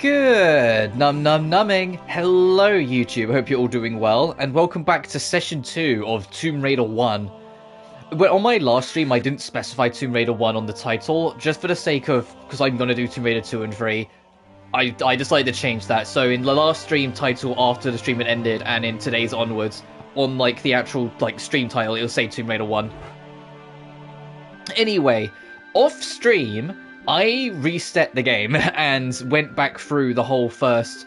Good numbing. Hello YouTube, hope you're all doing well, and welcome back to session 2 of Tomb Raider 1. But on my last stream I didn't specify Tomb Raider 1 on the title, just for the sake of, because I'm going to do Tomb Raider 2 and 3, I decided to change that. So in the last stream title after the stream had ended, and in today's onwards, on like the actual like stream title, it'll say Tomb Raider 1. Anyway, off stream, I reset the game and went back through the whole first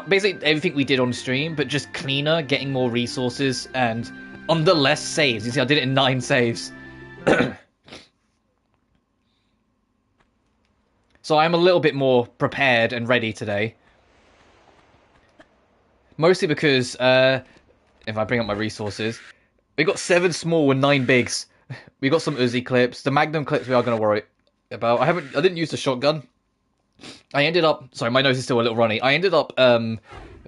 basically everything we did on stream, but just cleaner, getting more resources and under less saves. You see, I did it in 9 saves. So I'm a little bit more prepared and ready today. Mostly because, if I bring up my resources, we got 7 small and 9 bigs. We got some Uzi clips. The Magnum clips we are going to worry about. I didn't use the shotgun. I ended up, sorry, my nose is still a little runny. I ended up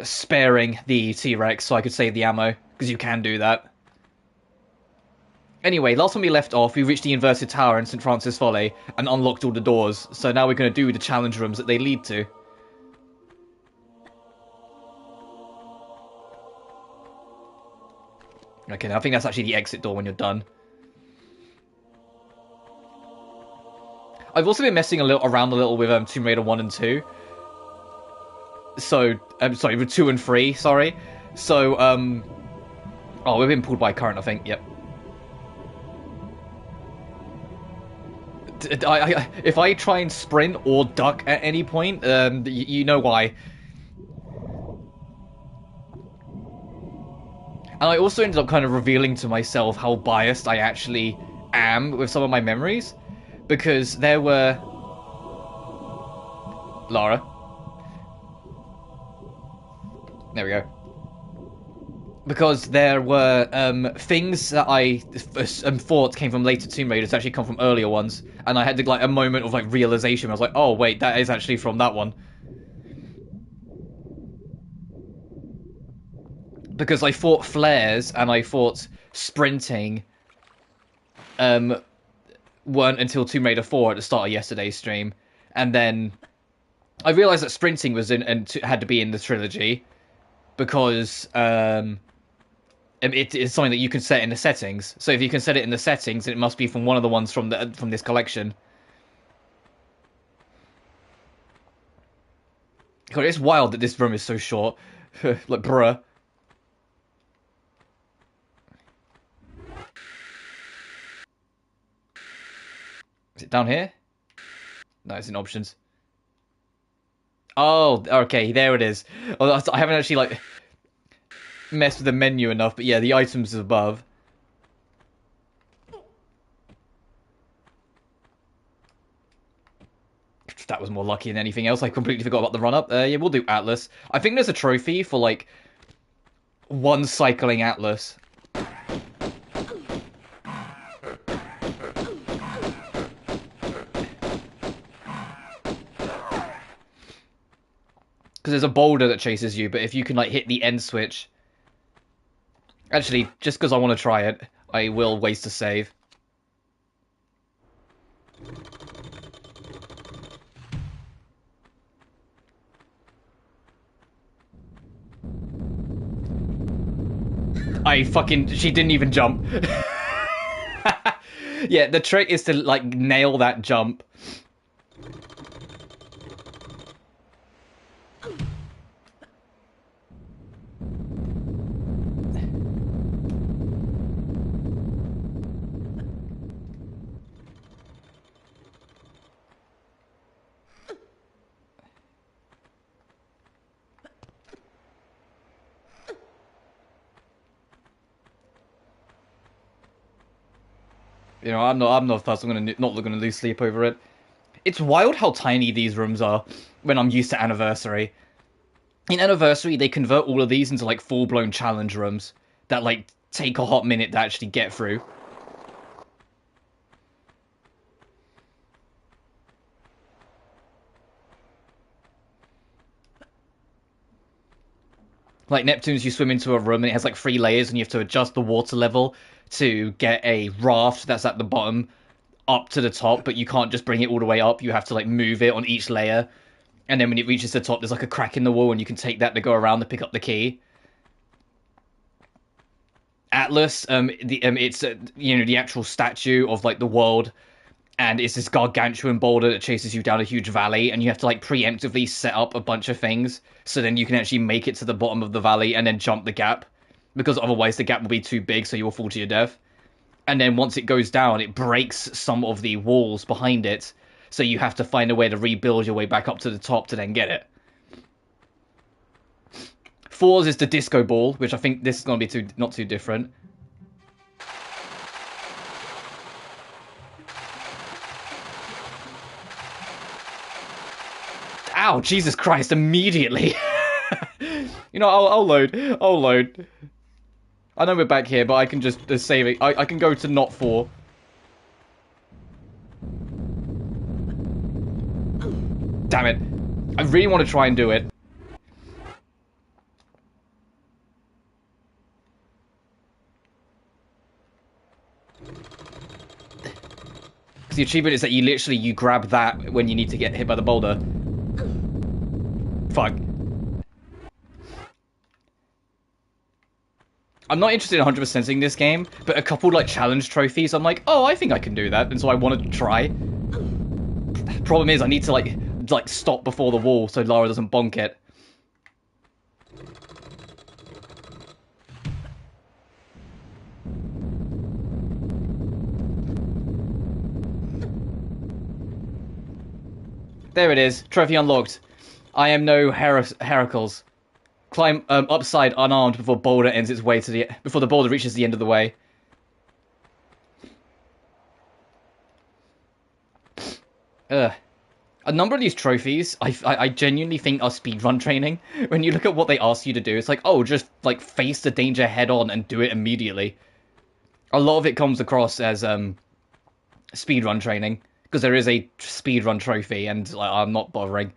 sparing the T-Rex so I could save the ammo, because you can do that. Anyway, last time we left off, we reached the inverted tower in St. Francis Folly and unlocked all the doors. So now we're going to do the challenge rooms that they lead to. Okay, now I think that's actually the exit door when you're done. I've also been messing around a little with Tomb Raider 1 and 2. So, sorry, with 2 and 3, sorry. So, oh, we've been pulled by current, I think, yep. If I try and sprint or duck at any point, you know why. And I also ended up kind of revealing to myself how biased I actually am with some of my memories. Because there were... Lara. There we go. Because there were things that I thought came from later Tomb Raiders actually come from earlier ones. And I had like a moment of like realization. I was like, oh wait, that is actually from that one. Because I thought flares and I thought sprinting weren't until Tomb Raider 4 at the start of yesterday's stream. And then I realised that sprinting was in and had to be in the trilogy. Because it is something that you can set in the settings. So if you can set it in the settings, it must be from one of the ones from this collection. God, it's wild that this room is so short. Like, bruh. Is it down here? No, it's in options. Oh, okay, there it is. Oh, I haven't actually, like, messed with the menu enough, but yeah, the items above. That was more lucky than anything else. I completely forgot about the run-up. Yeah, we'll do Atlas. I think there's a trophy for, like, one cycling Atlas. Because there's a boulder that chases you, but if you can, like, hit the end switch... Actually, just because I want to try it, I will waste a save. She didn't even jump. Yeah, the trick is to, like, nail that jump. You know, I'm not the first. I'm not gonna lose sleep over it. It's wild how tiny these rooms are when I'm used to Anniversary. In Anniversary, they convert all of these into like full-blown challenge rooms that like take a hot minute to actually get through. Like Neptune's, you swim into a room and it has like 3 layers and you have to adjust the water level to get a raft that's at the bottom up to the top, but you can't just bring it all the way up. You have to like move it on each layer. And then when it reaches the top, there's like a crack in the wall, and you can take that to go around to pick up the key. Atlas, it's you know, the actual statue of like the world, and it's this gargantuan boulder that chases you down a huge valley, and you have to like preemptively set up a bunch of things so then you can actually make it to the bottom of the valley and then jump the gap, because otherwise the gap will be too big, so you will fall to your death. And then once it goes down, it breaks some of the walls behind it, so you have to find a way to rebuild your way back up to the top to then get it. Fours is the disco ball, which I think this is going to be not too different. Ow, Jesus Christ, immediately. You know, I'll load. I'll load. I know we're back here, but I can just save it. I can go to not 4. Damn it. I really want to try and do it. The achievement is that you grab that when you need to get hit by the boulder. Fuck. I'm not interested in 100%ing this game, but a couple like challenge trophies, I'm like, oh, I think I can do that, and so I wanted to try. Problem is, I need to like stop before the wall so Lara doesn't bonk it. There it is. Trophy unlocked. I am no Heracles. Climb upside unarmed before boulder ends its way to before the boulder reaches the end of the way. A number of these trophies, I genuinely think are speedrun training. When you look at what they ask you to do, it's like, oh, just like face the danger head on and do it immediately. A lot of it comes across as speedrun training, because there is a speedrun trophy, and like, I'm not bothering.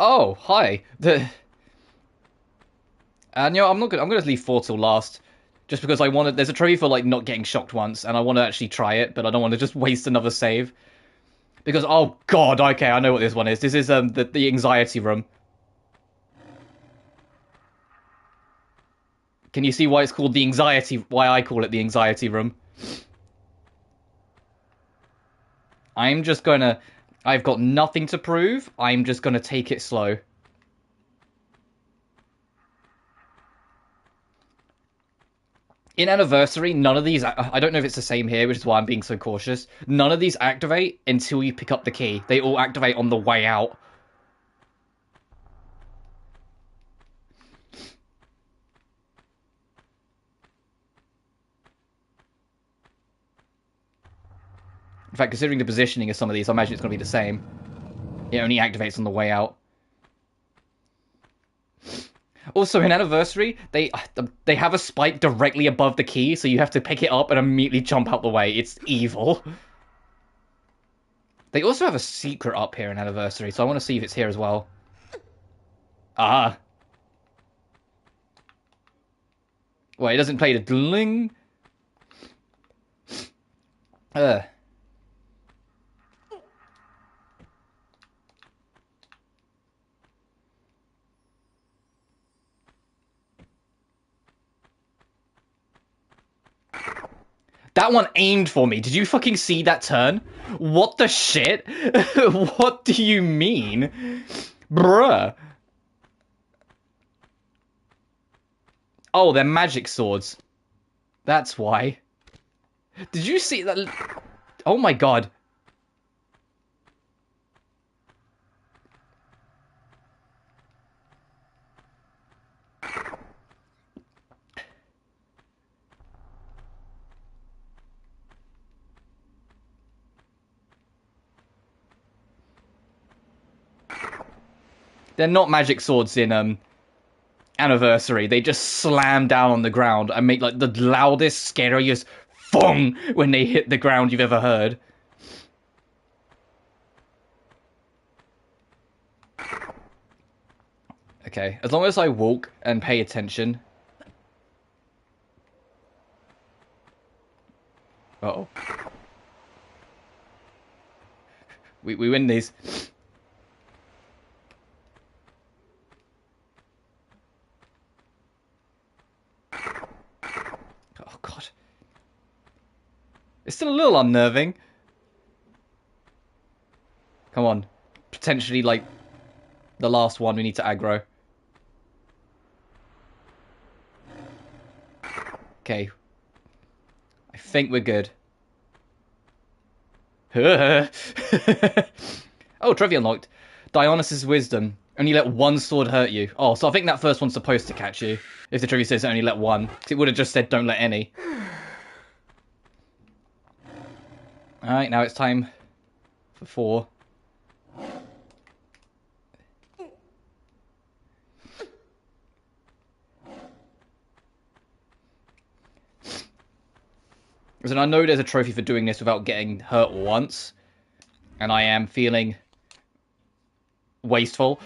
Oh, hi. And you know, I'm gonna leave 4 till last, just because I wanted. There's a trophy for like not getting shocked once, and I want to actually try it, but I don't want to just waste another save. Because oh god, okay, I know what this one is. This is the anxiety room. Can you see why it's called the anxiety? Why I call it the anxiety room? I'm just gonna. I've got nothing to prove. I'm just gonna take it slow. In Anniversary, none of these... I don't know if it's the same here, which is why I'm being so cautious. None of these activate until you pick up the key. They all activate on the way out. In fact, considering the positioning of some of these, I imagine it's going to be the same. It only activates on the way out. Also, in Anniversary, they have a spike directly above the key, so you have to pick it up and immediately jump out the way. It's evil. They also have a secret up here in Anniversary, so I want to see if it's here as well. Ah. Well, it doesn't play the dling. That one aimed for me. Did you fucking see that turn? What the shit? What do you mean? Bruh. Oh, they're magic swords. That's why. Did you see that? Oh my god. They're not magic swords in Anniversary. They just slam down on the ground and make like the loudest, scariest thong when they hit the ground you've ever heard. Okay, as long as I walk and pay attention. Uh-oh. We win these. Oh, God. It's still a little unnerving. Come on. Potentially, like, the last one we need to aggro. Okay. I think we're good. Oh, trivia unlocked. Dionysus' wisdom. Only let one sword hurt you. Oh, so I think that first one's supposed to catch you. If the trivia says only let one. Because it would have just said don't let any. Alright, now it's time for 4. And I know there's a trophy for doing this without getting hurt once. And I am feeling wasteful.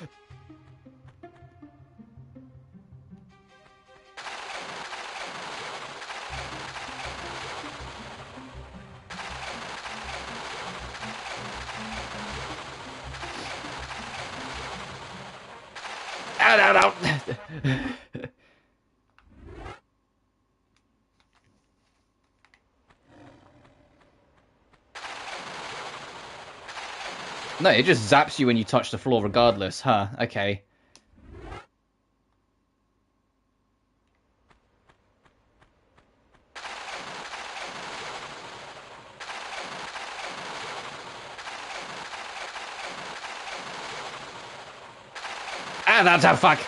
Ow, ow, ow. No, it just zaps you when you touch the floor regardless. Huh, okay. Ah, that's a fuck.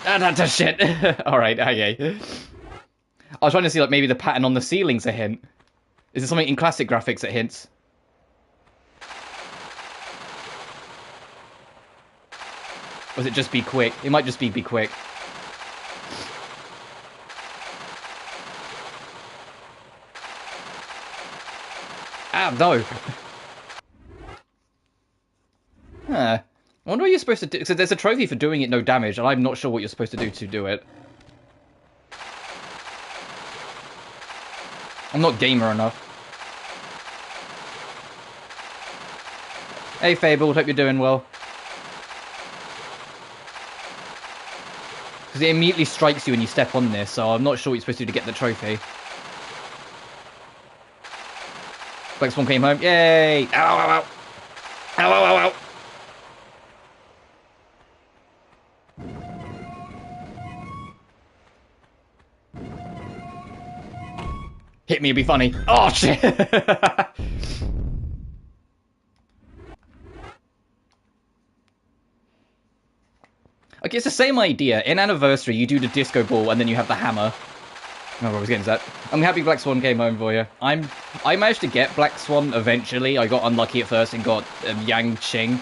Ah, that's a shit. Alright, okay. I was trying to see, like, maybe the pattern on the ceiling's a hint. Is there something in classic graphics that hints? Or is it just be quick? It might just be quick. Ah, no. Huh. I wonder what you're supposed to do. So there's a trophy for doing it no damage, and I'm not sure what you're supposed to do it. I'm not gamer enough. Hey, Fable, hope you're doing well. Because it immediately strikes you when you step on this, so I'm not sure what you're supposed to do to get the trophy. Black Swan came home. Yay! Ow, ow, ow! Ow, ow, ow, ow! Hit me, it'd be funny. Oh, shit! Okay, it's the same idea. In Anniversary, you do the disco ball, and then you have the hammer. Oh, I was getting that. I'm happy Black Swan came home for you. I managed to get Black Swan eventually. I got unlucky at first and got Yang Qing.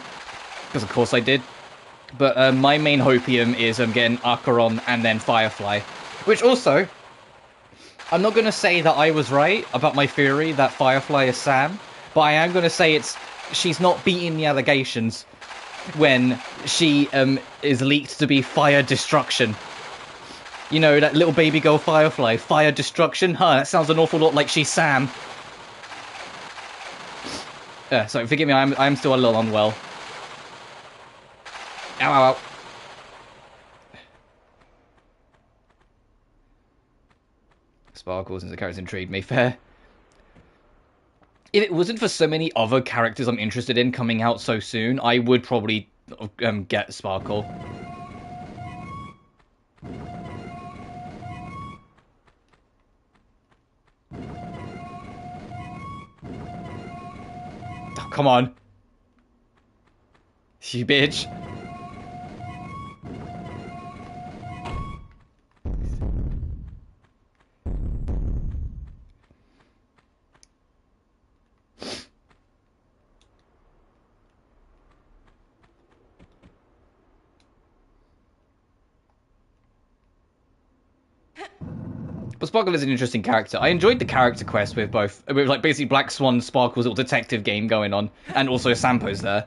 Because of course I did. But my main hopium is getting Acheron and then Firefly. Which also, I'm not going to say that I was right about my theory that Firefly is Sam. But I am going to say she's not beating the allegations when she is leaked to be Fire Destruction. You know, that little baby girl Firefly. Fire Destruction? Huh, that sounds an awful lot like she's Sam. Sorry, forgive me, I'm still a little unwell. Ow, ow, ow. Sparkles and the characters intrigued me. Fair. If it wasn't for so many other characters I'm interested in coming out so soon, I would probably get Sparkle. Oh, come on. You bitch. But Sparkle is an interesting character. I enjoyed the character quest with both, with like basically Black Swan, Sparkle's little detective game going on, and also Sampo's there.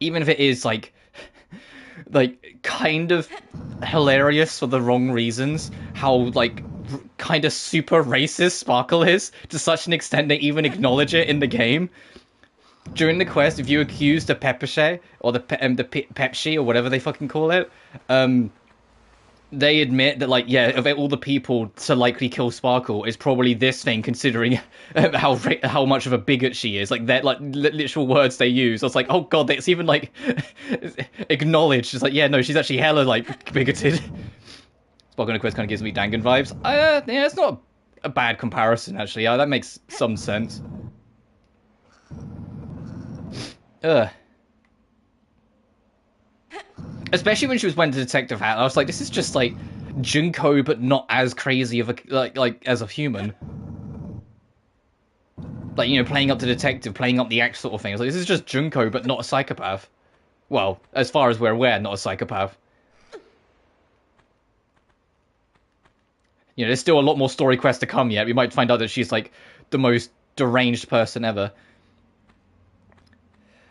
even if it is like kind of hilarious for the wrong reasons, how like kind of super racist Sparkle is to such an extent they even acknowledge it in the game. During the quest, if you accuse the Pepperche or the Pepsi or whatever they fucking call it, they admit that, like, yeah, of all the people to likely kill Sparkle, is probably this thing, considering how much of a bigot she is. Like, that, like, literal words they use. I was like, oh god, it's even, like, acknowledged. It's like, yeah, no, she's actually hella, like, bigoted. Sparkle in a quest kind of gives me Dangan vibes. Yeah, it's not a bad comparison, actually. That makes some sense. Ugh. Especially when she was wearing the detective hat, I was like, this is just like Junko, but not as crazy of a like as a human. Like, you know, playing up the detective, playing up the act sort of thing. I was like, this is just Junko, but not a psychopath. Well, as far as we're aware, not a psychopath. You know, there's still a lot more story quests to come yet. We might find out that she's like the most deranged person ever.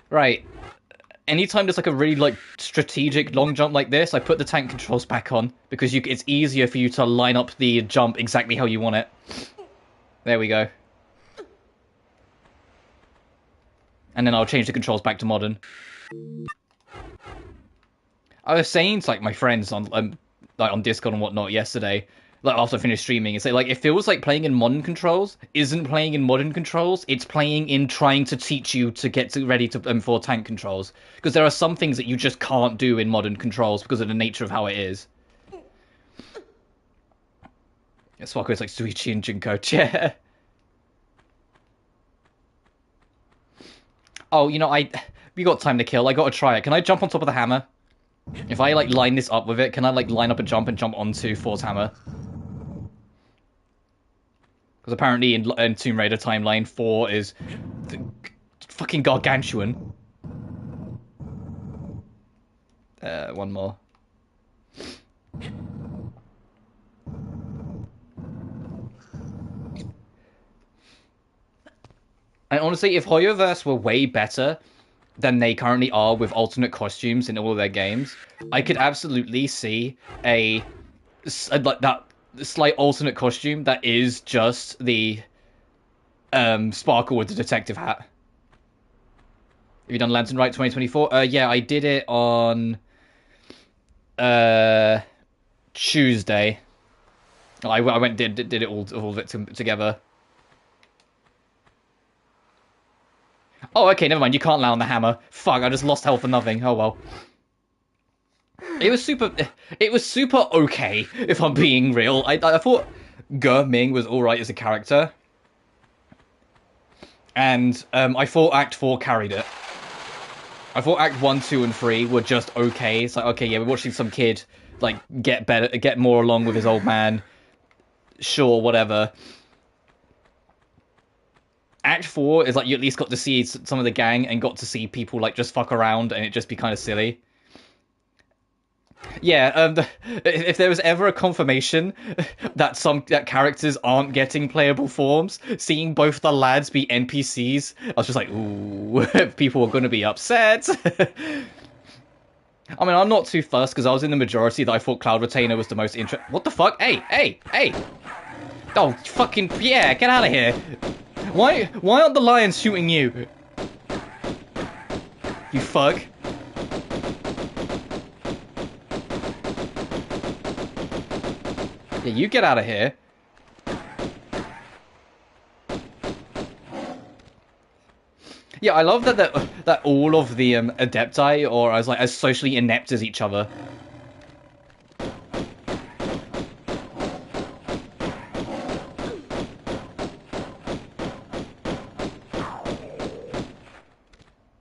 Right. Anytime there's like a really like strategic long jump like this, I put the tank controls back on because it's easier for you to line up the jump exactly how you want it. There we go. And then I'll change the controls back to modern. I was saying to like my friends on like on Discord and whatnot yesterday, like after I finished streaming, it's like it feels like playing in modern controls isn't playing in modern controls. It's playing in trying to teach you to get ready to for tank controls, because there are some things that you just can't do in modern controls because of the nature of how it is. Swako is like Suichi and Junko. Yeah. Oh, you know, we got time to kill. I gotta try it. Can I jump on top of the hammer? If I like line this up with it, can I like line up and jump onto Thor's hammer? Because apparently in Tomb Raider timeline, 4 is fucking gargantuan. One more. And honestly, if Hoyoverse were way better than they currently are with alternate costumes in all of their games, I could absolutely see a like that slight alternate costume that is just the Sparkle with the detective hat. Have you done Lantern Rite 2024? Yeah, I did it on Tuesday. I went did it all of it together. Oh, okay, never mind. You can't land on the hammer. Fuck, I just lost health for nothing. Oh well. It was super okay, if I'm being real. I thought Ge Ming was alright as a character. And I thought Act 4 carried it. I thought Act 1, 2, and 3 were just okay. It's like, okay, yeah, we're watching some kid like get more along with his old man. Sure, whatever. Act 4 is like you at least got to see some of the gang and got to see people like just fuck around and it just be kind of silly. Yeah, if there was ever a confirmation that characters aren't getting playable forms, seeing both the lads be NPCs, I was just like, ooh, people are going to be upset. I mean, I'm not too fussed because I was in the majority that I thought Cloud Retainer was the most What the fuck? Hey! Oh, fucking, yeah, get out of here. Why aren't the lions shooting you? You fuck. Yeah, you get out of here. Yeah, I love that all of the Adepti are as socially inept as each other.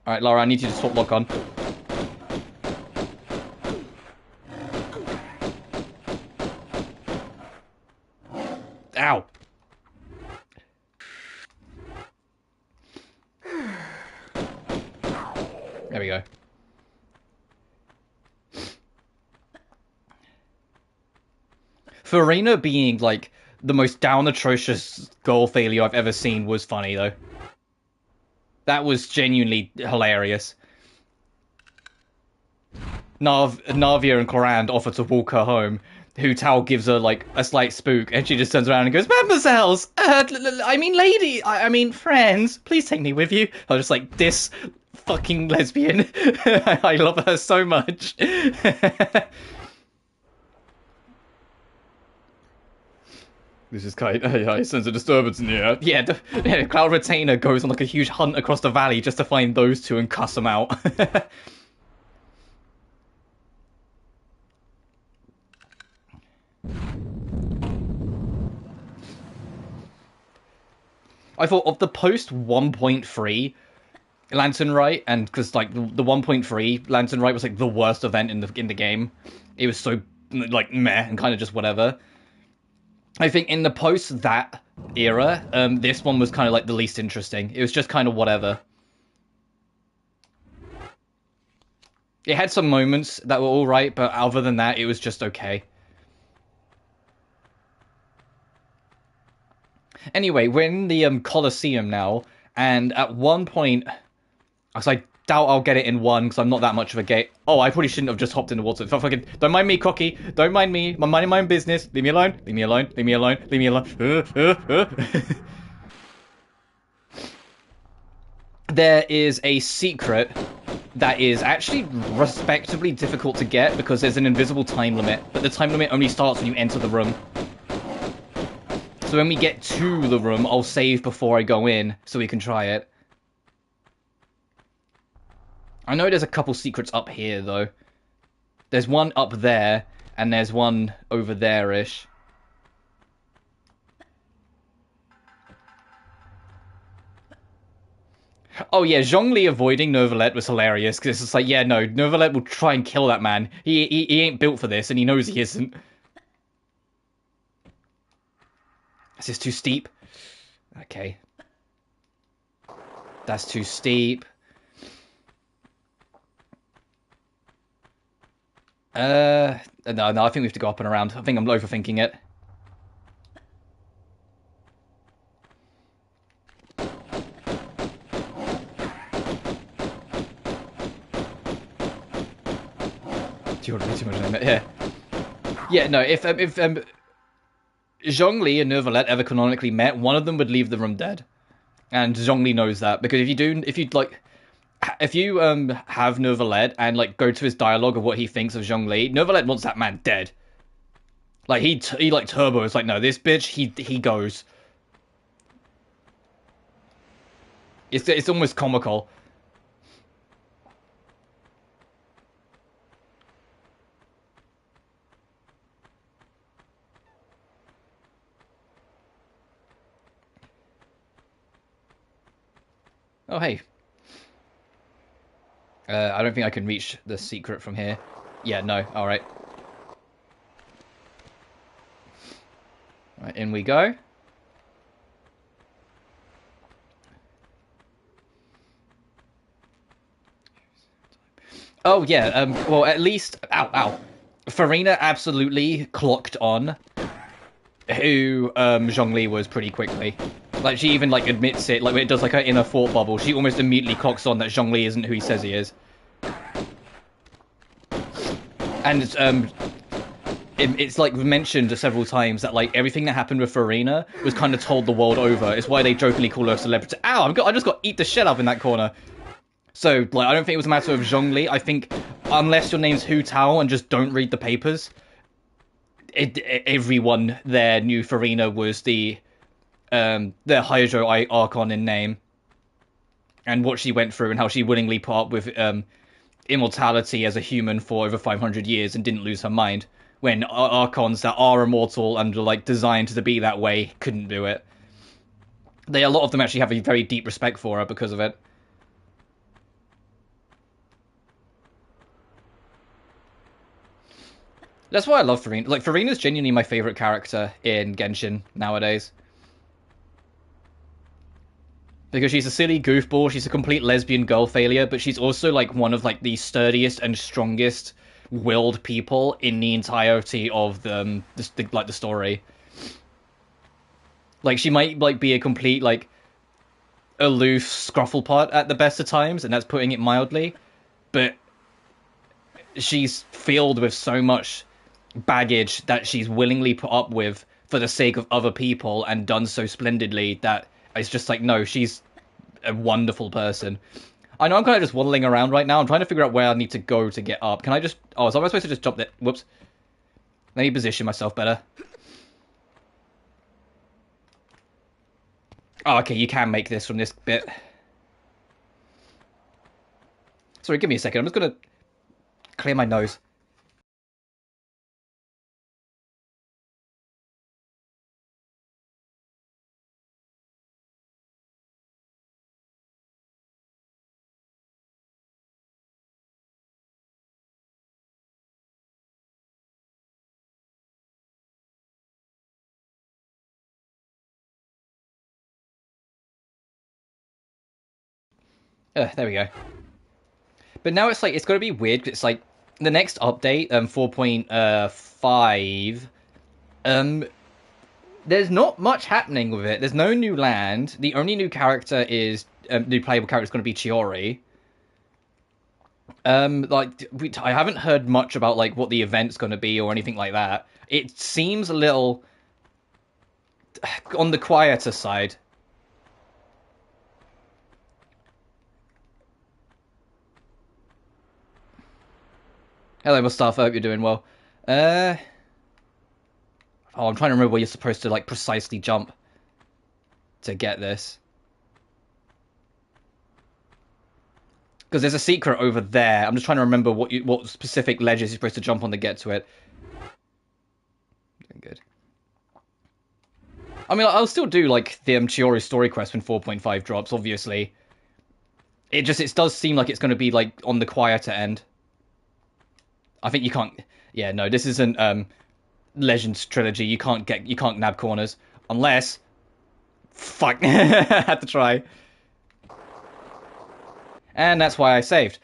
Alright, Laura, I need you to swap lock on. Ow! There we go. Furina being, like, the most down-atrocious goal failure I've ever seen was funny, though. That was genuinely hilarious. Navia and Corand offer to walk her home. Hu Tao gives her like a slight spook, and she just turns around and goes, "Mademoiselles, I mean, lady, I mean, friends, please take me with you." I was just like, this fucking lesbian. I love her so much. This is kind. I sense a disturbance in the air. Yeah, Cloud Retainer goes on like a huge hunt across the valley just to find those two and cuss them out. I thought of the post 1.3 Lantern Rite, and because like the 1.3 Lantern Rite was like the worst event in the game. It was so like meh and kind of just whatever. I think in the post that era, this one was kind of like the least interesting. It was just kind of whatever. It had some moments that were alright, but other than that, it was just okay. Anyway, we're in the Colosseum now, and at one point, I doubt I'll get it in one because I'm not that much of a gay. Oh, I probably shouldn't have just hopped in the water. Fucking, don't mind me, Cocky. Don't mind me. I'm minding my own business. Leave me alone. Leave me alone. Leave me alone. Leave me alone. There is a secret that is actually respectably difficult to get because there's an invisible time limit, but the time limit only starts when you enter the room. So when we get to the room, I'll save before I go in so we can try it. I know there's a couple secrets up here, though. There's one up there, and there's one over there-ish. Oh yeah, Zhongli avoiding Neuvillette was hilarious, because it's just like, yeah, no, Neuvillette will try and kill that man. He ain't built for this, and he knows he isn't. Is this too steep? Okay. That's too steep. No, I think we have to go up and around. I think I'm overthinking it. Do you want to do too much name it? Yeah. Yeah, no, if Zhongli and Neuvillette ever canonically met, one of them would leave the room dead. And Zhongli knows that, because if you have Neuvillette and like go to his dialogue of what he thinks of Zhongli, Neuvillette wants that man dead. Like he like Turbo is like, no, this bitch, he goes. It's almost comical. Oh hey. I don't think I can reach the secret from here. Yeah, no, alright. Right, in we go. Oh yeah, well at least, ow. Furina absolutely clocked on who Zhongli was pretty quickly. Like, she even, like, admits it, like, when it does, like, her inner thought bubble, she almost immediately clocks on that Zhongli isn't who he says he is. And, it's, like, mentioned several times that, like, everything that happened with Furina was kind of told the world over. It's why they jokingly call her a celebrity. Ow, I just got to eat the shit up in that corner. So, like, I don't think it was a matter of Zhongli. I think, unless your name's Hu Tao and just don't read the papers, everyone there knew Furina was the Hydro Archon in name, and what she went through and how she willingly put up with immortality as a human for over 500 years and didn't lose her mind, when Archons that are immortal and are like designed to be that way couldn't do it. A lot of them actually have a very deep respect for her because of it. That's why I love Furina. Like, Furina's genuinely my favorite character in Genshin nowadays. Because she's a silly goofball, she's a complete lesbian girl failure, but she's also, like, one of, like, the sturdiest and strongest willed people in the entirety of the story. Like, she might, like, be a complete, like, aloof scrufflepot at the best of times, and that's putting it mildly, but she's filled with so much baggage that she's willingly put up with for the sake of other people and done so splendidly that it's just like, no, she's a wonderful person. I know I'm kind of just waddling around right now. I'm trying to figure out where I need to go to get up. Can I just... Oh, so am I supposed to just jump there? Whoops. Let me position myself better. Oh, okay, you can make this from this bit. Sorry, give me a second. I'm just gonna clear my nose. There we go. But now it's like, it's gonna be weird, 'cause it's like, the next update, 4.5, there's not much happening with it. There's no new land. The only new character is, new playable character is gonna be Chiori. Like, I haven't heard much about, like, what the event's gonna be or anything like that. It seems a little on the quieter side. Hello, Mustafa. I hope you're doing well. Oh, I'm trying to remember where you're supposed to, like, precisely jump to get this. Because there's a secret over there. I'm just trying to remember what specific ledges you're supposed to jump on to get to it. Doing good. I mean, I'll still do, like, the Chiori story quest when 4.5 drops, obviously. It does seem like it's going to be, like, on the quieter end. I think you can't... Yeah, no, this isn't, Legends trilogy. You can't nab corners. Unless... Fuck. Had to try. And that's why I saved.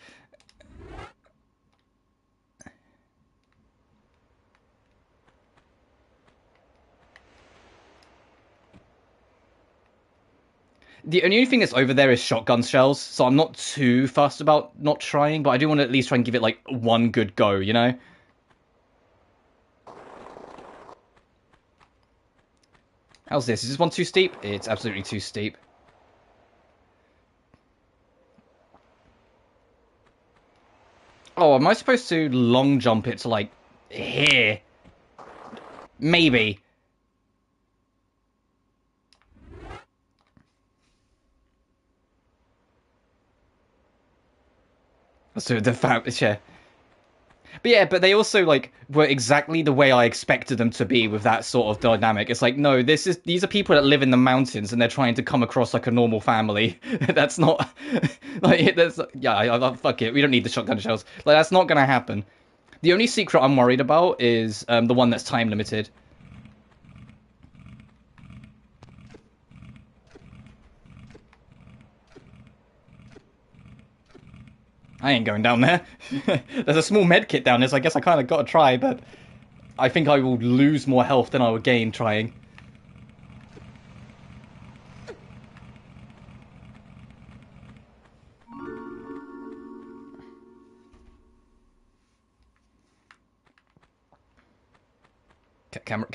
The only thing that's over there is shotgun shells, so I'm not too fussed about not trying, but I do want to at least try and give it, like, one good go, you know? How's this? Is this one too steep? It's absolutely too steep. Oh, am I supposed to long jump it to, like, here? Maybe. So the yeah. But yeah, but they also, like, were exactly the way I expected them to be with that sort of dynamic. It's like, no, these are people that live in the mountains and they're trying to come across like a normal family. That's not, like, fuck it. We don't need the shotgun shells. Like, that's not gonna happen. The only secret I'm worried about is the one that's time limited. I ain't going down there. There's a small med kit down there, so I guess I kind of got to try, but I think I will lose more health than I will gain trying. Camera.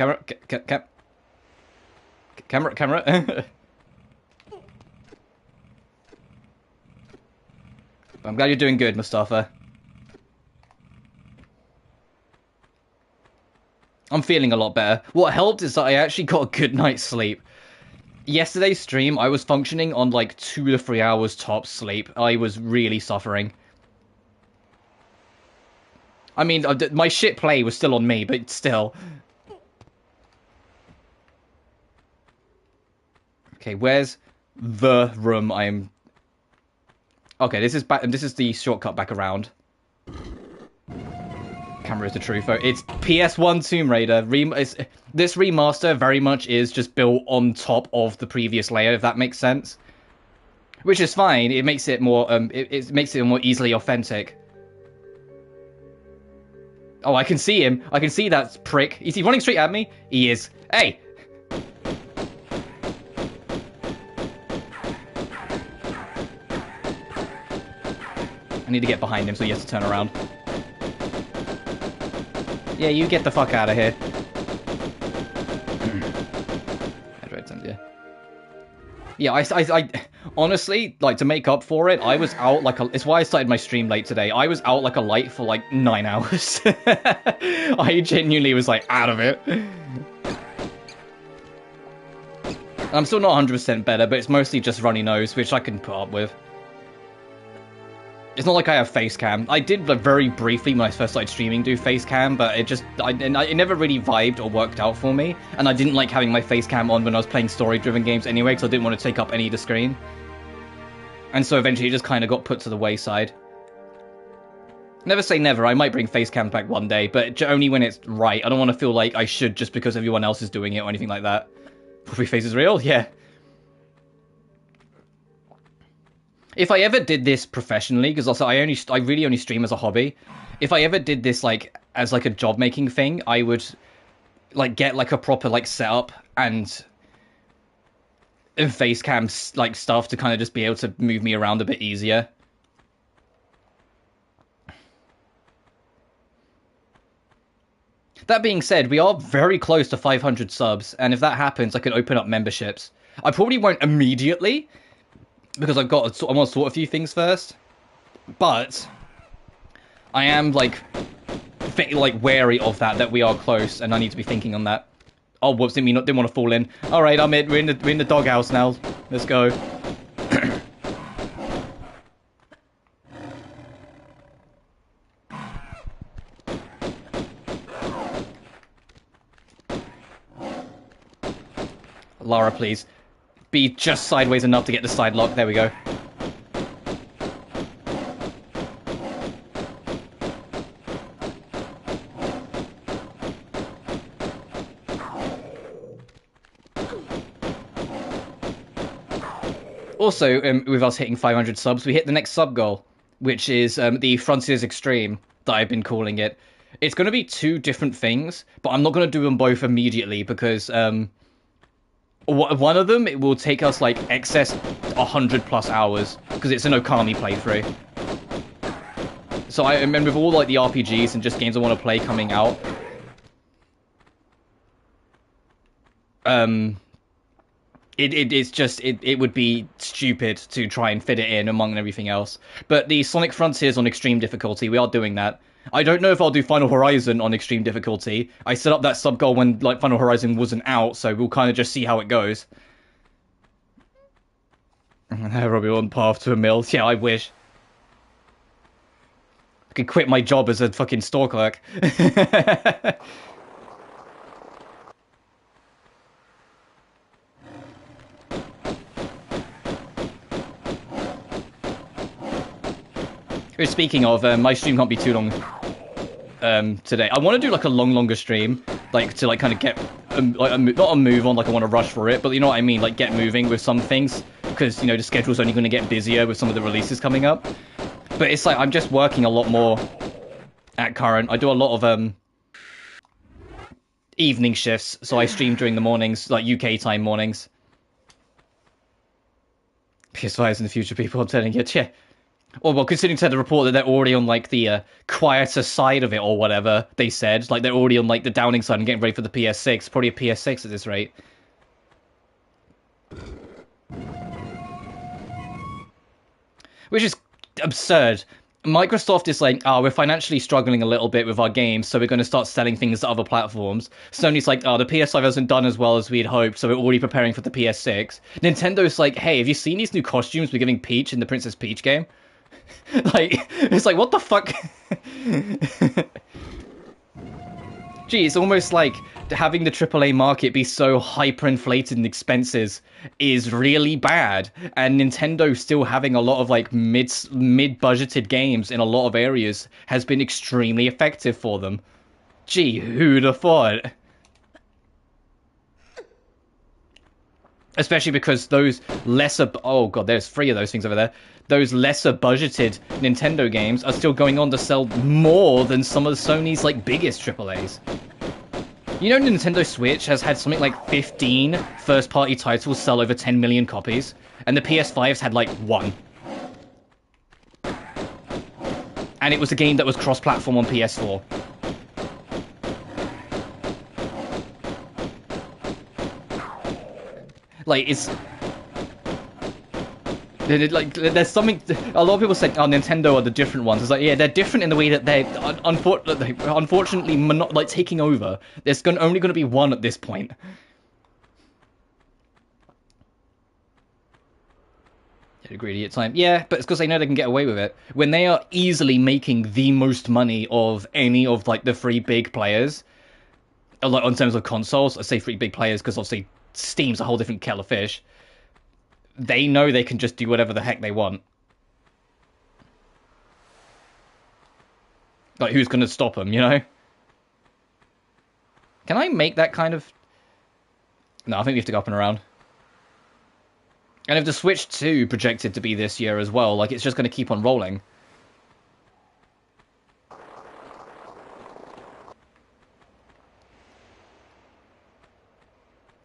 I'm glad you're doing good, Mustafa. I'm feeling a lot better. What helped is that I actually got a good night's sleep. Yesterday's stream, I was functioning on like 2 to 3 hours top sleep. I was really suffering. I mean, my shit play was still on me, but still. Okay, where's the room I'm... Okay, this is the shortcut back around. Camera is the truth. It's PS1 Tomb Raider. This remaster very much is just built on top of the previous layer, if that makes sense. Which is fine. It makes it more it makes it more easily authentic. Oh, I can see him. I can see that prick. Is he running straight at me? He is. Hey! I need to get behind him so he has to turn around. Yeah, you get the fuck out of here. Yeah, I honestly, like, to make up for it, I was out like a... It's why I started my stream late today. I was out like a light for like 9 hours. I genuinely was like out of it. I'm still not 100% better, but it's mostly just runny nose, which I can put up with. It's not like I have face cam. I did like, very briefly when I first started streaming do face cam, but it just it never really vibed or worked out for me. And I didn't like having my face cam on when I was playing story-driven games anyway, because I didn't want to take up any of the screen. And so eventually it just kind of got put to the wayside. Never say never. I might bring face cam back one day, but only when it's right. I don't want to feel like I should just because everyone else is doing it or anything like that. Puffy face is real? Yeah. If I ever did this professionally, because also I really only stream as a hobby. If I ever did this like as like a job making thing, I would like get like a proper like setup and face cam like stuff to kind of just be able to move me around a bit easier. That being said, we are very close to 500 subs, and if that happens, I could open up memberships. I probably won't immediately, because I want to sort a few things first, but I am like wary of that we are close, and I need to be thinking on that. Oh, whoops! Didn't want to fall in. All right, I'm in. We're in the doghouse now. Let's go. Lara, please. Be just sideways enough to get the side lock. There we go. Also, with us hitting 500 subs, we hit the next sub goal, which is the Frontiers Extreme that I've been calling it. It's going to be 2 different things, but I'm not going to do them both immediately because one of them, it will take us like excess 100+ hours because it's an Okami playthrough. So I remember with all like the RPGs and just games I want to play coming out, it would be stupid to try and fit it in among everything else. But the Sonic Frontiers on extreme difficulty, we are doing that. I don't know if I'll do Final Horizon on extreme difficulty. I set up that sub goal when like Final Horizon wasn't out, so we'll kind of just see how it goes. Robu on path to a mill. Yeah, I wish. I could quit my job as a fucking store clerk. Speaking of, my stream can't be too long today. I want to do like a longer stream, like to like kind of get not a move on, like I want to rush for it, but you know what I mean, like get moving with some things, because you know the schedule's only going to get busier with some of the releases coming up. But it's like I'm just working a lot more at current. I do a lot of evening shifts, so I stream during the mornings, like UK time mornings. PS5 is in the future, people. I'm telling you, yeah. Well, considering to the report that they're already on, like, the quieter side of it or whatever, they said. Like, they're already on, like, the downing side and getting ready for the PS6. Probably a PS6 at this rate. Which is absurd. Microsoft is like, oh, we're financially struggling a little bit with our games, so we're going to start selling things to other platforms. Sony's like, oh, the PS5 hasn't done as well as we'd hoped, so we're already preparing for the PS6. Nintendo's like, hey, have you seen these new costumes we're giving Peach in the Princess Peach game? Like, it's like, what the fuck? Gee, it's almost like having the AAA market be so hyperinflated in expenses is really bad, and Nintendo still having a lot of like mid-budgeted games in a lot of areas has been extremely effective for them. Gee, who'd have thought? Especially because those lesser... Oh god, there's 3 of those things over there. Those lesser budgeted Nintendo games are still going on to sell more than some of Sony's like biggest AAAs. You know, Nintendo Switch has had something like 15 first-party titles sell over 10 million copies, and the PS5's had like 1. And it was a game that was cross-platform on PS4. Like, it's... Like, there's something... A lot of people say, oh, Nintendo are the different ones. It's like, yeah, they're different in the way that they're unfortunately like, taking over. There's only going to be one at this point. Greedy at time. Yeah, but it's because they know they can get away with it. When they are easily making the most money of any of, like, the three big players, like, in terms of consoles, I say three big players because obviously Steam's a whole different kettle of fish. They know they can just do whatever the heck they want. Like, who's going to stop them, you know? Can I make that kind of... No, I think we have to go up and around. And if the Switch 2 projected to be this year as well, like, it's just going to keep on rolling.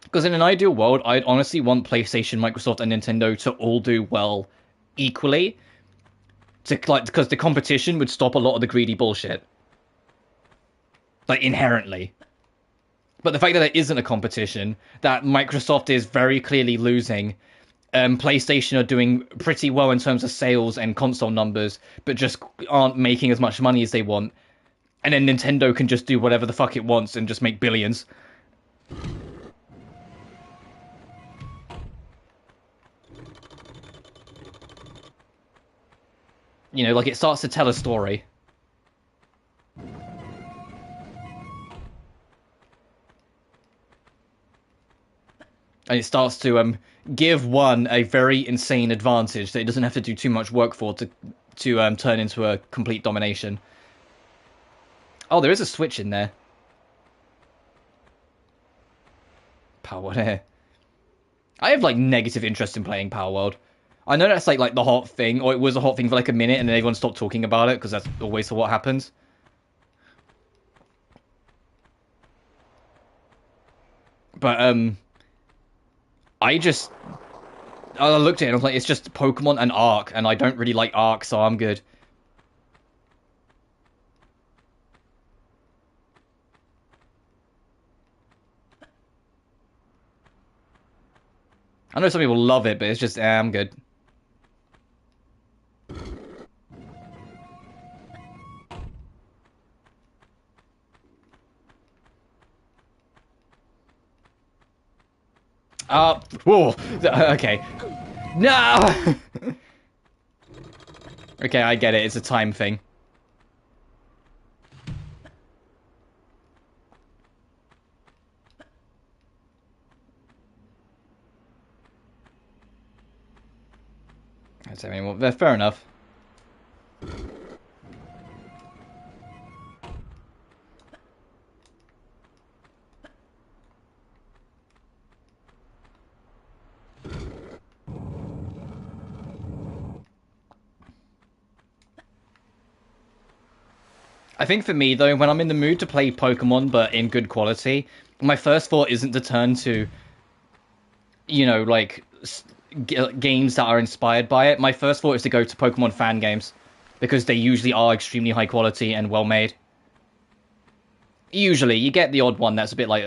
Because in an ideal world, I'd honestly want PlayStation, Microsoft, and Nintendo to all do well equally. Because the competition would stop a lot of the greedy bullshit. Like, inherently. But the fact that there isn't a competition, that Microsoft is very clearly losing, PlayStation are doing pretty well in terms of sales and console numbers, but just aren't making as much money as they want, and then Nintendo can just do whatever the fuck it wants and just make billions. You know, like, it starts to tell a story. And it starts to give one a very insane advantage that it doesn't have to do too much work for to turn into a complete domination. Oh, there is a Switch in there. Power World Air. I have, like, negative interest in playing Power World. I know that's like the hot thing, or it was a hot thing for like a minute, and then everyone stopped talking about it because that's always what happens. But I looked at it and I was like, it's just Pokemon and Arc, and I don't really like Arc, so I'm good. I know some people love it, but it's just, I'm good. Whoa, okay. No! Okay, I get it, it's a time thing. I mean, well, fair enough. I think for me, though, when I'm in the mood to play Pokemon, but in good quality, my first thought isn't to turn to, you know, like, games that are inspired by it. My first thought is to go to Pokemon fan games, because they usually are extremely high quality and well made. Usually, you get the odd one that's a bit like,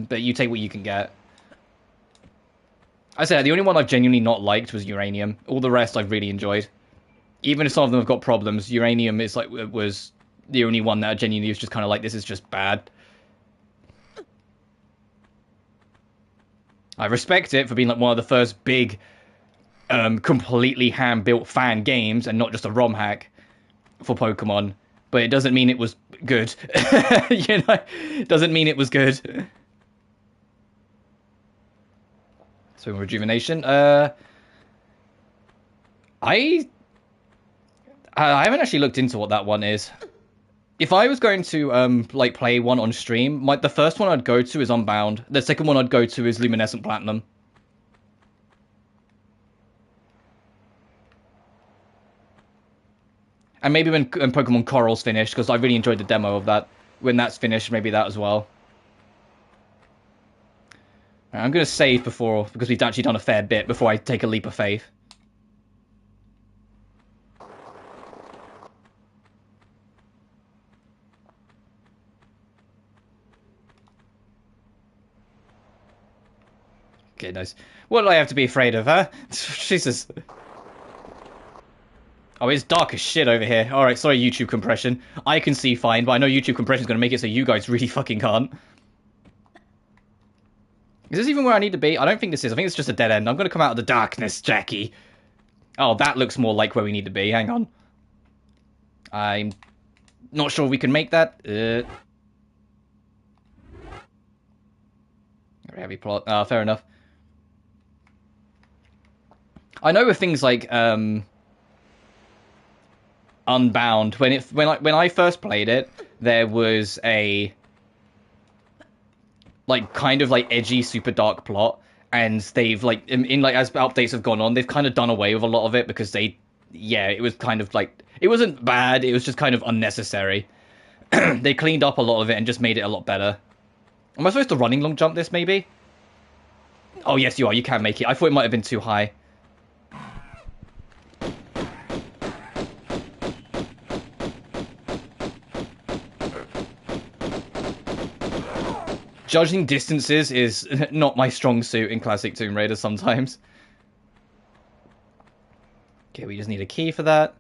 but you take what you can get. I said, the only one I've genuinely not liked was Uranium. All the rest I've really enjoyed. Even if some of them have got problems, Uranium is like, was the only one that I genuinely was just kind of like, this is just bad. I respect it for being like one of the first big, completely hand-built fan games and not just a ROM hack for Pokemon. But it doesn't mean it was good. You know, it doesn't mean it was good. So rejuvenation. I haven't actually looked into what that one is. If I was going to like play one on stream, the first one I'd go to is Unbound. The second one I'd go to is Luminescent Platinum. And maybe when Pokemon Coral's finished, because I really enjoyed the demo of that. When that's finished, maybe that as well. Right, I'm going to save before, because we've actually done a fair bit, before I take a leap of faith. Goodness. What do I have to be afraid of, huh? Jesus. Oh, it's dark as shit over here. Alright, sorry YouTube compression. I can see fine, but I know YouTube compression is going to make it so you guys really fucking can't. Is this even where I need to be? I don't think this is. I think it's just a dead end. I'm going to come out of the darkness, Jackie. Oh, that looks more like where we need to be. Hang on. I'm not sure we can make that. Very heavy plot. Fair enough. I know with things like Unbound, when I first played it, there was a like kind of like edgy, super dark plot, and they've like in like as updates have gone on, they've kind of done away with a lot of it because it was kind of like it wasn't bad, it was just kind of unnecessary. They cleaned up a lot of it and just made it a lot better. Am I supposed to running long jump this maybe? Oh yes, you are. You can make it. I thought it might have been too high. Judging distances is not my strong suit in classic Tomb Raider sometimes. Okay, we just need a key for that.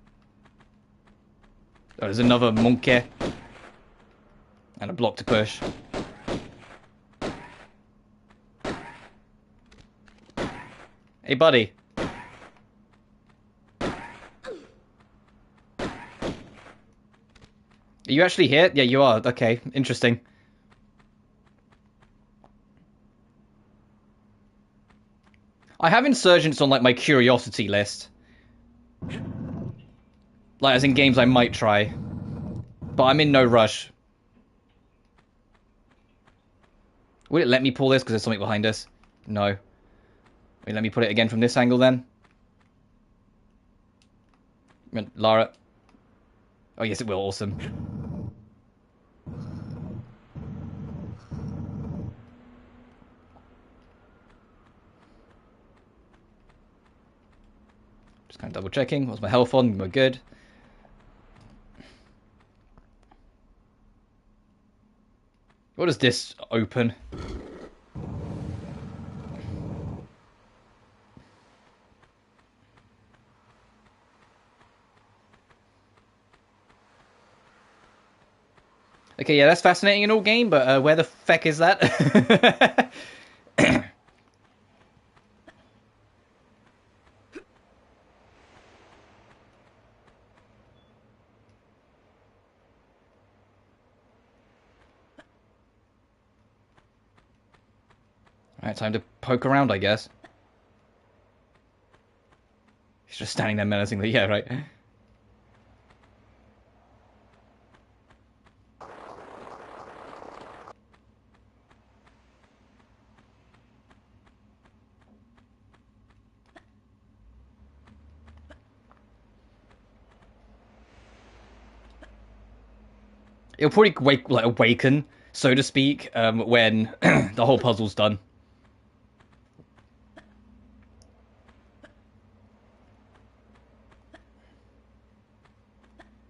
Oh, there's another monkey. And a block to push. Hey, buddy. Are you actually here? Yeah, you are. Okay, interesting. I have insurgents on, like, my curiosity list. Like, as in games I might try. But I'm in no rush. Will it let me pull this because there's something behind us? No. Wait, let me put it again from this angle then. Lara. Oh, yes, it will. Awesome. Just kind of double checking. What's my health on? We're good. What does this open? Okay, yeah, that's fascinating in all game, but where the feck is that? Alright, time to poke around, I guess. He's just standing there menacingly, yeah, right. It'll probably awaken, so to speak, when the whole puzzle's done.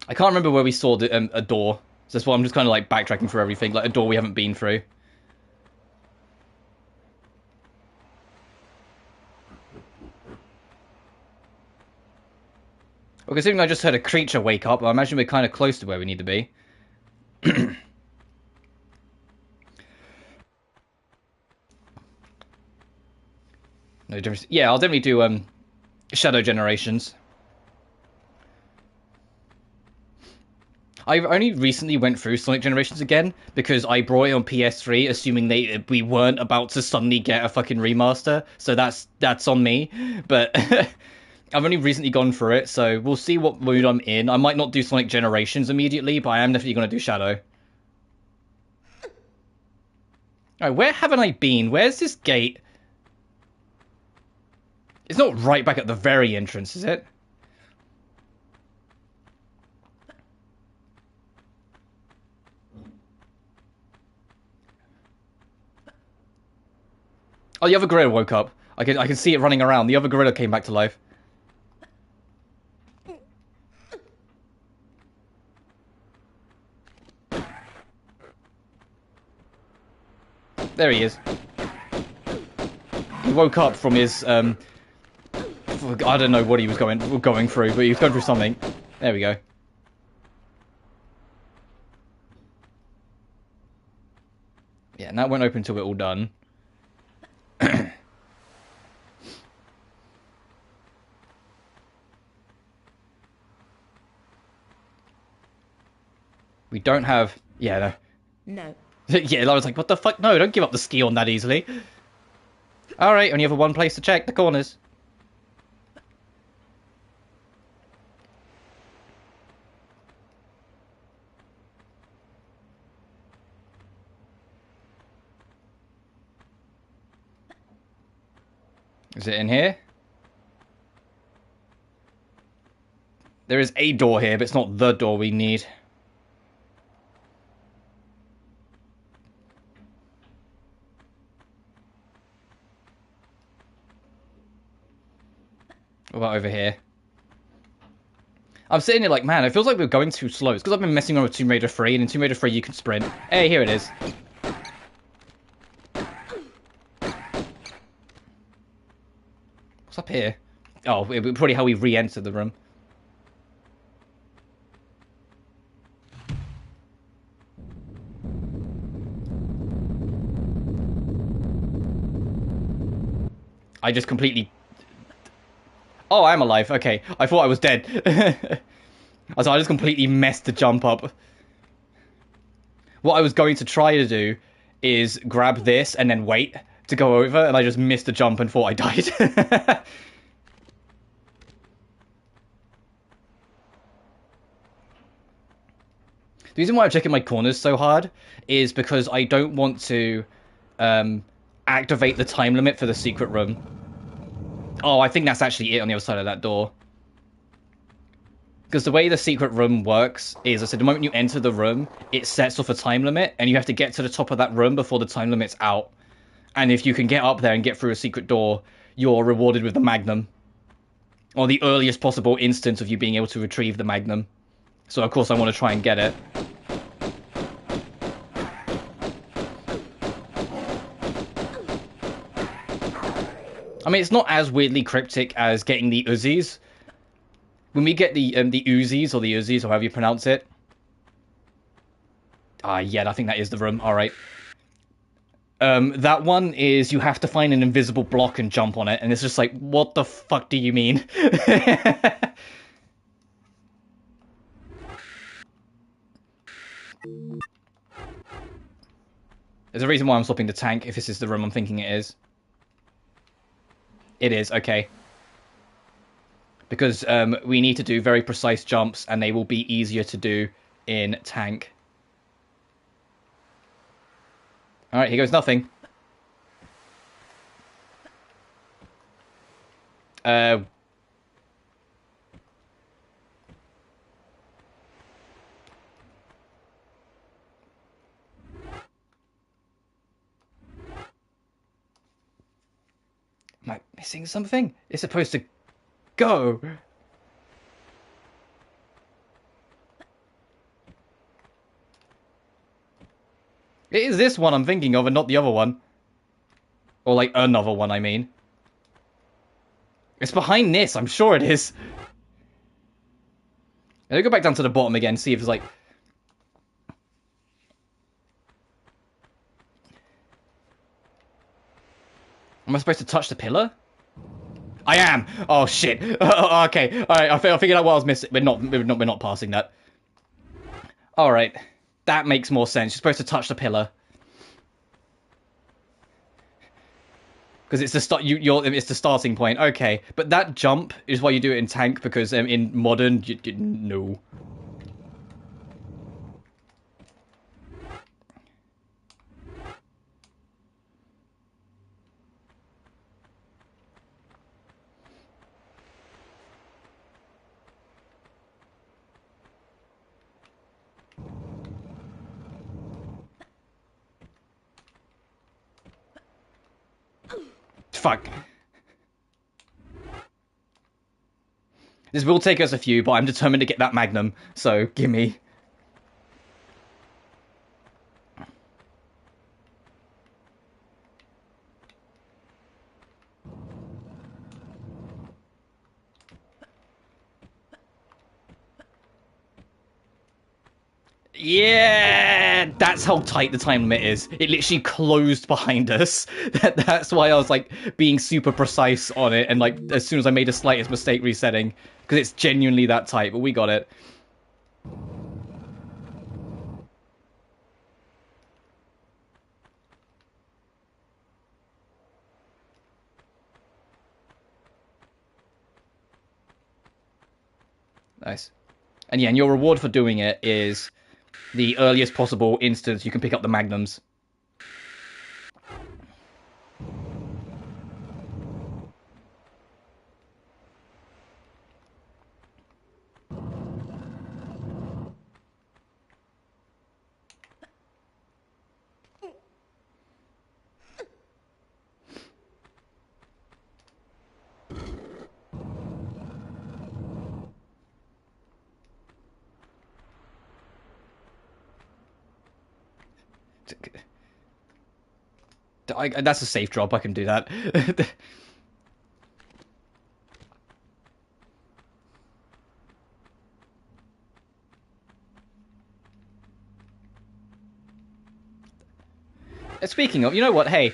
I can't remember where we saw a door, so that's why I'm just kind of like backtracking through everything, like a door we haven't been through. Well, considering I just heard a creature wake up, I imagine we're kind of close to where we need to be. No difference. Yeah, I'll definitely do Shadow Generations. I only recently went through Sonic Generations again because I brought it on PS3, assuming we weren't about to suddenly get a fucking remaster. So that's on me. But I've only recently gone through it, so we'll see what mood I'm in. I might not do Sonic Generations immediately, but I am definitely going to do Shadow. Alright, where haven't I been? Where's this gate? It's not right back at the very entrance, is it? Oh, the other gorilla woke up. I can see it running around. The other gorilla came back to life. There he is. He woke up from his, I don't know what he was going through, but he was going through something. There we go. Yeah, and that won't open until we're all done. We don't have... Yeah, no. Yeah, I was like, what the fuck? No, don't give up the ski on that easily. Alright, only have one place to check, the corners. Is it in here? There is a door here, but it's not the door we need. What about over here? I'm sitting here like, man, it feels like we're going too slow. It's because I've been messing around with Tomb Raider 3, and in Tomb Raider 3 you can sprint. Hey, here it is. What's up here? Oh, probably how we re-entered the room. I just completely... Oh, I am alive. Okay. I thought I was dead. I just completely messed the jump up. What I was going to try to do is grab this and then wait to go over, and I just missed the jump and thought I died. The reason why I'm checking my corners so hard is because I don't want to activate the time limit for the secret room. Oh, I think that's actually it on the other side of that door. Because the way the secret room works is, I said, the moment you enter the room, it sets off a time limit, and you have to get to the top of that room before the time limit's out. And if you can get up there and get through a secret door, you're rewarded with the Magnum. Or the earliest possible instance of you being able to retrieve the Magnum. So, of course, I want to try and get it. I mean, it's not as weirdly cryptic as getting the Uzis. When we get the Uzis, or the Uzis, or however you pronounce it. Yeah, I think that is the room. Alright. That one is you have to find an invisible block and jump on it, and it's just like, what the fuck do you mean? There's a reason why I'm swapping the tank, if this is the room I'm thinking it is. It is, okay. Because we need to do very precise jumps, and they will be easier to do in tank. Alright, here goes nothing. Am I missing something? It's supposed to go. It is this one I'm thinking of and not the other one. Or like another one, I mean. It's behind this, I'm sure it is. Let me go back down to the bottom again, see if it's like... Am I supposed to touch the pillar? I am! Oh shit. Okay, alright, I figured out what I was missing. We're not passing that. Alright. That makes more sense. You're supposed to touch the pillar. Because it's the it's the starting point. Okay, but that jump is why you do it in tank, because in modern, no. Fuck. This will take us a few, but I'm determined to get that Magnum, so gimme. Yeah, that's how tight the time limit is. It literally closed behind us. That's why I was like being super precise on it, and like as soon as I made a slightest mistake resetting, because it's genuinely that tight. But we got it. Nice. And yeah, and your reward for doing it is the earliest possible instance you can pick up the magnums. That's a safe drop. I can do that. Speaking of, you know what? Hey.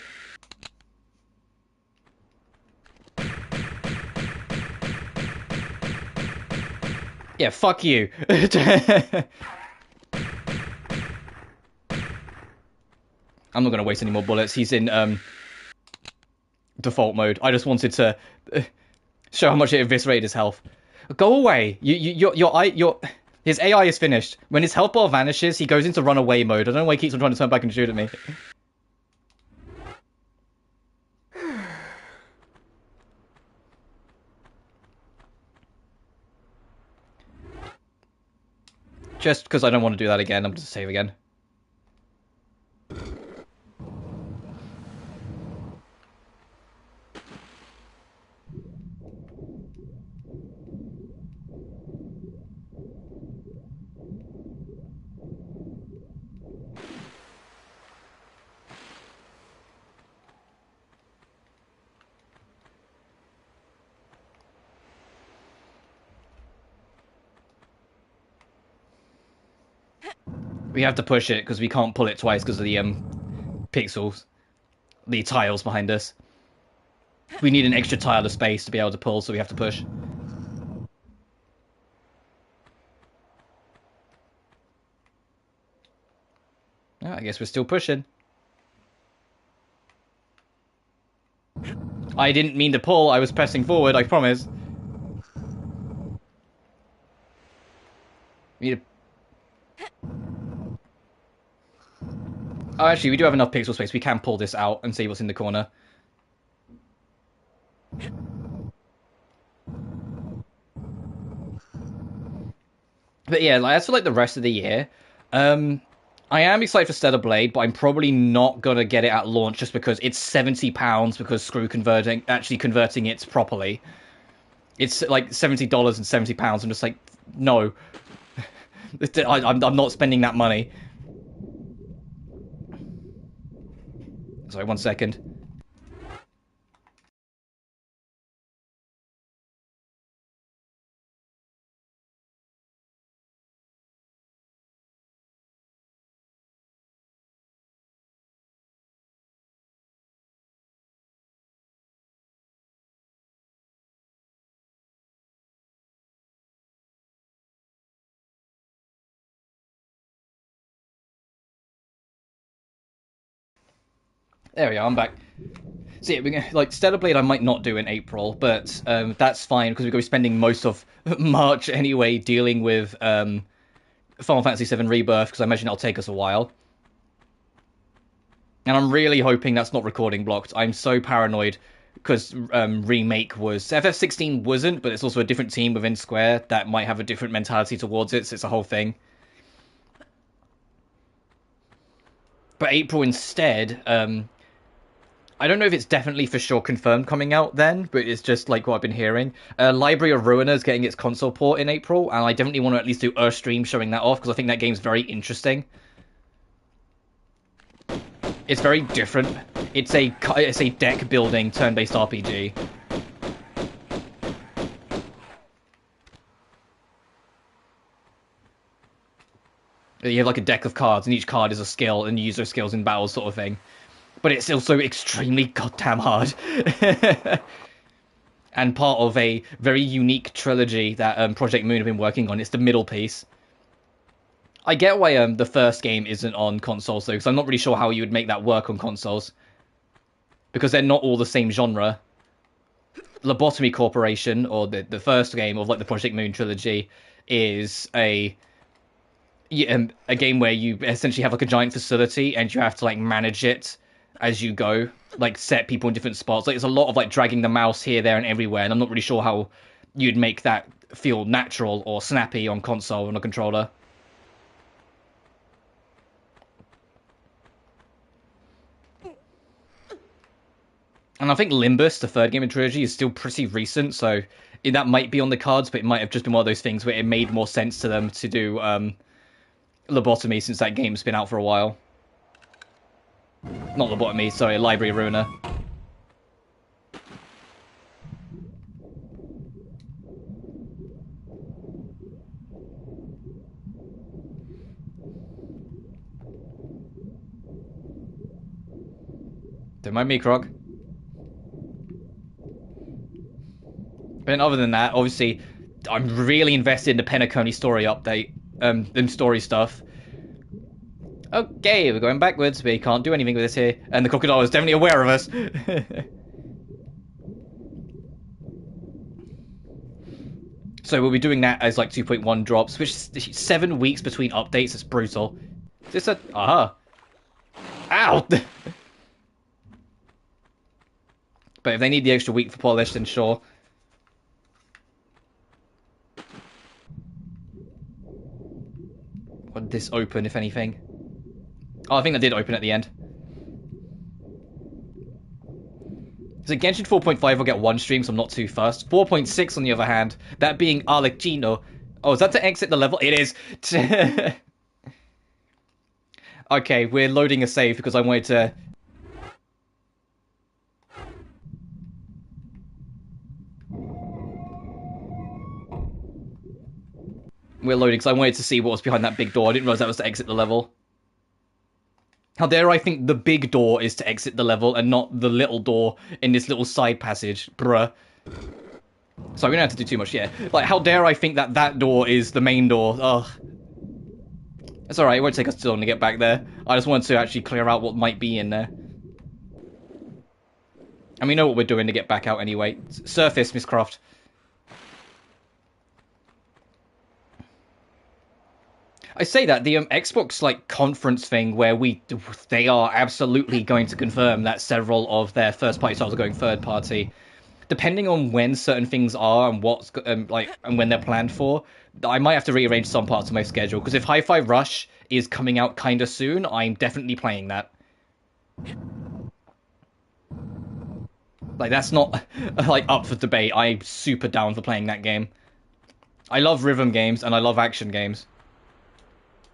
Yeah, fuck you. I'm not going to waste any more bullets. He's in default mode. I just wanted to show how much it eviscerated his health. Go away. His AI is finished. When his health bar vanishes, he goes into runaway mode. I don't know why he keeps on trying to turn back and shoot at me. Just because I don't want to do that again, I'm just save again. We have to push it because we can't pull it twice because of the pixels, the tiles behind us. We need an extra tile of space to be able to pull, so we have to push. Oh, I guess we're still pushing. I didn't mean to pull, I was pressing forward, I promise. We need to... Oh, actually, we do have enough pixel space. We can pull this out and see what's in the corner. But yeah, like, as for like the rest of the year, I am excited for Stellar Blade, but I'm probably not gonna get it at launch just because it's £70 because screw actually converting it properly. It's like $70 and £70. I'm just like, no, I'm not spending that money. Sorry, 1 second. There we are, I'm back. So yeah, like Stellar Blade I might not do in April, but that's fine because we're going to be spending most of March anyway dealing with Final Fantasy VII Rebirth because I imagine it'll take us a while. And I'm really hoping that's not recording blocked. I'm so paranoid because Remake was... FF16 wasn't, but it's also a different team within Square that might have a different mentality towards it, so it's a whole thing. But April instead... I don't know if it's definitely for sure confirmed coming out then, but it's just like what I've been hearing. Library of Ruina is getting its console port in April, and I definitely want to at least do a stream showing that off, because I think that game's very interesting. It's very different. It's a deck building turn-based RPG. You have like a deck of cards, and each card is a skill, and you use those skills in battle, sort of thing. But it's also extremely goddamn hard. And part of a very unique trilogy that Project Moon have been working on. It's the middle piece. I get why the first game isn't on consoles, though, because I'm not really sure how you would make that work on consoles. Because they're not all the same genre. Lobotomy Corporation, or the first game of like the Project Moon trilogy, is a game where you essentially have like a giant facility and you have to like manage it as you go, like set people in different spots. Like there's a lot of like dragging the mouse here, there, and everywhere, and I'm not really sure how you'd make that feel natural or snappy on console on a controller. And I think Limbus, the third game in trilogy, is still pretty recent, so that might be on the cards, but it might have just been one of those things where it made more sense to them to do Lobotomy since that game's been out for a while. Not Lobotomy, sorry, Library Ruiner. Don't mind me, Croc. But other than that, obviously, I'm really invested in the Penacony story update, and story stuff. Okay, we're going backwards. We can't do anything with this here. And the crocodile is definitely aware of us. So we'll be doing that as like 2.1 drops, which is 7 weeks between updates. It's brutal. Is this a... Aha. Ow! But if they need the extra week for polish, then sure. Would this open, if anything? Oh, I think that did open at the end. So Genshin 4.5 will get one stream, so I'm not too fussed. 4.6 on the other hand, that being Arlecchino. Oh, is that to exit the level? It is. Okay, we're loading a save because I wanted to... We're loading because I wanted to see what was behind that big door. I didn't realize that was to exit the level. How dare I think the big door is to exit the level and not the little door in this little side passage. Bruh. Sorry, we don't have to do too much yet. Like, how dare I think that that door is the main door. Ugh. It's alright, it won't take us too long to get back there. I just wanted to actually clear out what might be in there. And we know what we're doing to get back out anyway. Surface, Miss Croft. I say that, the Xbox, like, conference thing where they are absolutely going to confirm that several of their first-party titles are going third-party. Depending on when certain things are and what's, and when they're planned for, I might have to rearrange some parts of my schedule, because if Hi-Fi Rush is coming out kinda soon, I'm definitely playing that. Like, that's not, like, up for debate. I'm super down for playing that game. I love rhythm games, and I love action games.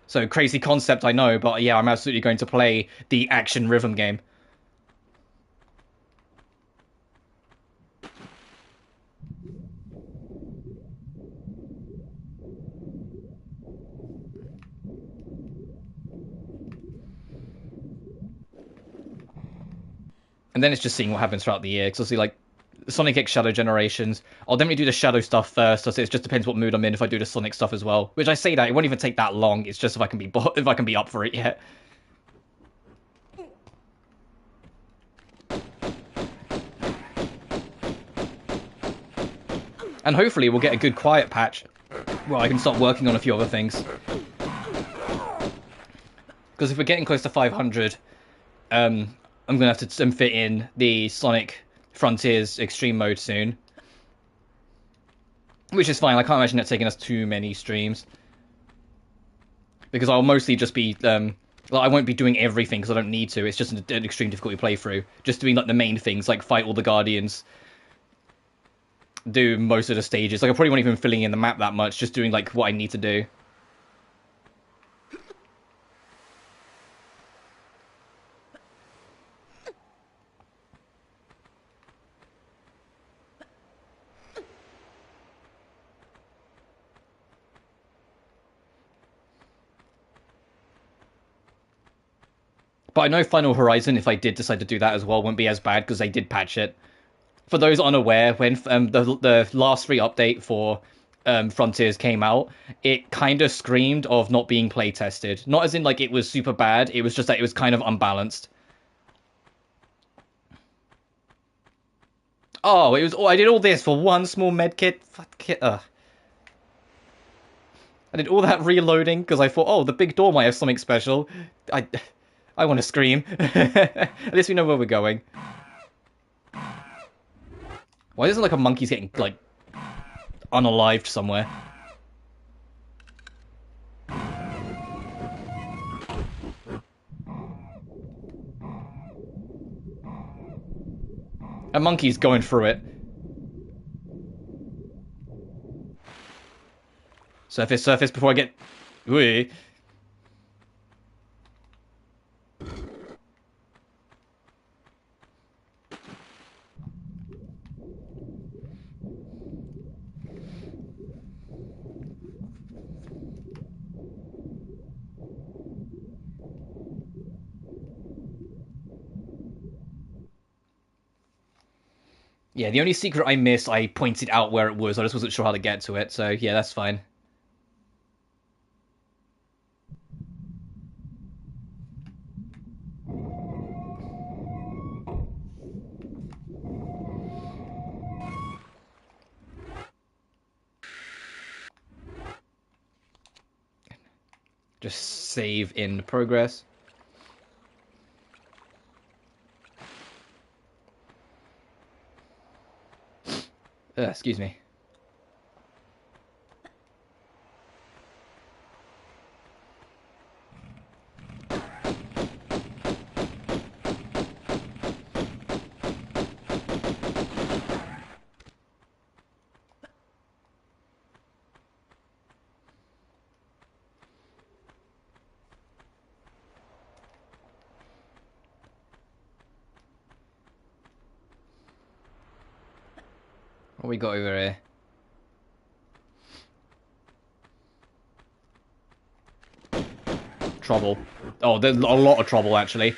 So, crazy concept, I know, but yeah, I'm absolutely going to play the action rhythm game. And then it's just seeing what happens throughout the year, because obviously, like, Sonic X Shadow Generations, I'll definitely do the Shadow stuff first, so it just depends what mood I'm in if I do the Sonic stuff as well. Which I say that, it won't even take that long, it's just if I can be up for it yet. And hopefully we'll get a good quiet patch where I can start working on a few other things. Because if we're getting close to 500, I'm going to have to fit in the Sonic Frontiers Extreme Mode soon. Which is fine, I can't imagine it taking us too many streams. Because I'll mostly just be, like, I won't be doing everything because I don't need to, it's just an extreme difficulty playthrough. Just doing, like, the main things, like fight all the Guardians, do most of the stages. Like, I probably won't even filling in the map that much, just doing, like, what I need to do. But I know Final Horizon, if I did decide to do that as well, wouldn't be as bad because they did patch it. For those unaware, when the last free update for Frontiers came out, it kind of screamed of not being play tested. Not as in like it was super bad, it was just that it was kind of unbalanced. Oh, it was. Oh, I did all this for one small medkit. Fuck it. I did all that reloading because I thought, oh, the big door might have something special. I want to scream. At least we know where we're going. Why isn't like a monkey's getting like unalived somewhere? A monkey's going through it. Surface before I get... Ooh. Yeah, the only secret I missed, I pointed out where it was. I just wasn't sure how to get to it, so yeah, that's fine. Just save in progress. Excuse me. What we got over here? Trouble. Oh, there's a lot of trouble, actually.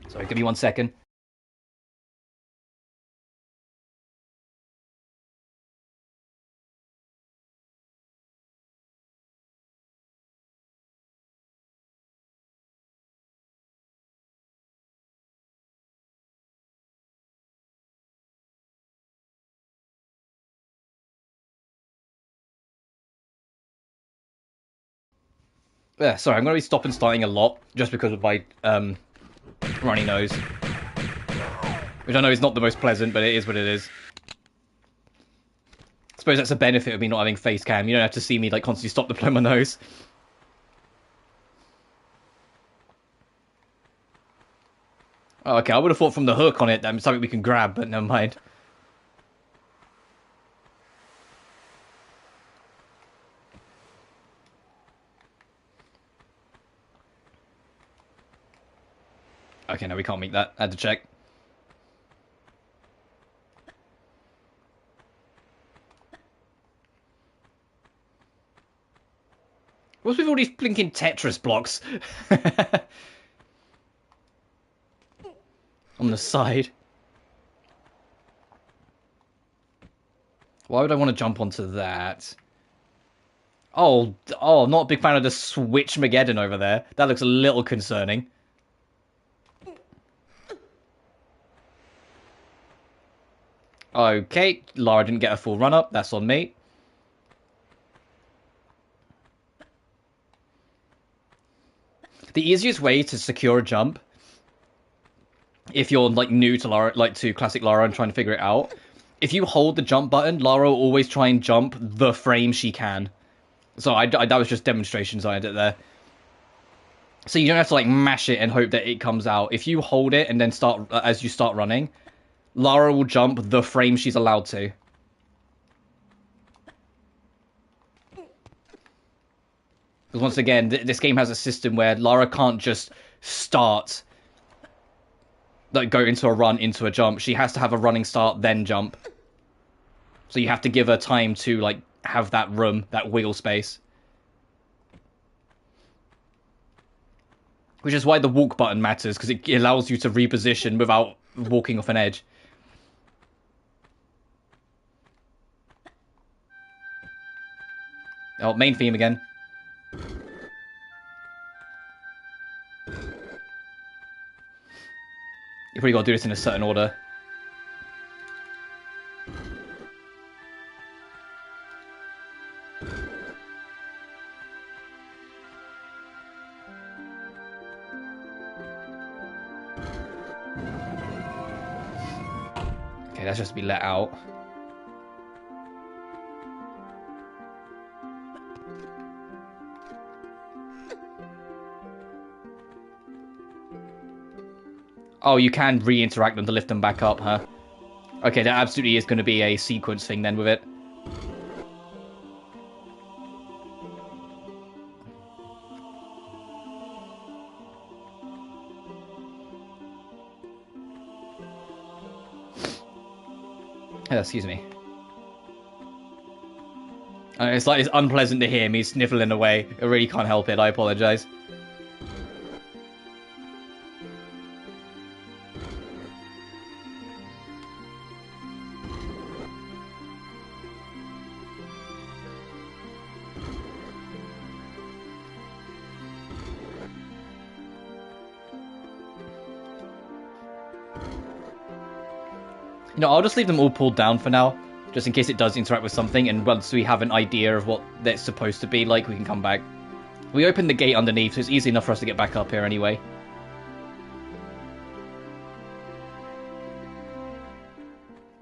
Sorry, give me 1 second. Sorry, I'm going to be stopping starting a lot just because of my runny nose. Which I know is not the most pleasant, but it is what it is. I suppose that's a benefit of me not having face cam. You don't have to see me like constantly stop to blow my nose. Oh, okay, I would have thought from the hook on it that something we can grab, but never mind. Okay, no, we can't meet that. I had to check. What's with all these blinking Tetris blocks? On the side. Why would I want to jump onto that? Oh, I'm not a big fan of the Switch Mageddon over there. That looks a little concerning. Okay, Lara didn't get a full run-up. That's on me. The easiest way to secure a jump, if you're like new to Lara, like to classic Lara and trying to figure it out, if you hold the jump button, Lara will always try and jump the frame she can. So that was just demonstrations I did there. So you don't have to like mash it and hope that it comes out. If you hold it and then start as you start running, Lara will jump the frame she's allowed to. Because once again, this game has a system where Lara can't just start like go into a run, into a jump. She has to have a running start, then jump. So you have to give her time to like have that room, that wiggle space. Which is why the walk button matters, because it allows you to reposition without walking off an edge. Oh, main theme again. You probably got to do this in a certain order. Okay, that's just to be let out. Oh, you can re-interact them to lift them back up, huh? Okay, that absolutely is going to be a sequence thing then with it. Excuse me. It's like, it's unpleasant to hear me sniffling away. I really can't help it, I apologise. You know, I'll just leave them all pulled down for now, just in case it does interact with something, and once we have an idea of what they're supposed to be like, we can come back. We opened the gate underneath, so it's easy enough for us to get back up here anyway.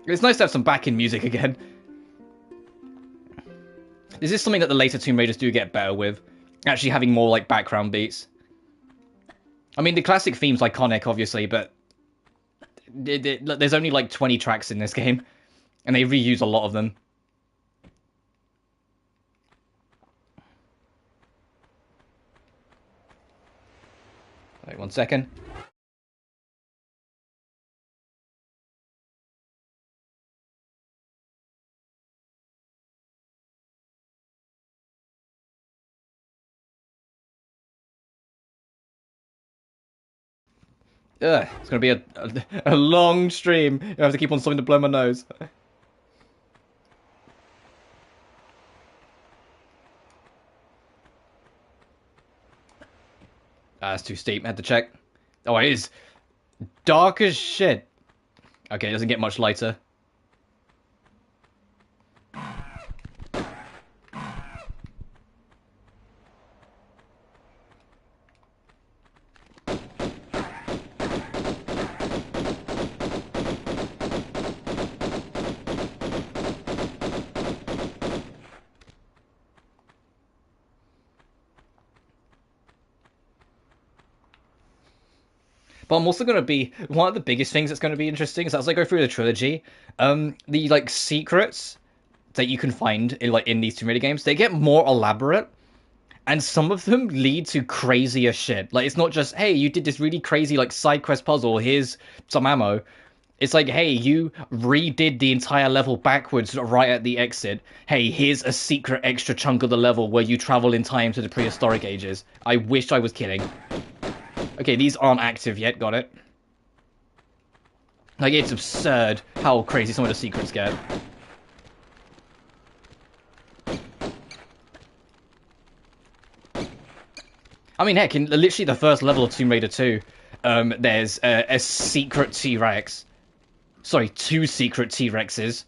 It's nice to have some backing music again. This is something that the later Tomb Raiders do get better with, actually having more, like, background beats. I mean, the classic theme's iconic, obviously, but there's only like 20 tracks in this game, and they reuse a lot of them. Wait 1 second. Ugh, it's gonna be a long stream. I have to keep on something to blow my nose. That's too steep. I had to check. Oh, it is dark as shit. Okay, it doesn't get much lighter. But I'm also going to be, one of the biggest things that's going to be interesting is as I go through the trilogy, the, like, secrets that you can find in these Tomb Raider games, they get more elaborate, and some of them lead to crazier shit. Like, it's not just, hey, you did this really crazy, like, side quest puzzle, here's some ammo. It's like, hey, you redid the entire level backwards right at the exit. Hey, here's a secret extra chunk of the level where you travel in time to the prehistoric ages. I wish I was kidding. Okay, these aren't active yet, got it. Like, it's absurd how crazy some of the secrets get. I mean, heck, in literally the first level of Tomb Raider 2, there's a secret T-Rex. Sorry, 2 secret T-Rexes.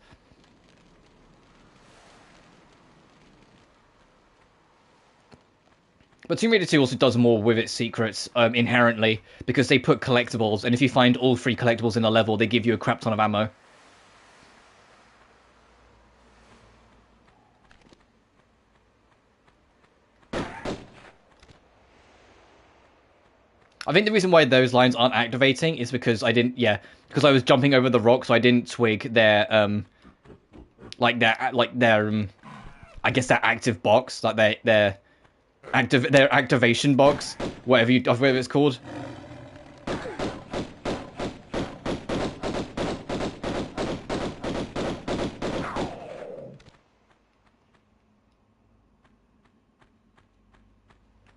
But Tomb Raider 2 also does more with its secrets inherently, because they put collectibles, and if you find all 3 collectibles in a level, they give you a crap ton of ammo. I think the reason why those lines aren't activating is because I didn't, because I was jumping over the rock, so I didn't twig their, I guess their active box, like their activation box, whatever it's called.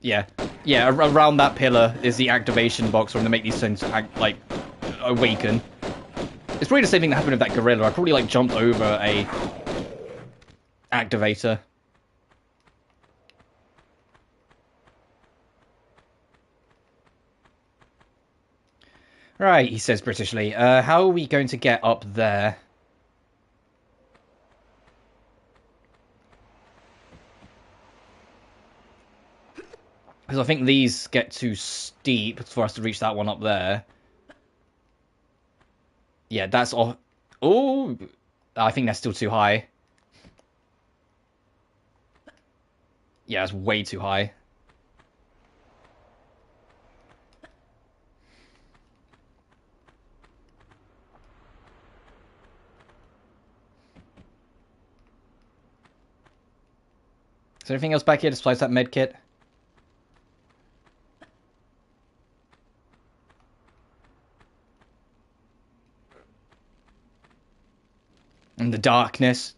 Yeah. Yeah, around that pillar is the activation box where I'm gonna make these things act, like, awaken. It's probably the same thing that happened with that gorilla. I probably, like, jumped over a activator. Right, he says Britishly. How are we going to get up there? Because I think these get too steep for us to reach that one up there. Yeah, that's all. Oh, I think that's still too high. Yeah, it's way too high. Is there anything else back here besides that med kit? And the darkness.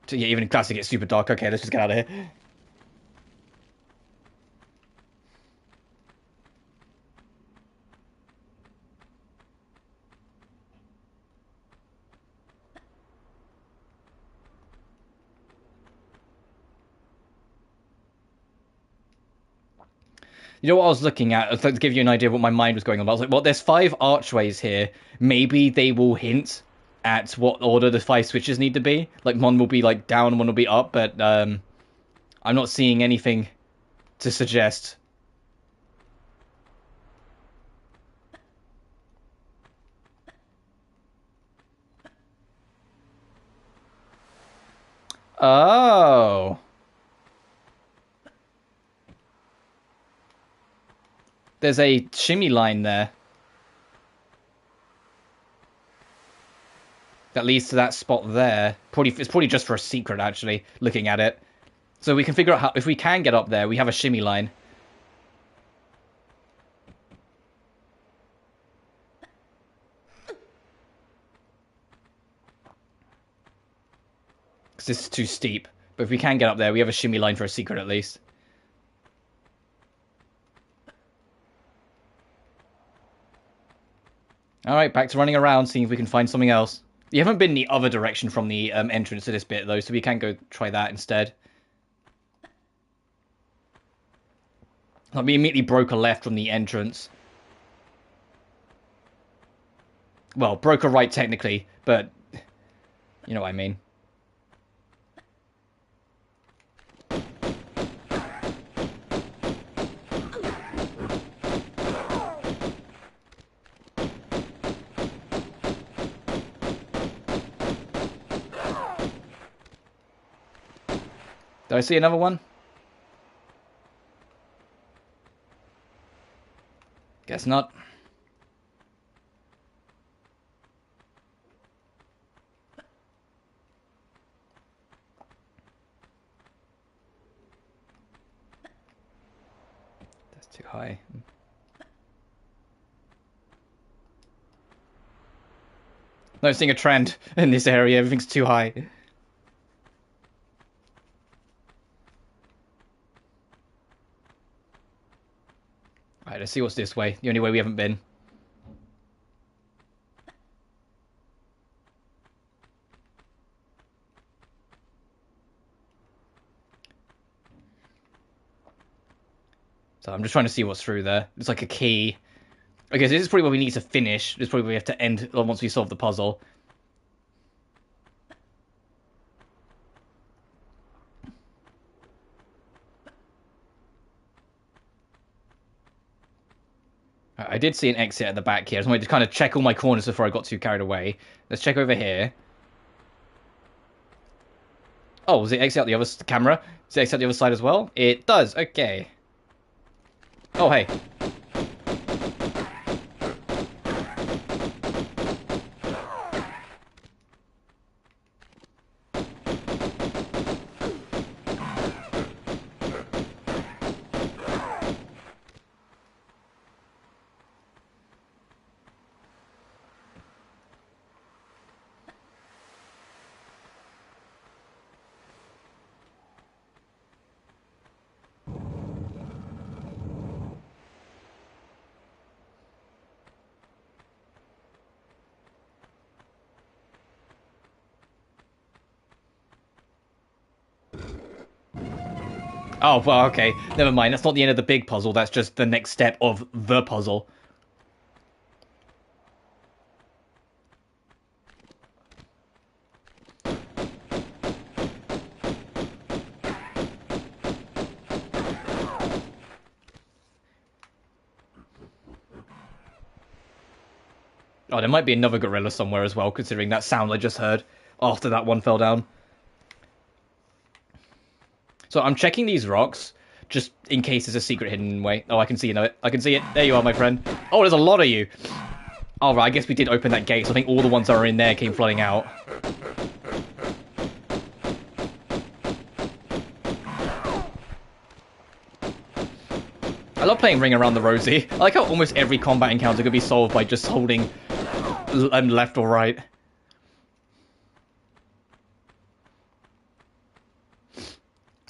So yeah, even in classic it's super dark. Okay, let's just get out of here. You know what I was looking at? To give you an idea of what my mind was going on. I was like, well, there's 5 archways here. Maybe they will hint at what order the 5 switches need to be. Like, one will be, like, down, one will be up, but, I'm not seeing anything to suggest. Oh. There's a shimmy line there. That leads to that spot there. It's probably just for a secret, actually, looking at it. So we can figure out how, if we can get up there, we have a shimmy line. Because this is too steep. But if we can get up there, we have a shimmy line for a secret, at least. Alright, back to running around, seeing if we can find something else. You haven't been the other direction from the entrance to this bit, though, so we can go try that instead. Like, we immediately broke a left from the entrance. Well, broke a right, technically, but you know what I mean. Did I see another one? Guess not. That's too high. Noticing a trend in this area, everything's too high. Alright, let's see what's this way. The only way we haven't been. So I'm just trying to see what's through there. It's like a key. Okay, so this is probably where we need to finish. This is probably where we have to end once we solve the puzzle. I did see an exit at the back here. I just wanted to kind of check all my corners before I got too carried away. Let's check over here. Oh, was it exit out the other camera? Does it exit out the other side as well? It does. Okay. Oh, hey. Oh, well, okay. Never mind. That's not the end of the big puzzle. That's just the next step of the puzzle. Oh, there might be another gorilla somewhere as well, considering that sound I just heard after that one fell down. So I'm checking these rocks, just in case there's a secret hidden way. Oh, I can see it. I can see it. There you are, my friend. Oh, there's a lot of you. Oh, right, I guess we did open that gate, so I think all the ones that are in there came flooding out. I love playing Ring Around the Rosie. I like how almost every combat encounter could be solved by just holding left or right.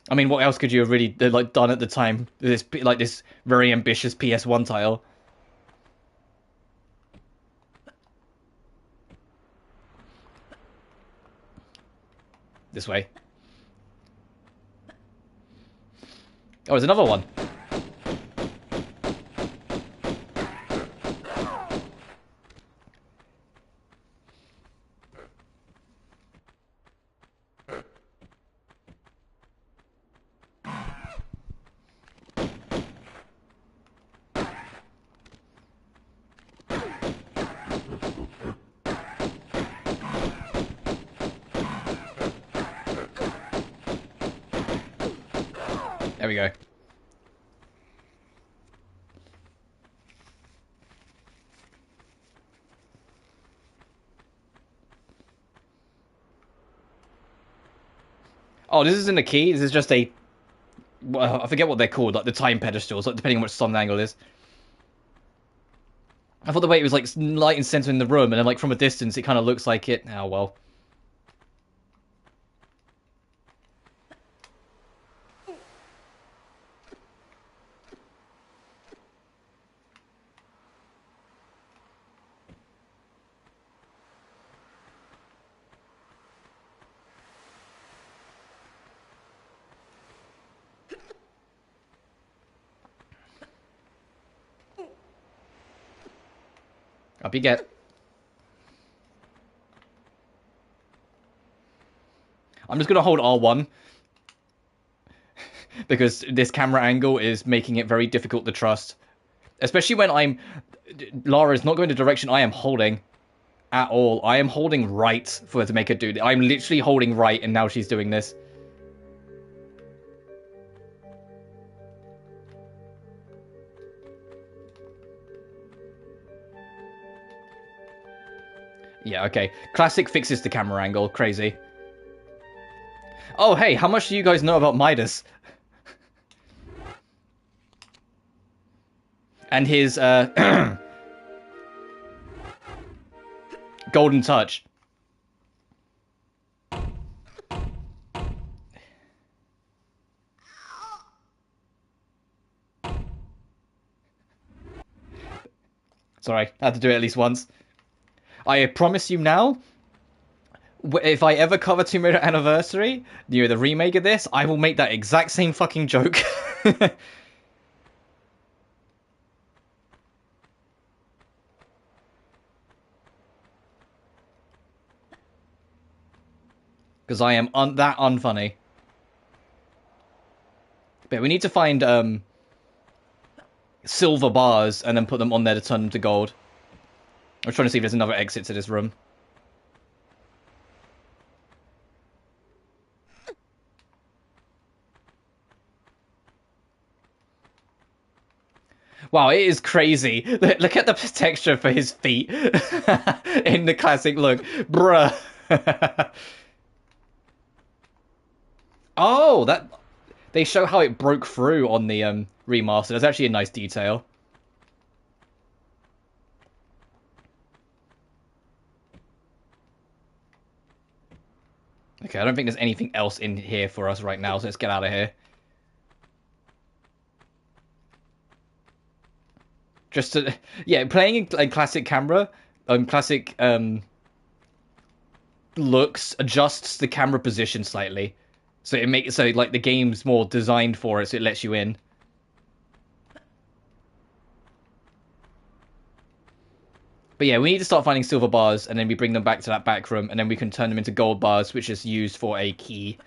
I mean, what else could you have really like done at the time? This very ambitious PS1 title. This way. Oh, there's another one. There we go. Oh, this isn't a key. This is just a... Well, I forget what they're called, like the time pedestals, like depending on which sun angle is. I thought the way it was like light and center in the room, and then like from a distance, it kind of looks like it. Oh well. Up you get. I'm just gonna hold R1 because this camera angle is making it very difficult to trust, especially when Lara is not going the direction I am holding at all. I am holding right for her to make her do this. I'm literally holding right, and now she's doing this. Yeah, okay. Classic fixes the camera angle. Crazy. Oh, hey, how much do you guys know about Midas? And his, golden touch. Sorry, I had to do it at least once. I promise you now, if I ever cover Tomb Raider Anniversary, the remake of this, I will make that exact same fucking joke. Because I am that unfunny. But we need to find silver bars and then put them on there to turn them to gold. I'm trying to see if there's another exit to this room. Wow, it is crazy. Look at the texture for his feet in the classic look. Bruh. Oh, that... They show how it broke through on the remaster. That's actually a nice detail. Okay, I don't think there's anything else in here for us right now, so let's get out of here. Just to... Yeah, playing in classic camera, classic looks, adjusts the camera position slightly. So it makes so like the game's more designed for it, so it lets you in. But yeah, we need to start finding silver bars, and then we bring them back to that back room, and then we can turn them into gold bars, which is used for a key.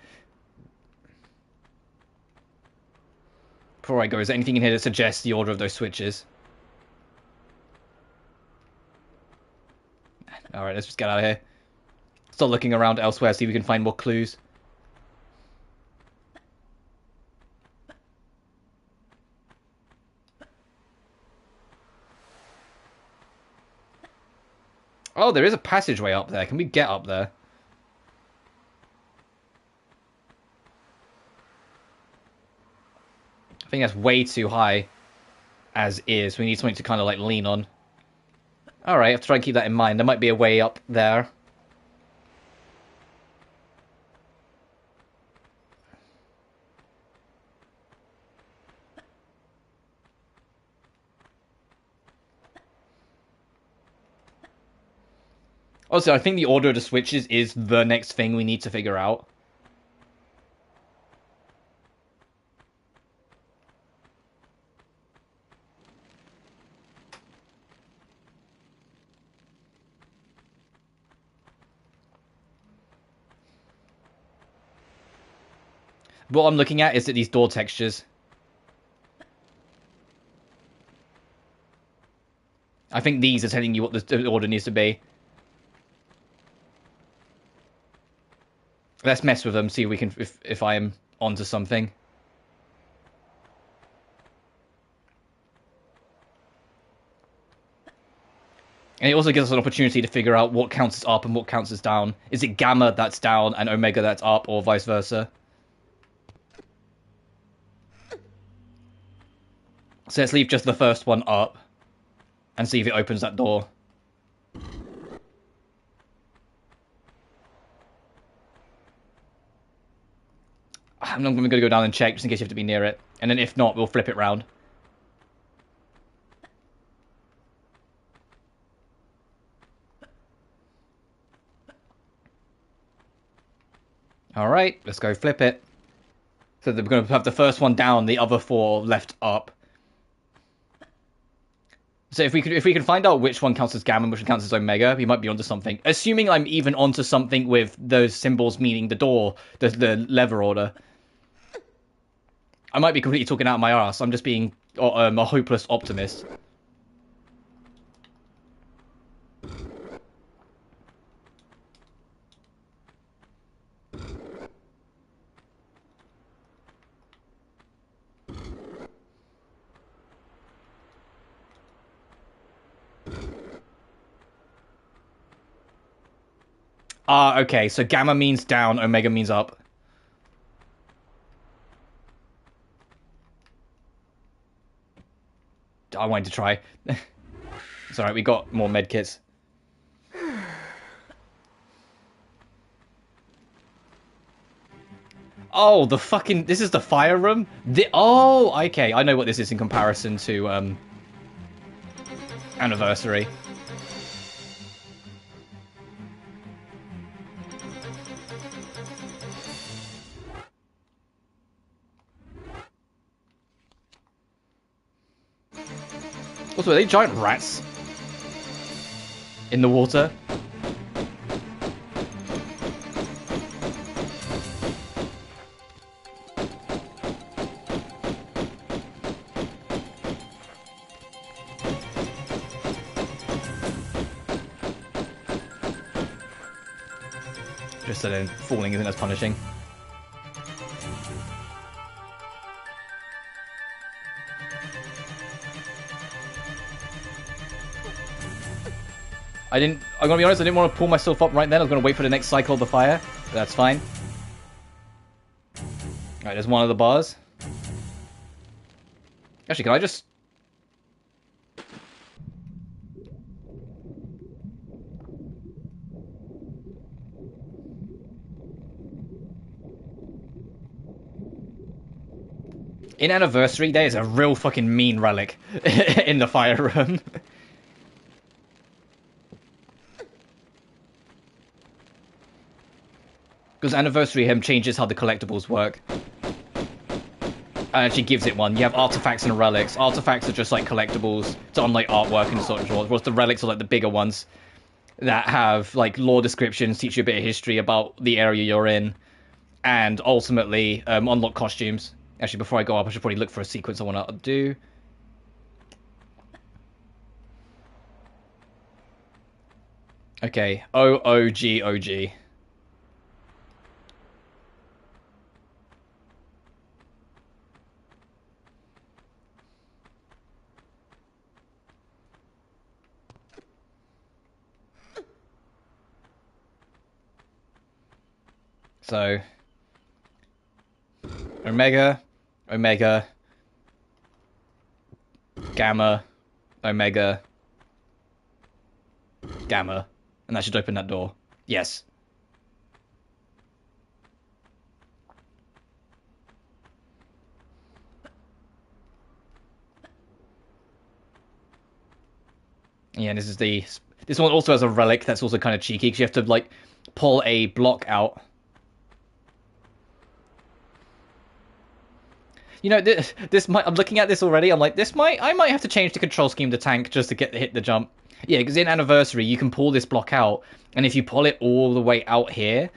Before I go, is there anything in here that suggests the order of those switches? Alright, let's just get out of here. Start looking around elsewhere, see if we can find more clues. Oh, there is a passageway up there. Can we get up there? I think that's way too high as is. We need something to kind of like lean on. Alright, I have to try and keep that in mind. There might be a way up there. Also, I think the order of the switches is the next thing we need to figure out. What I'm looking at is that these door textures. I think these are telling you what the order needs to be. Let's mess with them, see if we can if I am onto something. And it also gives us an opportunity to figure out what counts as up and what counts as down. Is it gamma that's down and omega that's up, or vice versa? So let's leave just the first one up and see if it opens that door. I'm going to go down and check just in case you have to be near it. And then if not, we'll flip it round. Alright, let's go flip it. So we're going to have the first one down, the other four left up. So if we can find out which one counts as gamma and which one counts as omega, we might be onto something. Assuming I'm even onto something with those symbols meaning the door, the lever order. I might be completely talking out of my ass. I'm just being a hopeless optimist. Ah, okay. So gamma means down, omega means up. I wanted to try. It's alright, we got more medkits. Oh, the fucking... This is the fire room? Oh, okay. I know what this is in comparison to, Anniversary. Also, are they giant rats? In the water? Just so then falling isn't as punishing. I'm gonna be honest, I didn't want to pull myself up right then. I was gonna wait for the next cycle of the fire. But that's fine. Alright, there's one of the bars. Actually, can I just... In Anniversary, there is a real fucking mean relic in the fire room. Because Anniversary Hymn changes how the collectibles work. And actually gives it one. You have artifacts and relics. Artifacts are just like collectibles to unlike artwork and such, whereas the relics are like the bigger ones that have like lore descriptions, teach you a bit of history about the area you're in, and ultimately unlock costumes. Actually, before I go up, I should probably look for a sequence I want to do. Okay, O-O-G-O-G. So, Omega, Omega, Gamma, Omega, Gamma, and that should open that door. Yes. Yeah, this one also has a relic that's also kind of cheeky because you have to like pull a block out. You know, this might. I'm looking at this already. I'm like, I might have to change the control scheme to tank just to hit the jump. Yeah, because in Anniversary you can pull this block out, and if you pull it all the way out here,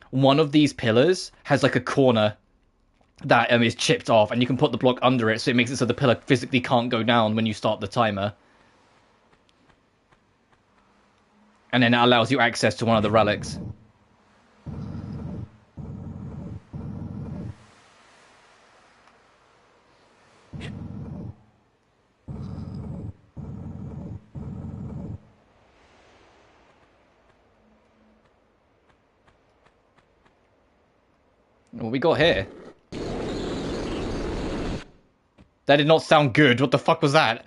one of these pillars has like a corner that is chipped off, and you can put the block under it, so it makes it so the pillar physically can't go down when you start the timer. And then it allows you access to one of the relics. What we got here? That did not sound good. What the fuck was that?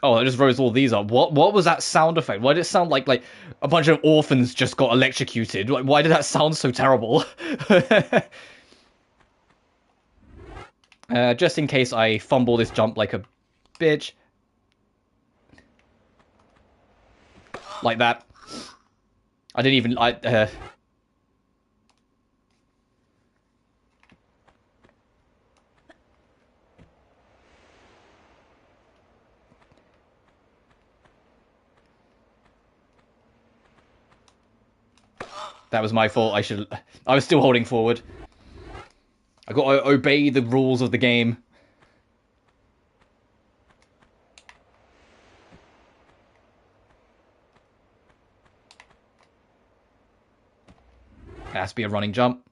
Oh, I just rose all these up. What was that sound effect? Why did it sound like a bunch of orphans just got electrocuted? Like, why did that sound so terrible? Just in case I fumble this jump like a bitch. Like that. I didn't even... That was my fault. I was still holding forward. I got to obey the rules of the game. It has to be a running jump.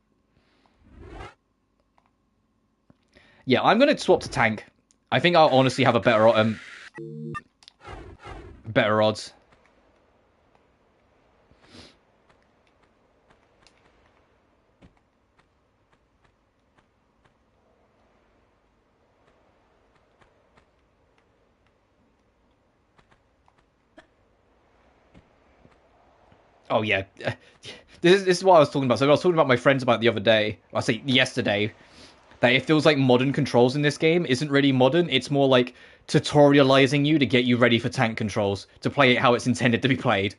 Yeah, I'm going to swap to tank. I think I'll honestly have a better odds. Oh yeah, this is what I was talking about. So I was talking about my friends about the other day. I say yesterday. That it feels like modern controls in this game isn't really modern. It's more like tutorializing you to get you ready for tank controls, to play it how it's intended to be played.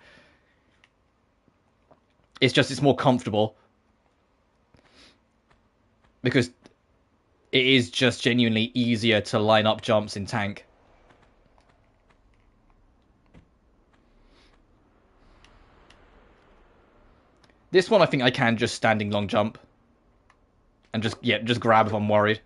It's more comfortable. Because it is just genuinely easier to line up jumps in tank. This one I think I can just standing long jump. And just grab if I'm worried.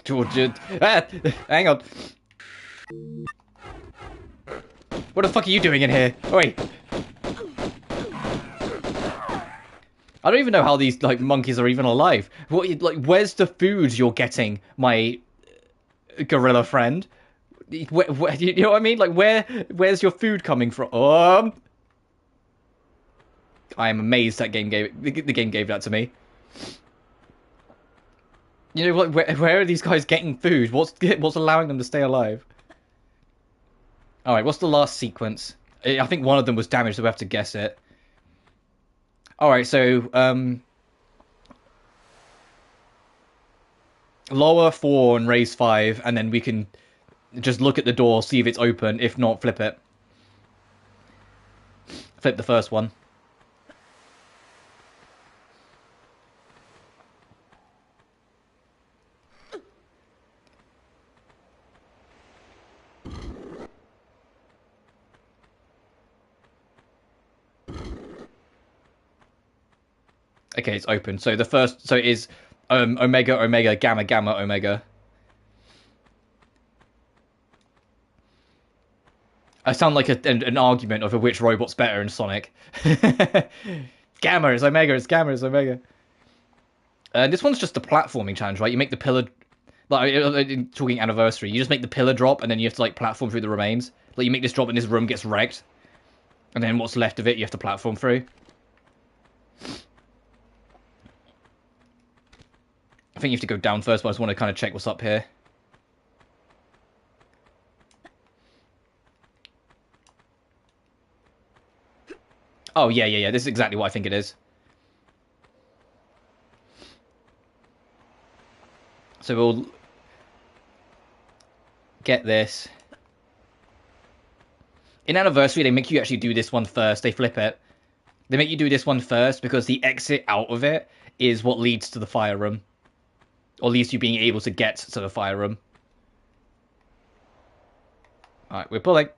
George, hang on. What the fuck are you doing in here? Oh, wait. I don't even know how these monkeys are even alive. Where's the food you're getting, my gorilla friend? Where, you know what I mean? Where's your food coming from? I am amazed that the game gave that to me. You know, where are these guys getting food? What's allowing them to stay alive? All right, what's the last sequence? I think one of them was damaged, so we have to guess it. Alright, so, lower 4 and raise 5, and then we can just look at the door, see if it's open. If not, flip it. Flip the first one. Okay, it's open. So the first, so it is Omega, Omega, Gamma, Gamma, Omega. I sound like an argument of which robot's better in Sonic. Gamma is Omega, it's Gamma is Omega. This one's just the platforming challenge, right? You make the pillar, like talking anniversary, you just make the pillar drop, and then you have to like platform through the remains. Like you make this drop, and this room gets wrecked, and then what's left of it, you have to platform through. I think you have to go down first, but I just want to kind of check what's up here. Oh, yeah. This is exactly what I think it is. So we'll get this. In Anniversary, they make you actually do this one first. They flip it. They make you do this one first because the exit out of it is what leads to the fire room. Or leads to you being able to get to the fire room. Alright, we're pulling.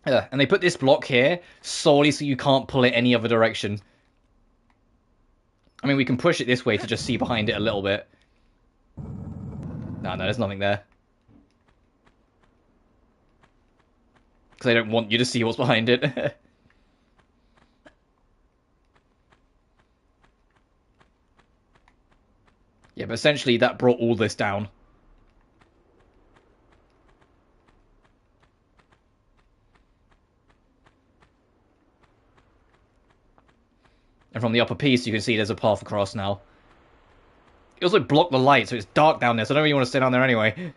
Yeah, and they put this block here solely so you can't pull it any other direction. I mean, we can push it this way to just see behind it a little bit. No, there's nothing there. Because I don't want you to see what's behind it. Yeah, but essentially that brought all this down. And from the upper piece, you can see there's a path across now. It also blocked the light, so it's dark down there, so I don't really want to stay down there anyway.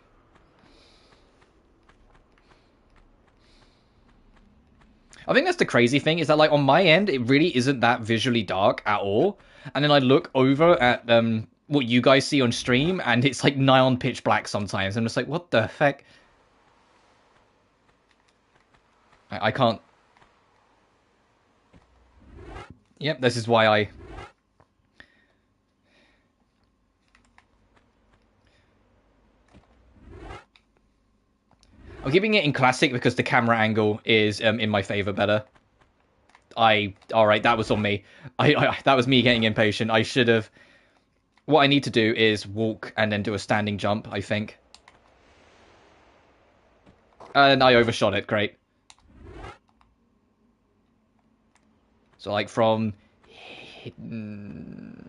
I think that's the crazy thing, is that, like, on my end, it really isn't that visually dark at all. And then I look over at what you guys see on stream, and it's, like, nigh on pitch black sometimes. I'm just like, what the heck? I can't... Yep, this is why I... I'm keeping it in classic because the camera angle is in my favor better. Alright, that was on me. That was me getting impatient. I should have... What I need to do is walk and then do a standing jump, I think. And I overshot it, great. So, like, from...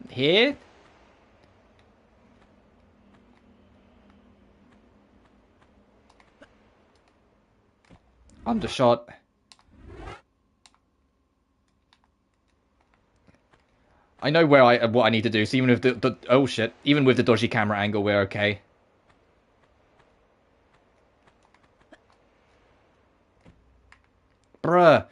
here? Undershot. I know where what I need to do, so even with the oh shit, even with the dodgy camera angle, we're okay. Bruh.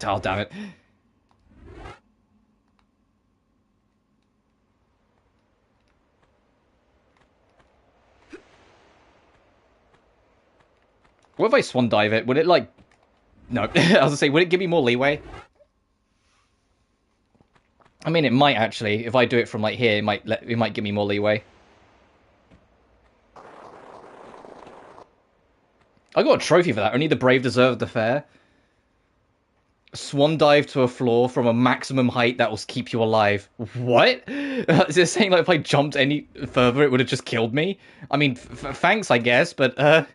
Oh, damn it. What if I swan dive it? Would it, like... No, I was gonna say, would it give me more leeway? I mean, it might, actually. If I do it from, like, here, it might give me more leeway. I got a trophy for that. Only the brave deserve the fair. Swan dive to a floor from a maximum height that will keep you alive. What? Is it saying, like, if I jumped any further, it would have just killed me? I mean, thanks, I guess, but,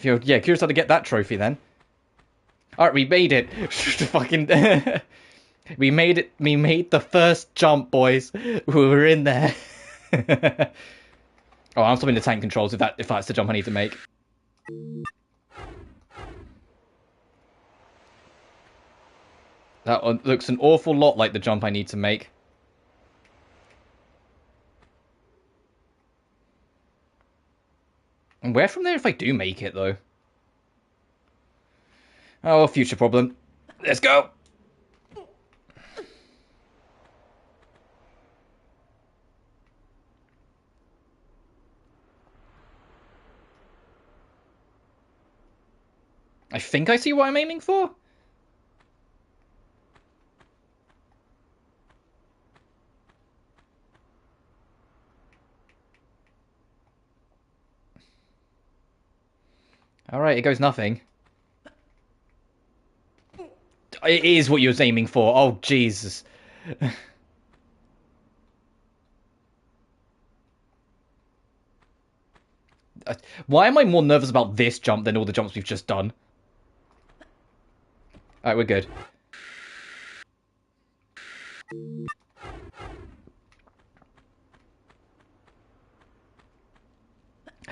Yeah, curious how to get that trophy then. Alright, we made it. Fucking... we made it. We made the first jump, boys. We were in there. Oh, I'm stopping the tank controls if that's the jump I need to make. That one looks an awful lot like the jump I need to make. And where from there if I do make it, though? Oh, future problem. Let's go! I think I see what I'm aiming for? Alright, it goes nothing. It is what you're aiming for. Oh, Jesus. Why am I more nervous about this jump than all the jumps we've just done? Alright, we're good.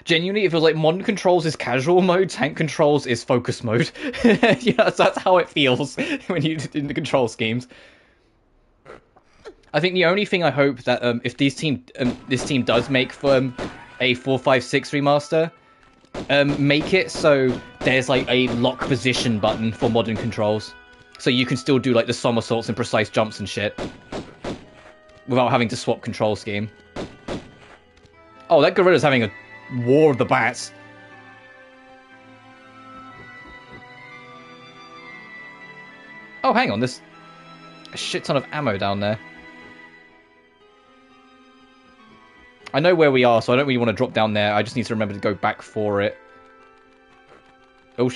Genuinely, it feels like modern controls is casual mode, tank controls is focus mode. Yeah, that's how it feels when you in the control schemes. I think the only thing I hope that if this team does make a 456 remaster, make it so there's like a lock position button for modern controls, so you can still do like the somersaults and precise jumps and shit without having to swap control scheme. Oh, that gorilla's having a war of the bats. Oh, hang on, there's a shit ton of ammo down there. I know where we are, so I don't really want to drop down there. I just need to remember to go back for it. Oh,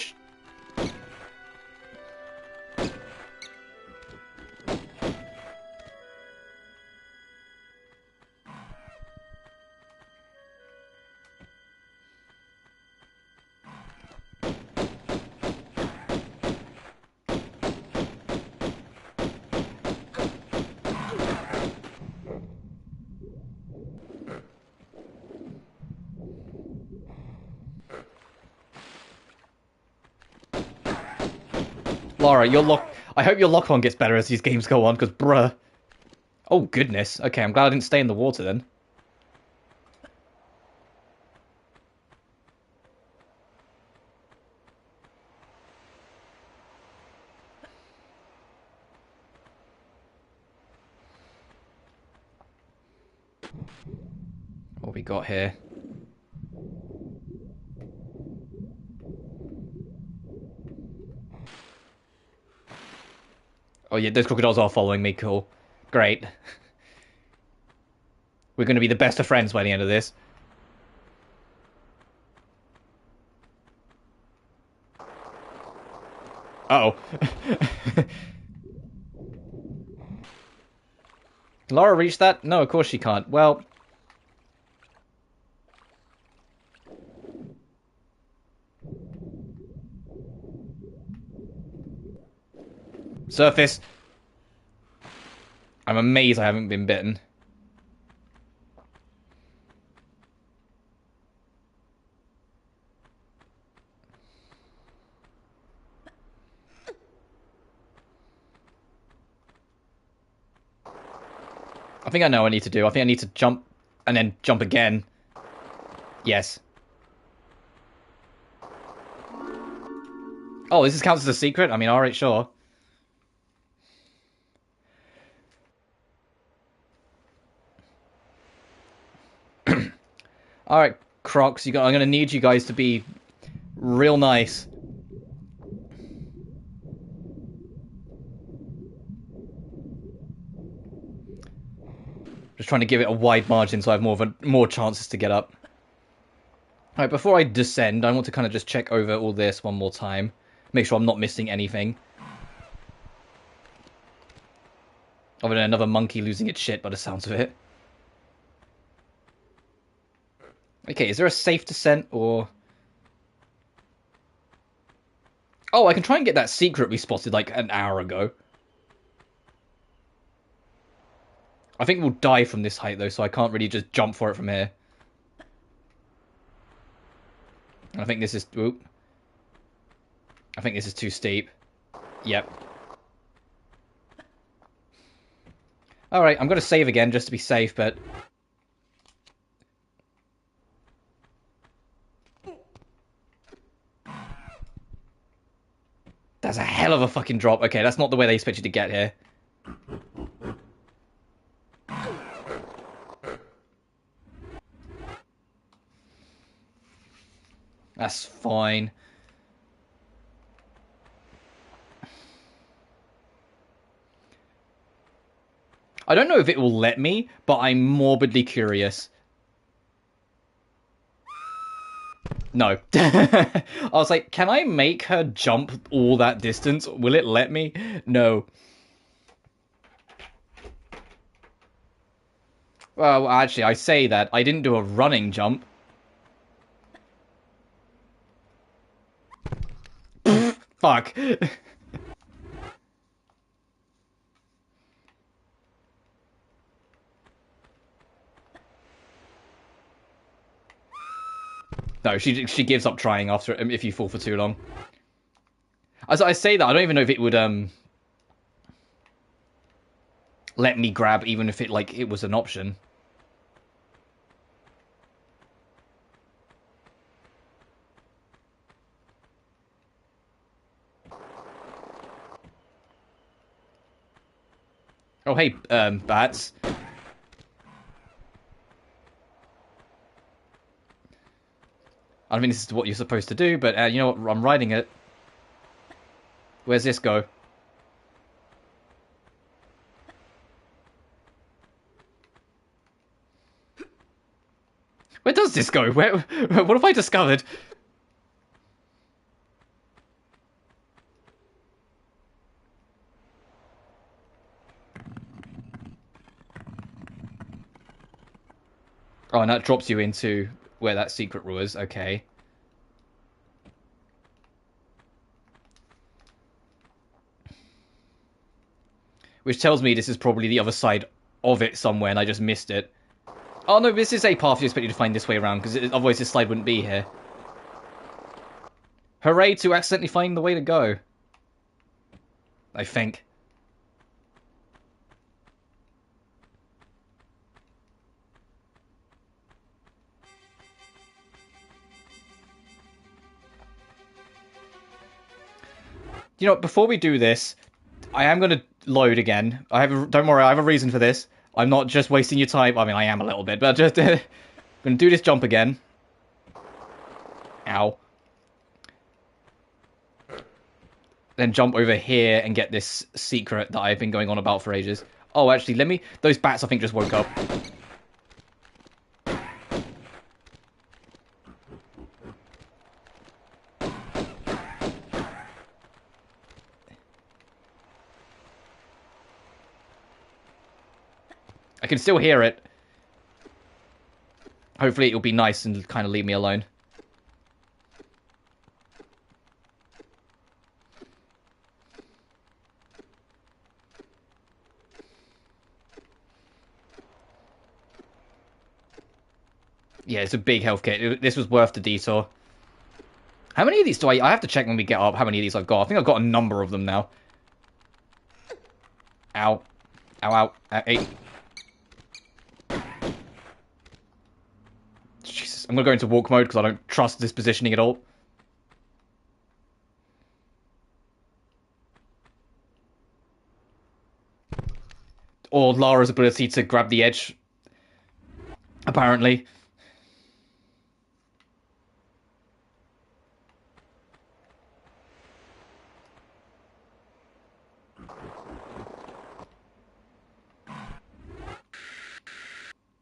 Lara, I hope your lock-on gets better as these games go on, because bruh. Oh, goodness. Okay, I'm glad I didn't stay in the water then. What we got here? Oh yeah, those crocodiles are following me, cool. Great. We're going to be the best of friends by the end of this. Uh-oh. Can Laura reach that? No, of course she can't. Well... Surface. I'm amazed I haven't been bitten. I think I know what I need to do. I think I need to jump and then jump again. Yes. Oh, this counts as a secret? I mean, alright, sure. Alright, Crocs, I'm gonna need you guys to be real nice. Just trying to give it a wide margin so I have more chances to get up. Alright, before I descend, I want to kind of just check over all this one more time. Make sure I'm not missing anything. Other than another monkey losing its shit by the sounds of it. Okay, is there a safe descent or... Oh, I can try and get that secret we spotted like an hour ago. I think we'll die from this height though, so I can't really just jump for it from here. I think this is... Oop. I think this is too steep. Yep. Alright, I'm going to save again just to be safe, but... That's a hell of a fucking drop. Okay, that's not the way they expect you to get here. That's fine. I don't know if it will let me, but I'm morbidly curious. No. I was like, can I make her jump all that distance? Will it let me? No. Well, actually, I say that. I didn't do a running jump. Fuck. No, she gives up trying after if you fall for too long. As I say that, I don't even know if it would let me grab, even if it was an option. Oh hey, bats. I mean, this is what you're supposed to do, but you know what? I'm riding it. Where's this go? Where does this go? Where? What have I discovered? Oh, and that drops you into where that secret room is. Okay. Which tells me this is probably the other side of it somewhere, and I just missed it. Oh no, this is a path you expect you to find this way around, because otherwise this slide wouldn't be here. Hooray to accidentally find the way to go. I think. You know, before we do this, I am going to load again. Don't worry, I have a reason for this. I'm not just wasting your time. I mean, I am a little bit, but just going to do this jump again. Ow. Then jump over here and get this secret that I've been going on about for ages. Oh, actually, those bats I think just woke up. I can still hear it. Hopefully it'll be nice and kind of leave me alone. Yeah, it's a big health kit. This was worth the detour. How many of these do I have to check when we get up how many of these I've got. I think I've got a number of them now. Ow. Ow, ow. Hey. Jesus. I'm going to go into walk mode because I don't trust this positioning at all. Or Lara's ability to grab the edge. Apparently.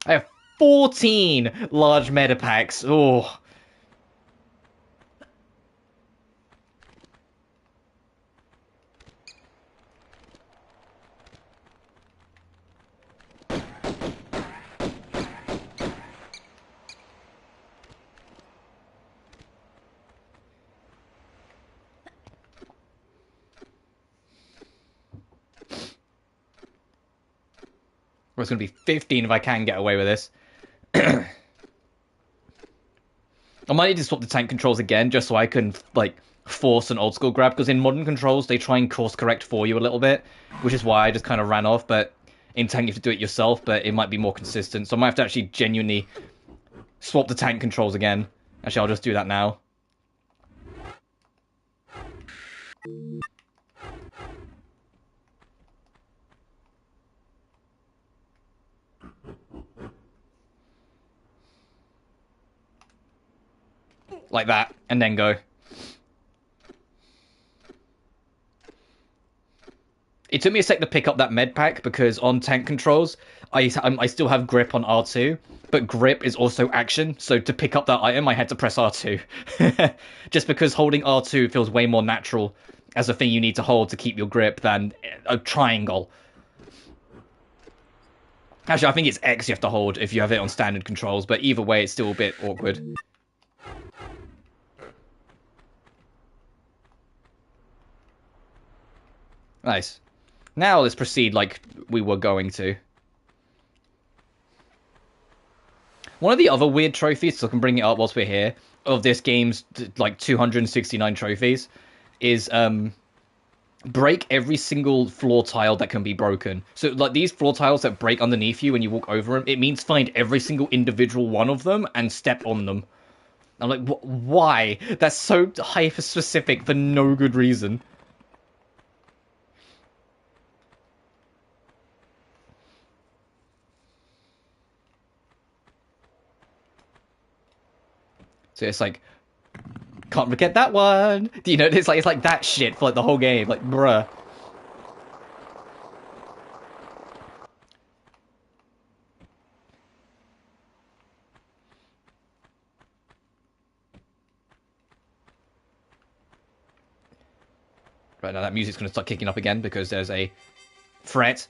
I have 14 large meta packs. Oh. Or it's going to be 15 if I can get away with this. I might need to swap the tank controls again, just so I can, like, force an old school grab, because in modern controls, they try and course correct for you a little bit, which is why I just kind of ran off, but in tank you have to do it yourself, but it might be more consistent, so I might have to actually genuinely swap the tank controls again. Actually, I'll just do that now. Like that, and then go. It took me a sec to pick up that med pack, because on tank controls, I still have grip on R2, but grip is also action, so to pick up that item, I had to press R2. Just because holding R2 feels way more natural as a thing you need to hold to keep your grip than a triangle. Actually, I think it's X you have to hold if you have it on standard controls, but either way, it's still a bit awkward. Nice. Now let's proceed like we were going to. One of the other weird trophies, so I can bring it up whilst we're here, of this game's like 269 trophies, is break every single floor tile that can be broken. So like these floor tiles that break underneath you when you walk over them, it means find every single individual one of them and step on them. I'm like, why? That's so hyper specific for no good reason. So it's like, can't forget that one. You know, it's like that shit for like the whole game. Like, bruh. Right, now that music's going to start kicking up again because there's a threat.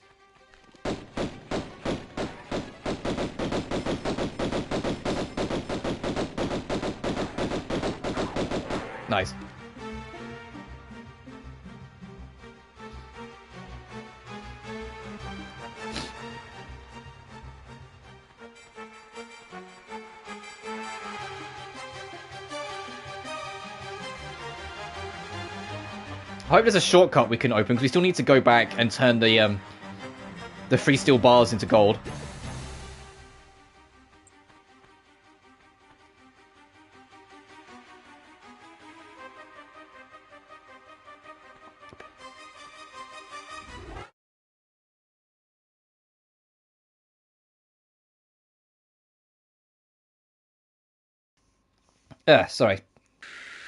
Nice. I hope there's a shortcut we can open, because we still need to go back and turn the free steel bars into gold. Sorry.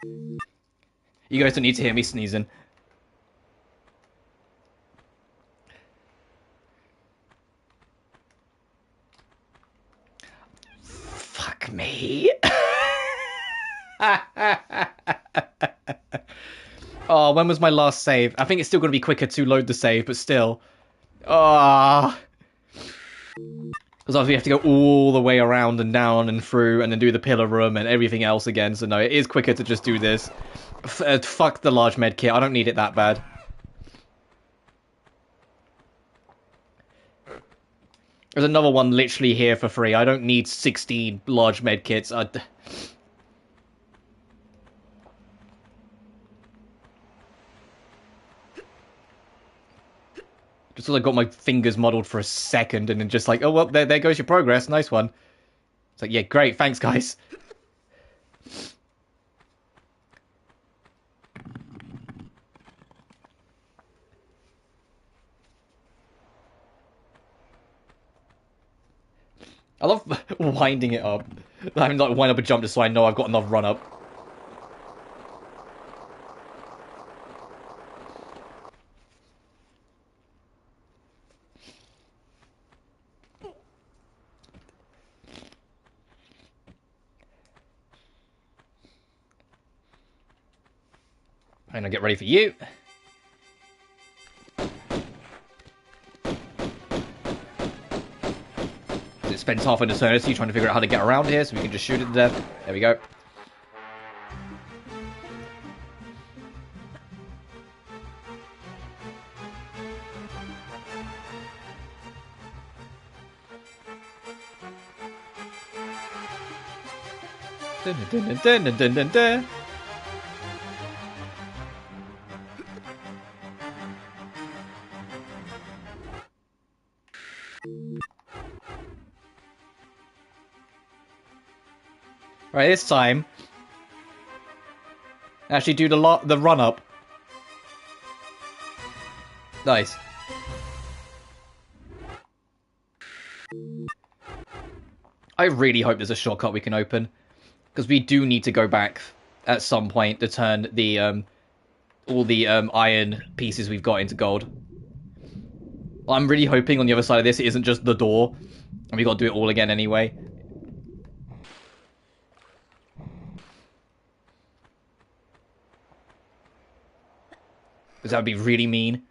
You guys don't need to hear me sneezing. Fuck me. Oh, when was my last save? I think it's still going to be quicker to load the save, but still. Oh. Because we have to go all the way around and down and through and then do the pillar room and everything else again. So no, it is quicker to just do this. Fuck the large med kit. I don't need it that bad. There's another one literally here for free. I don't need 16 large med kits. Just as I got my fingers modelled for a second and then just like, oh, well, there goes your progress. Nice one. It's like, yeah, great. Thanks, guys. I love winding it up. I mean, like, wind up a jump just so I know I've got enough run up. I'm gonna get ready for you. It spends half an eternity trying to figure out how to get around here, so we can just shoot it to death. There we go. Dun, dun, dun, dun, dun, dun, dun. Right, this time, actually do the run up. Nice. I really hope there's a shortcut we can open, because we do need to go back at some point to turn the all the iron pieces we've got into gold. I'm really hoping on the other side of this it isn't just the door, and we got to do it all again anyway. Because that would be really mean.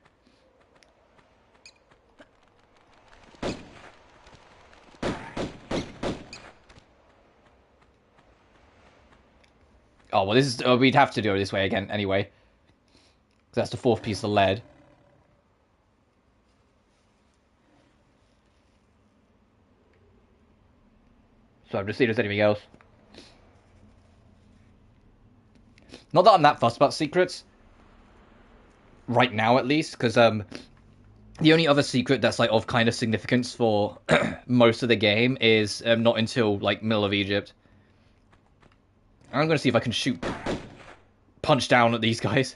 Oh, well, this is... we'd have to do it this way again, anyway. That's the fourth piece of lead. So I'm just seeing if there's anything else. Not that I'm that fussed about secrets. Right now, at least. Because, the only other secret that's, like, of kind of significance for most of the game is not until, like, middle of Egypt. I'm going to see if I can punch down at these guys.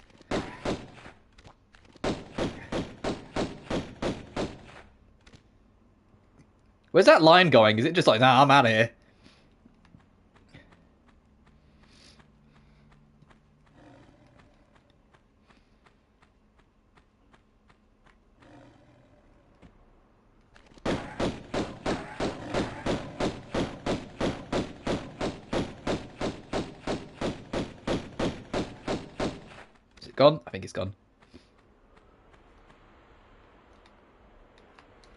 Where's that line going? Is it just like, nah, I'm out of here? Is it gone? I think it's gone.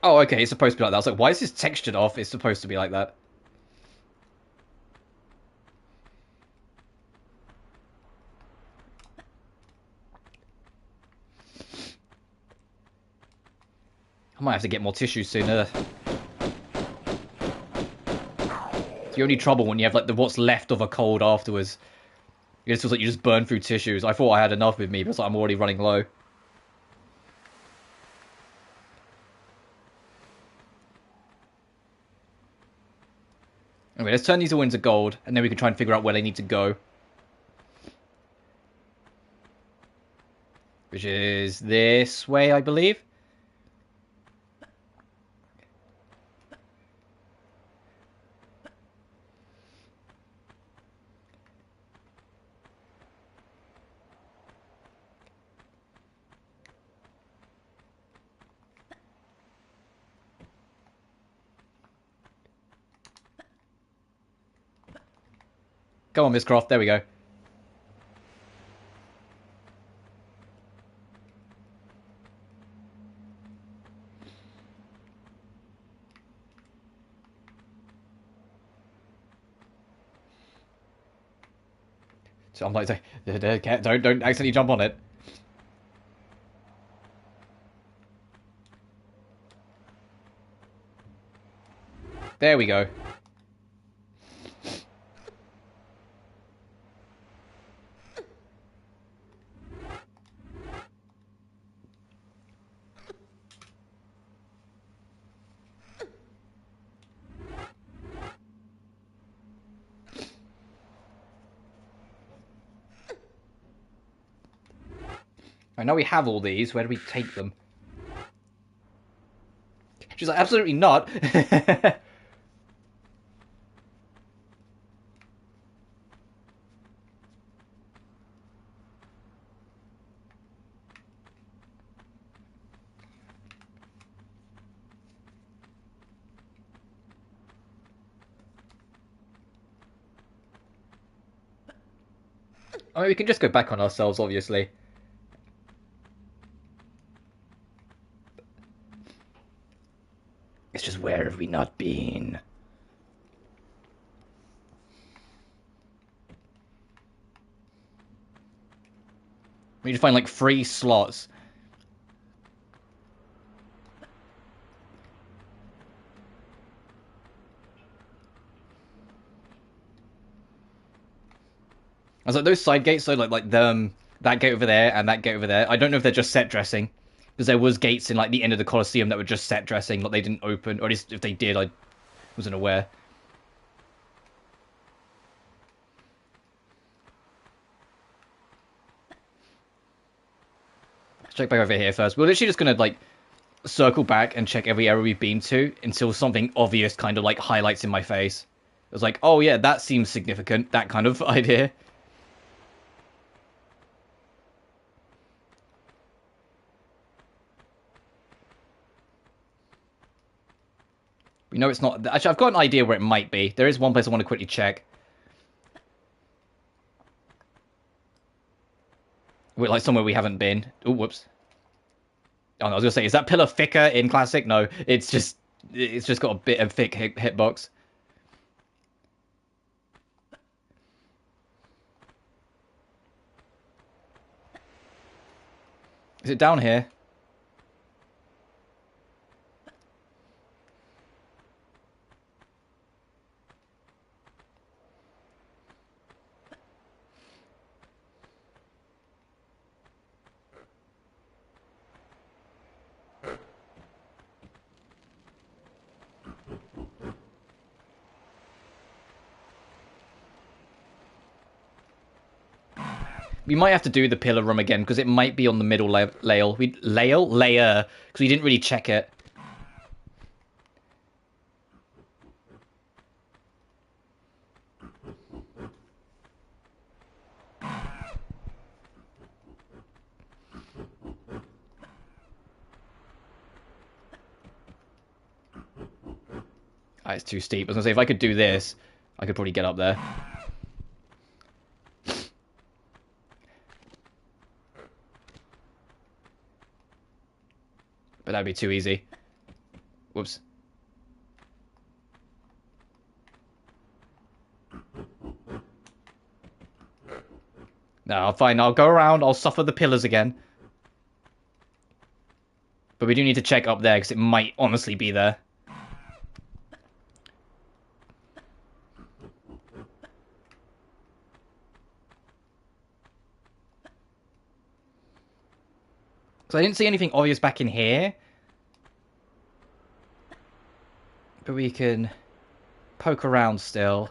Oh, okay, it's supposed to be like that. I was like, why is this textured off? It's supposed to be like that. I might have to get more tissues sooner. It's the only trouble when you have, like, what's left of a cold afterwards. It just feels like you just burn through tissues. I thought I had enough with me, but it's like I'm already running low. Anyway, let's turn these all into gold, and then we can try and figure out where they need to go. Which is this way, I believe. Come on, Miss Croft. There we go. So I'm like, don't accidentally jump on it. There we go. I know we have all these. Where do we take them? She's like, absolutely not. I mean, we can just go back on ourselves, obviously. It's just, where have we not been? We need to find, like, 3 slots. was like, those side gates, so like that gate over there and that gate over there, I don't know if they're just set dressing. Because there was gates in like the end of the Colosseum that were just set dressing, like they didn't open, or at least if they did, I wasn't aware. Let's check back over here first. We're literally just gonna like circle back and check every area we've been to until something obvious kind of like highlights in my face. It was like, oh yeah, that seems significant, that kind of idea. We know it's not... Actually, I've got an idea where it might be. There is one place I want to quickly check. Wait, like somewhere we haven't been. Oh, whoops. Oh, no, I was going to say, is that pillar thicker in Classic? No, it's just got a bit of thick hitbox. Is it down here? We might have to do the pillar room again, because it might be on the middle layer, because we didn't really check it. Ah, it's too steep. I was going to say, if I could do this, I could probably get up there. But that'd be too easy. Whoops. No, fine. I'll go around. I'll suffer the pillars again. But we do need to check up there, because it might honestly be there. So I didn't see anything obvious back in here. But we can poke around still.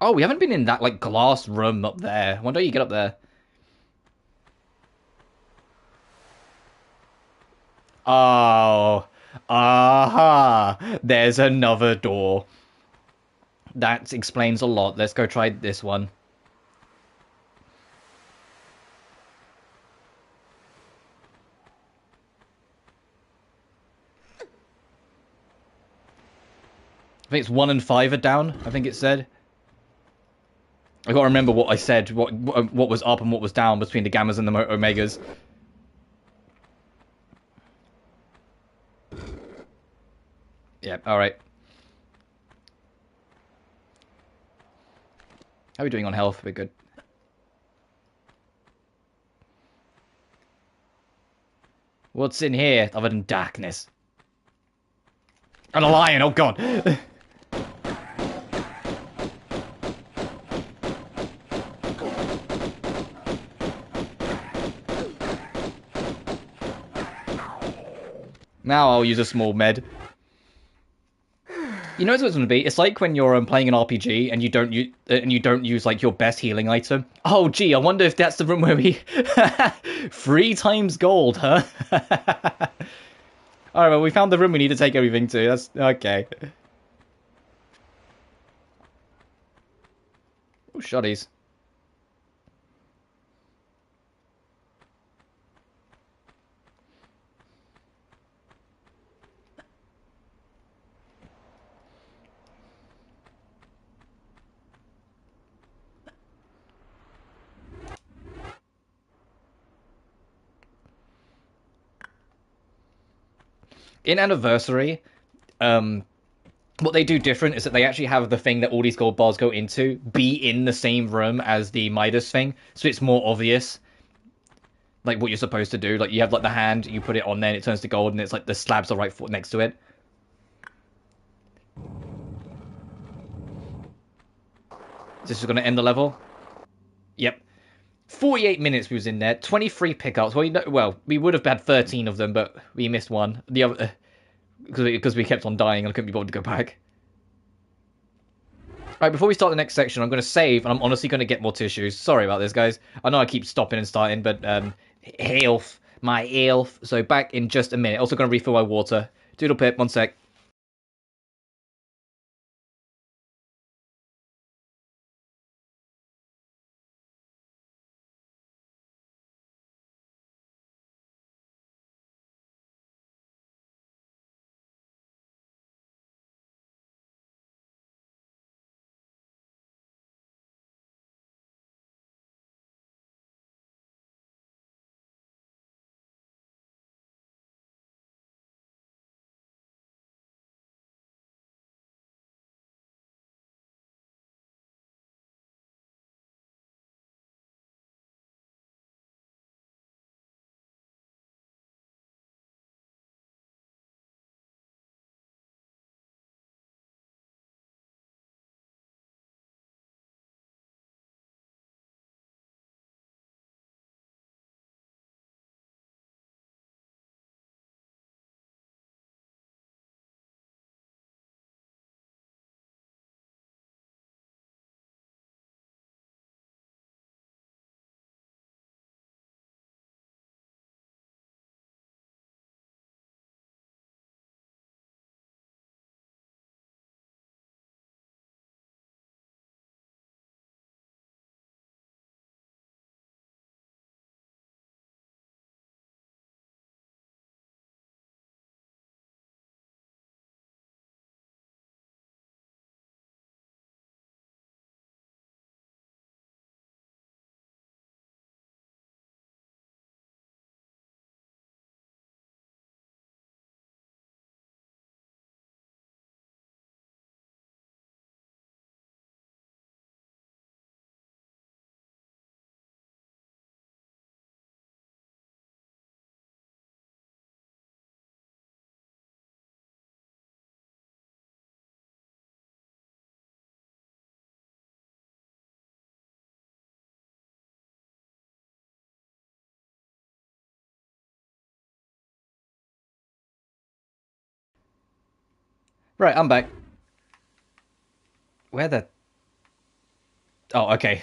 Oh, we haven't been in that, like, glass room up there. Why don't you get up there? Oh. Aha. There's another door. That explains a lot. Let's go try this one. I think it's 1 and 5 are down, I think it said. I gotta remember what I said, what was up and what was down between the Gammas and the Omegas. Yeah, alright. How are we doing on health? We're good. What's in here other than darkness? And a lion, oh god! Now I'll use a small med. You know what it's going to be? It's like when you're playing an RPG and you don't use like your best healing item. Oh, gee, I wonder if that's the room where we 3 times gold, huh? All right, well, we found the room we need to take everything to. That's okay. Oh, shotties. In Anniversary, what they do different is that they actually have the thing that all these gold bars go into be in the same room as the Midas thing, so it's more obvious, like what you're supposed to do. Like you have like the hand, you put it on there, and it turns to gold, and it's like the slabs are right next to it. This is going to end the level. Yep. 48 minutes we was in there. 23 pickups. Well, we would have had 13 of them, but we missed one. The other, because we kept on dying and I couldn't be bothered to go back. Right, before we start the next section, I'm going to save, and I'm honestly going to get more tissues. Sorry about this, guys. I know I keep stopping and starting, but health, my health. So back in just a minute. Also going to refill my water. Doodle pip, 1 sec. Right, I'm back. Where the... Oh, okay.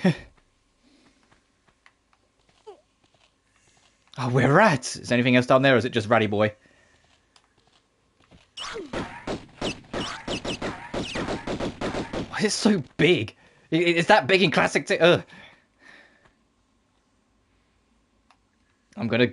Oh, we're rats. Is there anything else down there, or is it just Ratty Boy? Why is it so big? Is that big in classic? Ugh. I'm gonna...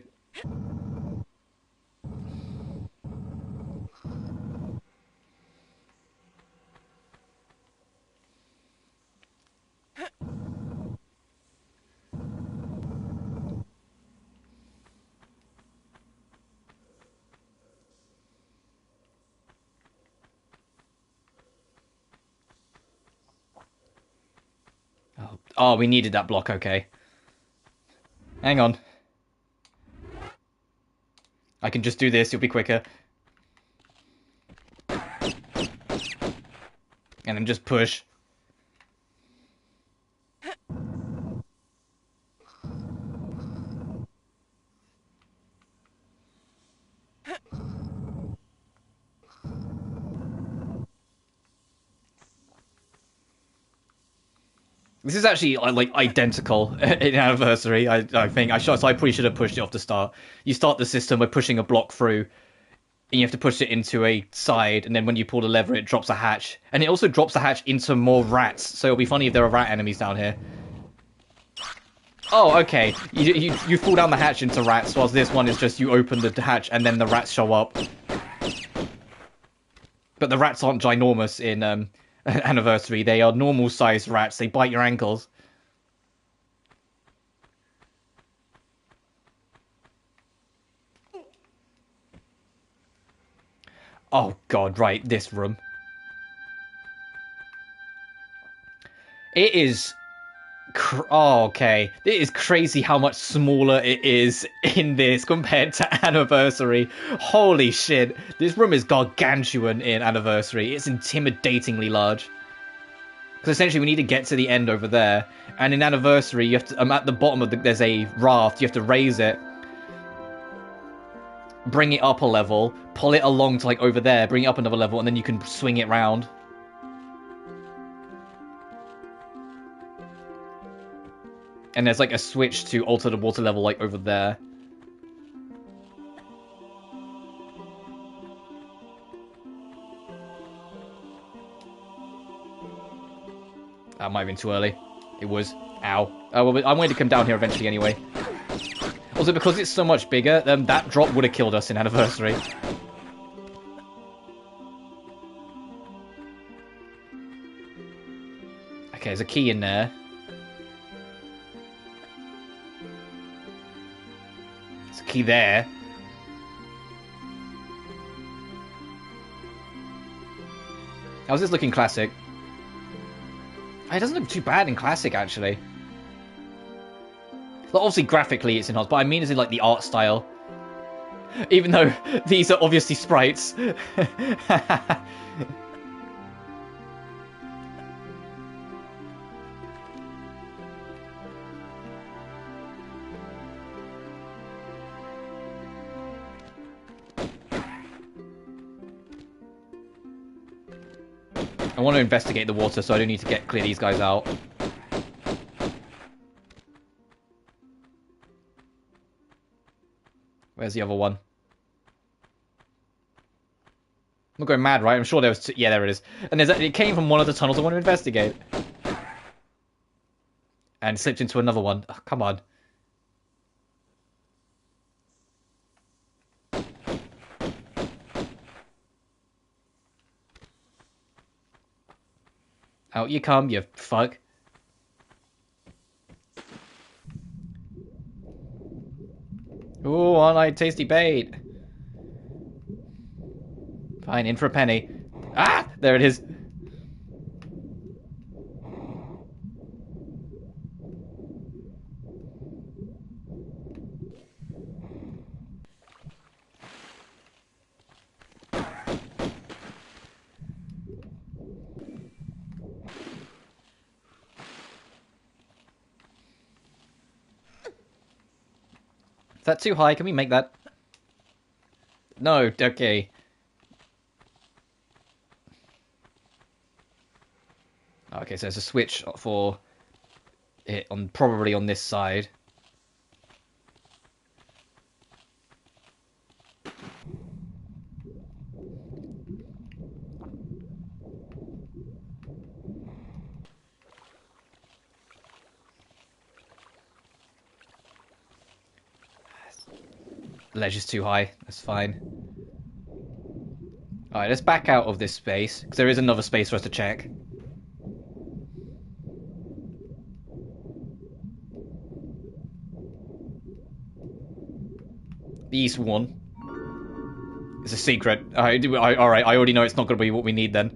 Oh, we needed that block, okay. Hang on. I can just do this, it'll be quicker. And then just push. This is actually like identical in Anniversary. I think so I probably should have pushed it off the start. You start the system by pushing a block through, and you have to push it into a side, and then when you pull the lever, it drops a hatch, and it also drops a hatch into more rats. So it'll be funny if there are rat enemies down here. Oh, okay. You fall down the hatch into rats, whilst this one is just you open the hatch and then the rats show up. But the rats aren't ginormous in Anniversary. They are normal sized rats. They bite your ankles. Oh god, right, this room. It is... Oh, okay. It is crazy how much smaller it is in this compared to Anniversary. Holy shit. This room is gargantuan in Anniversary. It's intimidatingly large. Because essentially we need to get to the end over there. And in Anniversary, you have to, at the bottom of there's a raft. You have to raise it. Bring it up a level. Pull it along to like over there. Bring it up another level. And then you can swing it round. And there's like a switch to alter the water level like over there. That might have been too early. It was. Ow. Oh, well, I wanted to come down here eventually anyway. Also, because it's so much bigger, that drop would have killed us in Anniversary. Okay, there's a key in there. There's a key there. How's this looking classic? It doesn't look too bad in classic, actually. Like, obviously, graphically, it's enhanced, but I mean as in, like, the art style. Even though these are obviously sprites. I want to investigate the water, so I don't need to clear these guys out. Where's the other one? I'm not going mad, right? I'm sure there was... Yeah, there it is. And it came from one of the tunnels I want to investigate. And slipped into another one. Oh, come on. Out you come, you fuck. Ooh, one-eyed tasty bait. Fine, in for a penny. Ah! There it is. Is that too high? Can we make that? No, okay. Okay, so there's a switch for it on probably on this side. The ledge is too high. That's fine. Alright, let's back out of this space, because there is another space for us to check. The east one. It's a secret. Alright, I already know it's not going to be what we need then.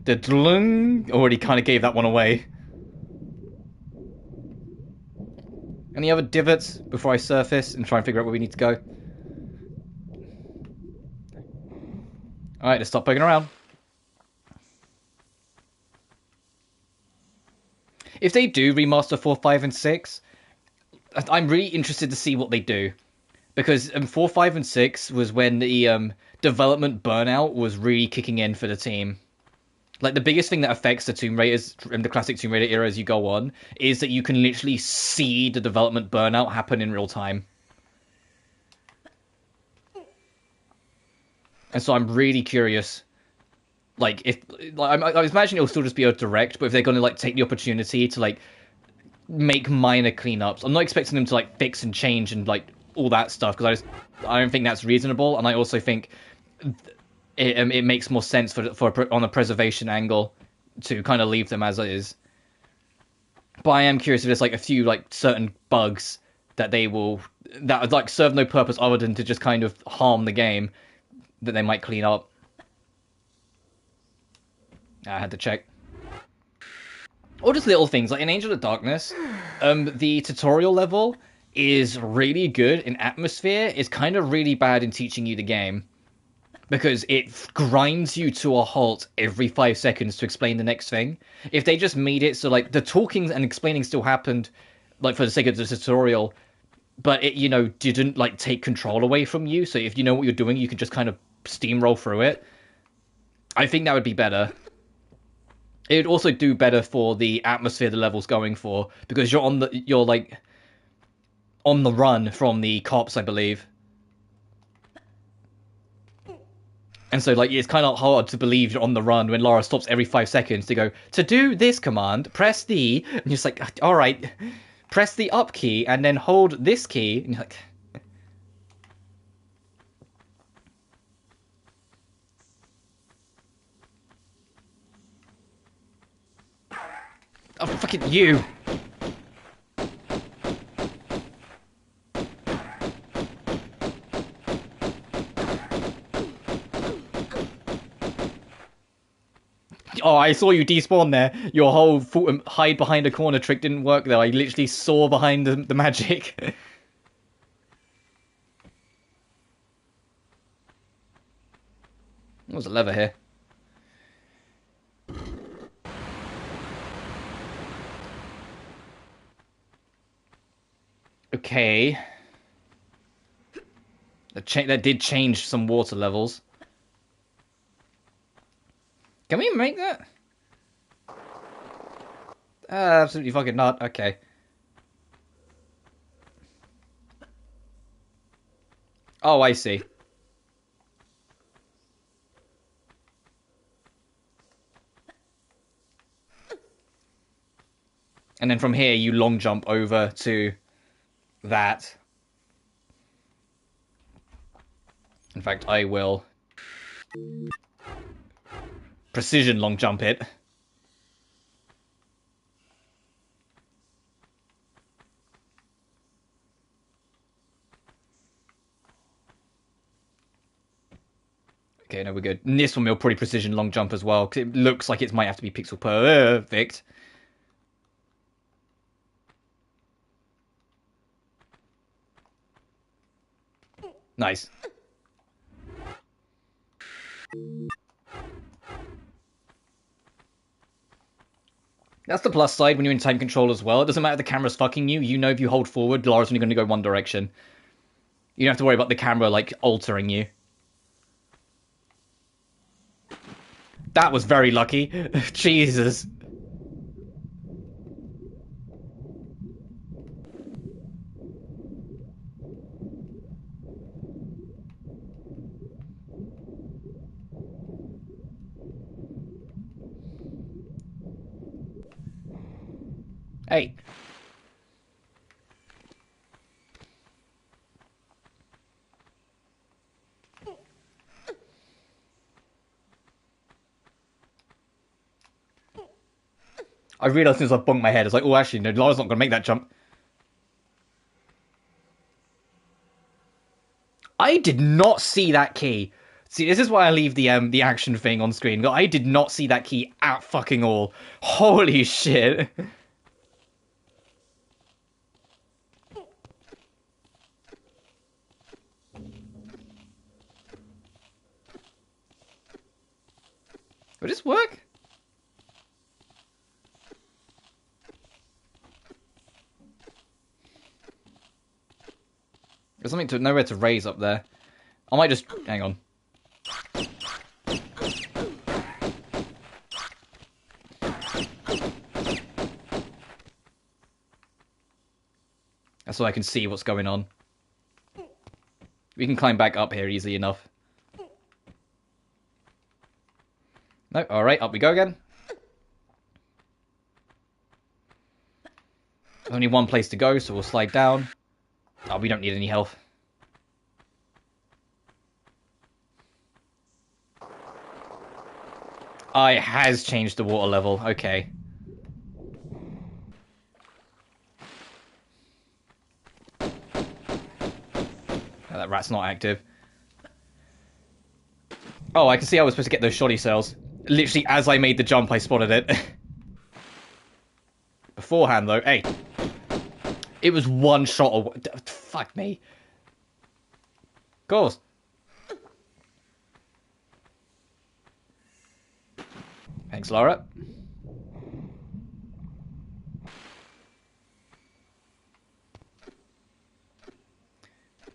The dlung already kind of gave that one away. Any other divots before I surface and try and figure out where we need to go? Alright, let's stop poking around. If they do remaster 4, 5, and 6, I'm really interested to see what they do. Because 4, 5, and 6 was when the development burnout was really kicking in for the team. Like, the biggest thing that affects the Tomb Raiders, the classic Tomb Raider era as you go on, is that you can literally see the development burnout happen in real time. And so I'm really curious, like, if... Like, I imagine it'll still just be a direct, but if they're going to, like, take the opportunity to, like, make minor cleanups. I'm not expecting them to, like, fix and change and, like, all that stuff, because I don't think that's reasonable, and I also think... It makes more sense for on a preservation angle to kind of leave them as is. But I am curious if there's like a few like certain bugs that that like serve no purpose other than to just kind of harm the game that they might clean up. I had to check. Or just little things like in Angel of Darkness, the tutorial level is really good in atmosphere. It's kind of really bad in teaching you the game. because it grinds you to a halt every 5 seconds to explain the next thing. If they just made it so like the talking and explaining still happened, like for the sake of the tutorial, but it, you know, didn't like take control away from you. So if you know what you're doing, you could just kind of steamroll through it. I think that would be better. It would also do better for the atmosphere the level's going for, because you're like on the run from the cops, I believe. And so, like, it's kind of hard to believe you're on the run when Lara stops every 5 seconds to go, to do this command, press the... And you're just like, alright, press the up key and then hold this key. And you're like... Oh, fucking you! Oh, I saw you despawn there. Your whole hide behind a corner trick didn't work though. I literally saw behind the magic. There's a lever here. Okay. That did change some water levels. Can we make that? Absolutely fucking not. Okay. Oh, I see. And then from here, you long jump over to that. In fact, I will precision long jump it. Okay, no, we're good. And this one will probably precision long jump as well, because it looks like it might have to be pixel perfect. Nice. That's the plus side when you're in time control as well. It doesn't matter if the camera's fucking you. You know if you hold forward, Lara's only going to go one direction. You don't have to worry about the camera, like, altering you. That was very lucky. Jesus. Hey. I realised as soon as I bumped my head, I was like, oh, actually, no, Lara's not going to make that jump. I did not see that key. See, this is why I leave the action thing on screen. I did not see that key at fucking all. Holy shit. Would this work? There's something to nowhere to raise up there. I might just hang on. That's so I can see what's going on. We can climb back up here easily enough. No, alright, up we go again. There's only one place to go, so we'll slide down. Oh, we don't need any health. Ah, it has changed the water level. Okay. Oh, that rat's not active. Oh, I can see I was supposed to get those shoddy cells. Literally, as I made the jump, I spotted it. Beforehand, though, hey. It was one shot away. Fuck me. Of course. Thanks, Laura.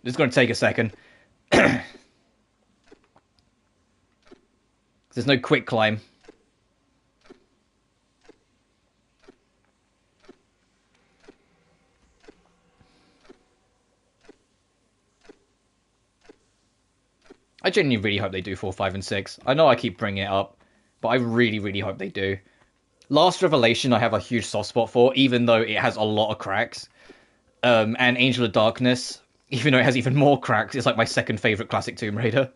This is going to take a second. There's no quick climb. I genuinely really hope they do 4, 5, and 6. I know I keep bringing it up, but I really, really hope they do. Last Revelation I have a huge soft spot for, even though it has a lot of cracks. And Angel of Darkness, even though it has even more cracks, it's like my second favourite classic Tomb Raider.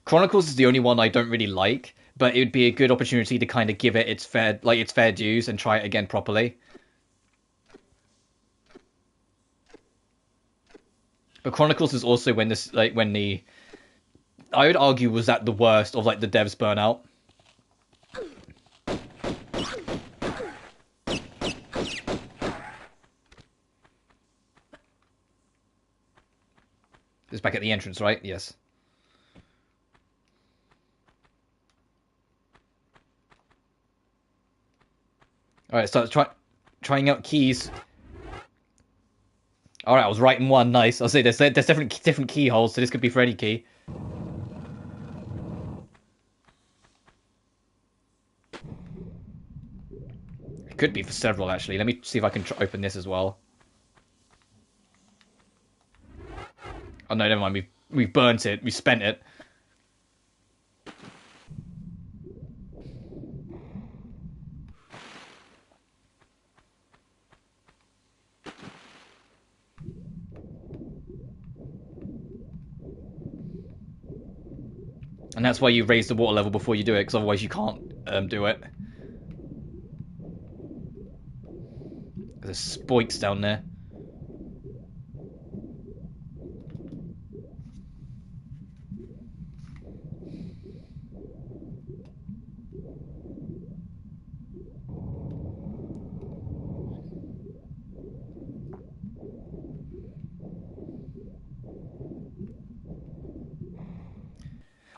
Chronicles is the only one I don't really like, but it would be a good opportunity to kind of give it its fair dues and try it again properly. But Chronicles is also when this, I would argue was at the worst of like the devs burnout. It's back at the entrance, right? Yes. Alright, start trying out keys. Alright, I was right in one. Nice. I'll say there's different keyholes, so this could be for any key. It could be for several, actually. Let me see if I can open this as well. Oh no, never mind. We've burnt it. We spent it. And that's why you raise the water level before you do it, because otherwise you can't do it. There's spoiks down there.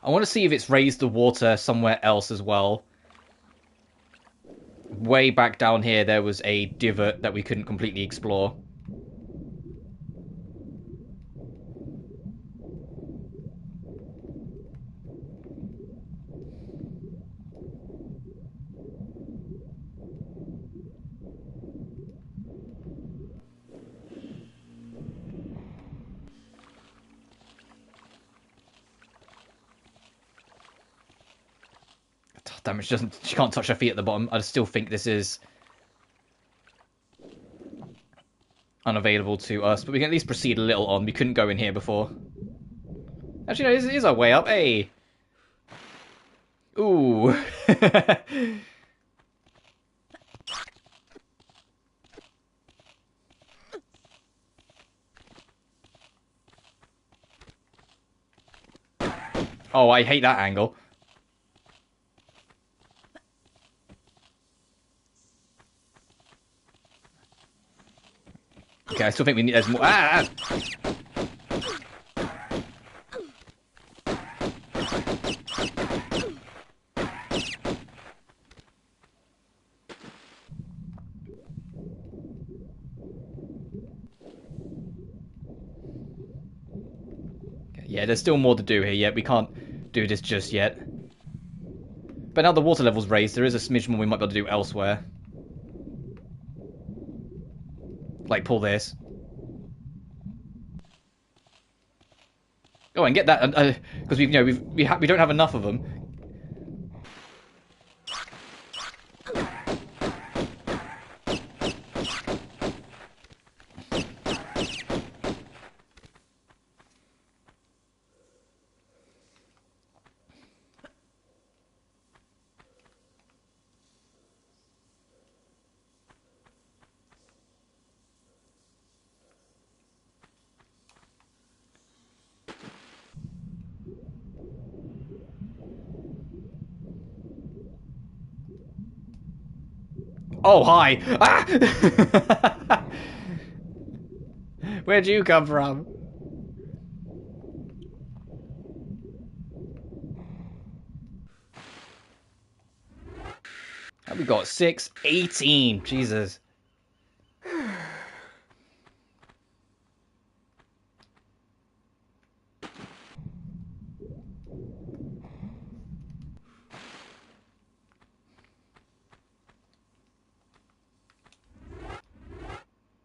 I want to see if it's raised the water somewhere else as well. Way back down here, there was a divot that we couldn't completely explore. Damn it, she can't touch her feet at the bottom. I still think this is unavailable to us, but we can at least proceed a little on. We couldn't go in here before. Actually, no, this is our way up. Hey! Ooh. Oh, I hate that angle. Okay, I still think we need... There's more... Ah! Okay, yeah, there's still more to do here yet. We can't do this just yet. But now the water level's raised, there is a smidge more we might be able to do elsewhere. Like, pull this. Go on, get that, because we don't have enough of them. Oh, hi! Ah! Where'd you come from? We got 6, 18. Jesus.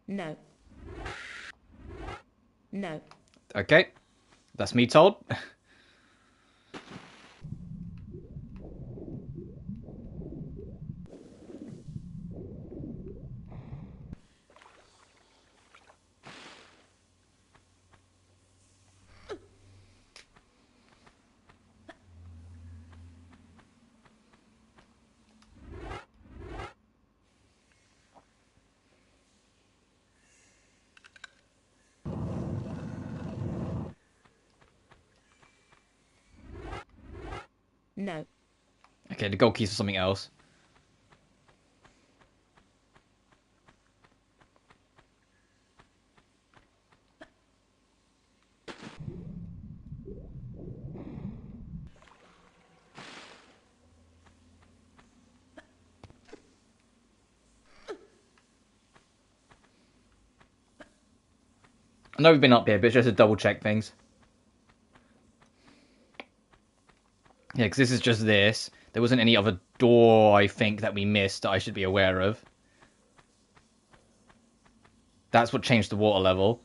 No. No. Okay. That's me told. No. Okay, the gold keys for something else. I know we've been up here, but it's just to double check things. Yeah, because this is just this. There wasn't any other door, I think, that we missed that I should be aware of. That's what changed the water level.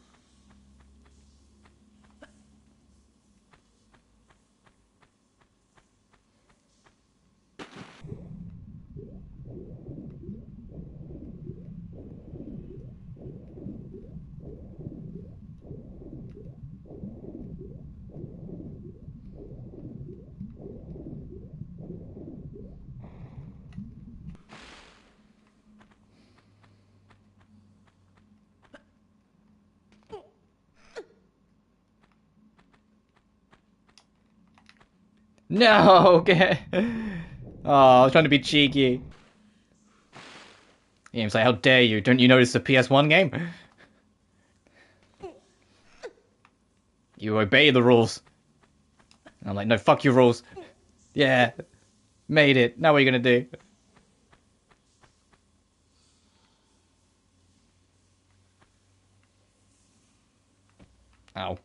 No, okay. Oh, I was trying to be cheeky. Game's like, how dare you? Don't you notice the PS1 game? You obey the rules. And I'm like, no, fuck your rules. Yeah, made it. Now what are you gonna do? Ow.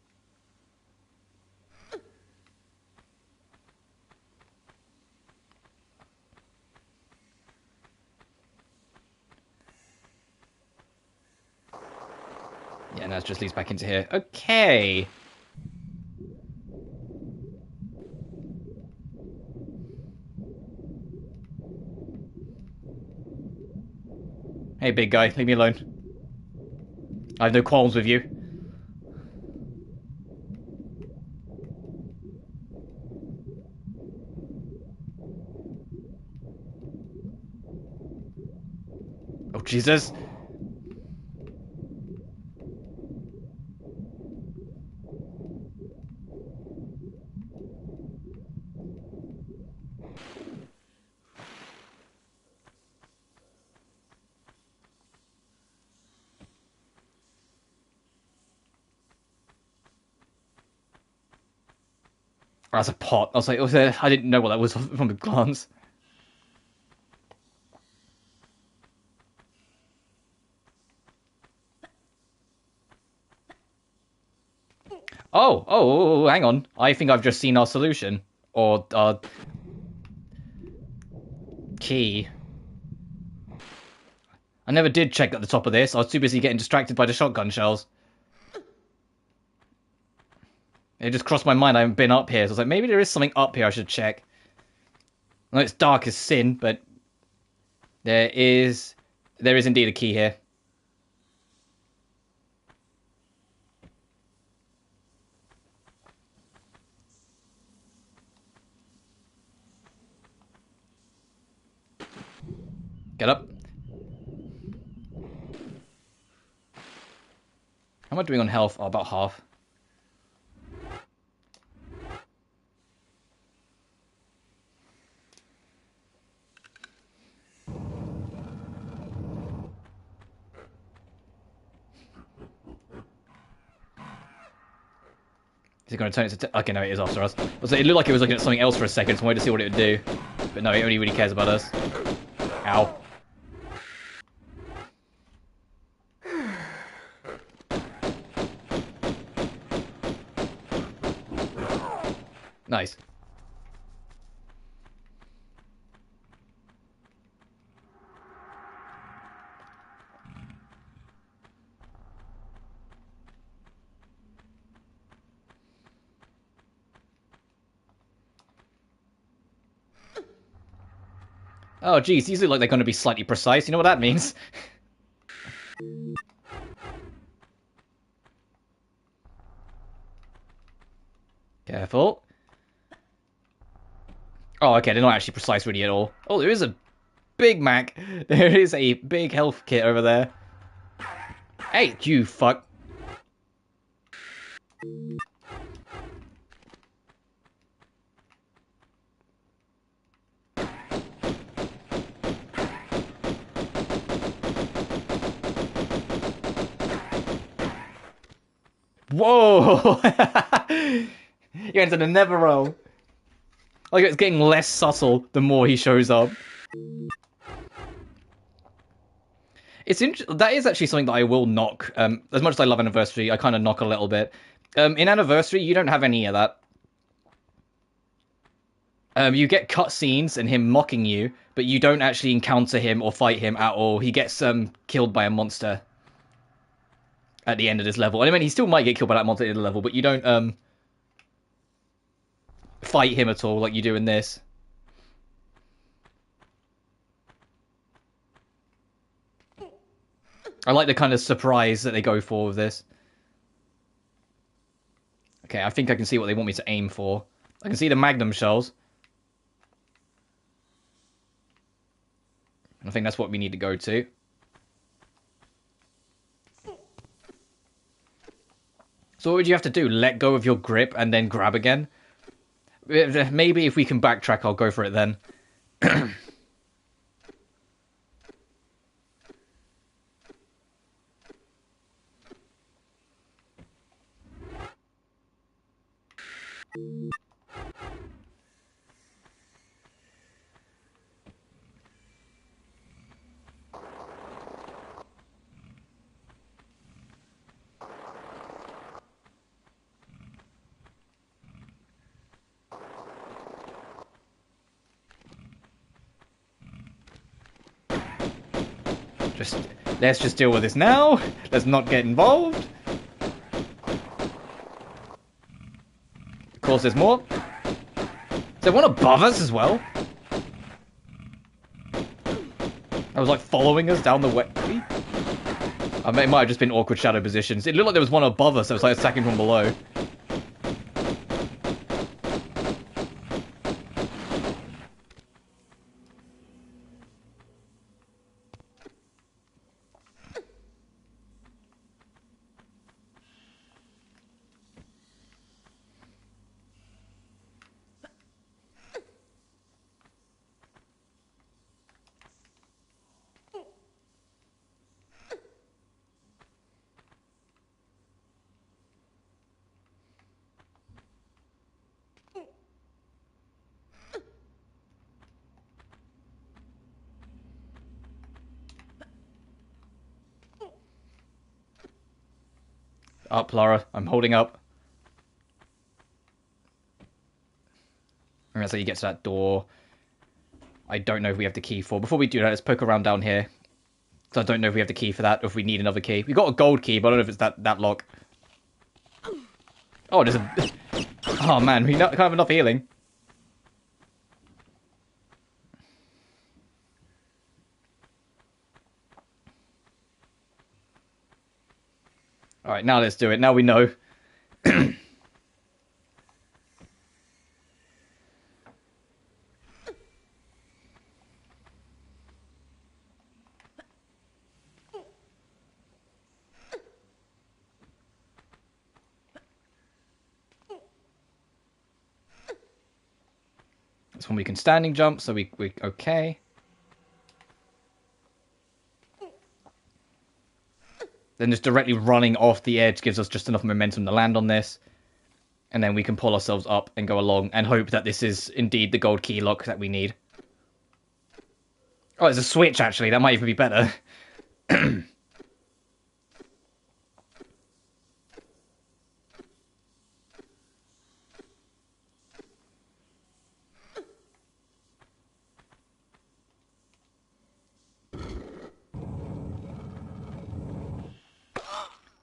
Yeah, now it just leads back into here. Okay. Hey, big guy, leave me alone. I have no qualms with you. Oh, Jesus. That's a pot. I was like, I didn't know what that was from a glance. Oh, hang on. I think I've just seen our solution. Or, key. I never did check at the top of this. I was too busy getting distracted by the shotgun shells. It just crossed my mind I haven't been up here. So I was like, maybe there is something up here I should check. I know it's dark as sin, but there is indeed a key here. Get up. How am I doing on health? Oh, about half. Is it going to turn it to... Okay, no, it is after us. It looked like it was looking at something else for a second, so I wanted to see what it would do. But no, it only really cares about us. Ow. Nice. Oh, geez, these look like they're going to be slightly precise. You know what that means? Careful. Oh, okay, they're not actually precise really at all. Oh, there is a Big Mac. There is a big health kit over there. Hey, you fuck. Whoa! You're into the never roll. Like, it's getting less subtle the more he shows up. That is actually something that I will knock. As much as I love Anniversary, I kind of knock a little bit. In Anniversary, you don't have any of that. You get cutscenes and him mocking you, but you don't actually encounter him or fight him at all. He gets killed by a monster at the end of this level. And I mean, he still might get killed by that monster at the end of the level, but you don't fight him at all like you do in this. I like the kind of surprise that they go for with this. Okay, I think I can see what they want me to aim for. I can see the magnum shells. I think that's what we need to go to. So what would you have to do? Let go of your grip and then grab again? Maybe if we can backtrack, I'll go for it then. Let's just deal with this now. Let's not get involved. Of course, there's more. Is there one above us as well? I was like following us down the way. It might have just been awkward shadow positions. It looked like there was one above us that was like attacking from below. Up, Lara. I'm holding up. And that's how you get to that door. I don't know if we have the key for. Before we do that, let's poke around down here. Because I don't know if we have the key for that, or if we need another key. We got a gold key, but I don't know if it's that lock. Oh, there's a... Oh, man. We can't have enough healing. Alright, now let's do it. Now we know. That's when we can standing jump, so we okay. Then just directly running off the edge gives us just enough momentum to land on this. And then we can pull ourselves up and go along and hope that this is indeed the gold key lock that we need. Oh, it's a switch, actually. That might even be better.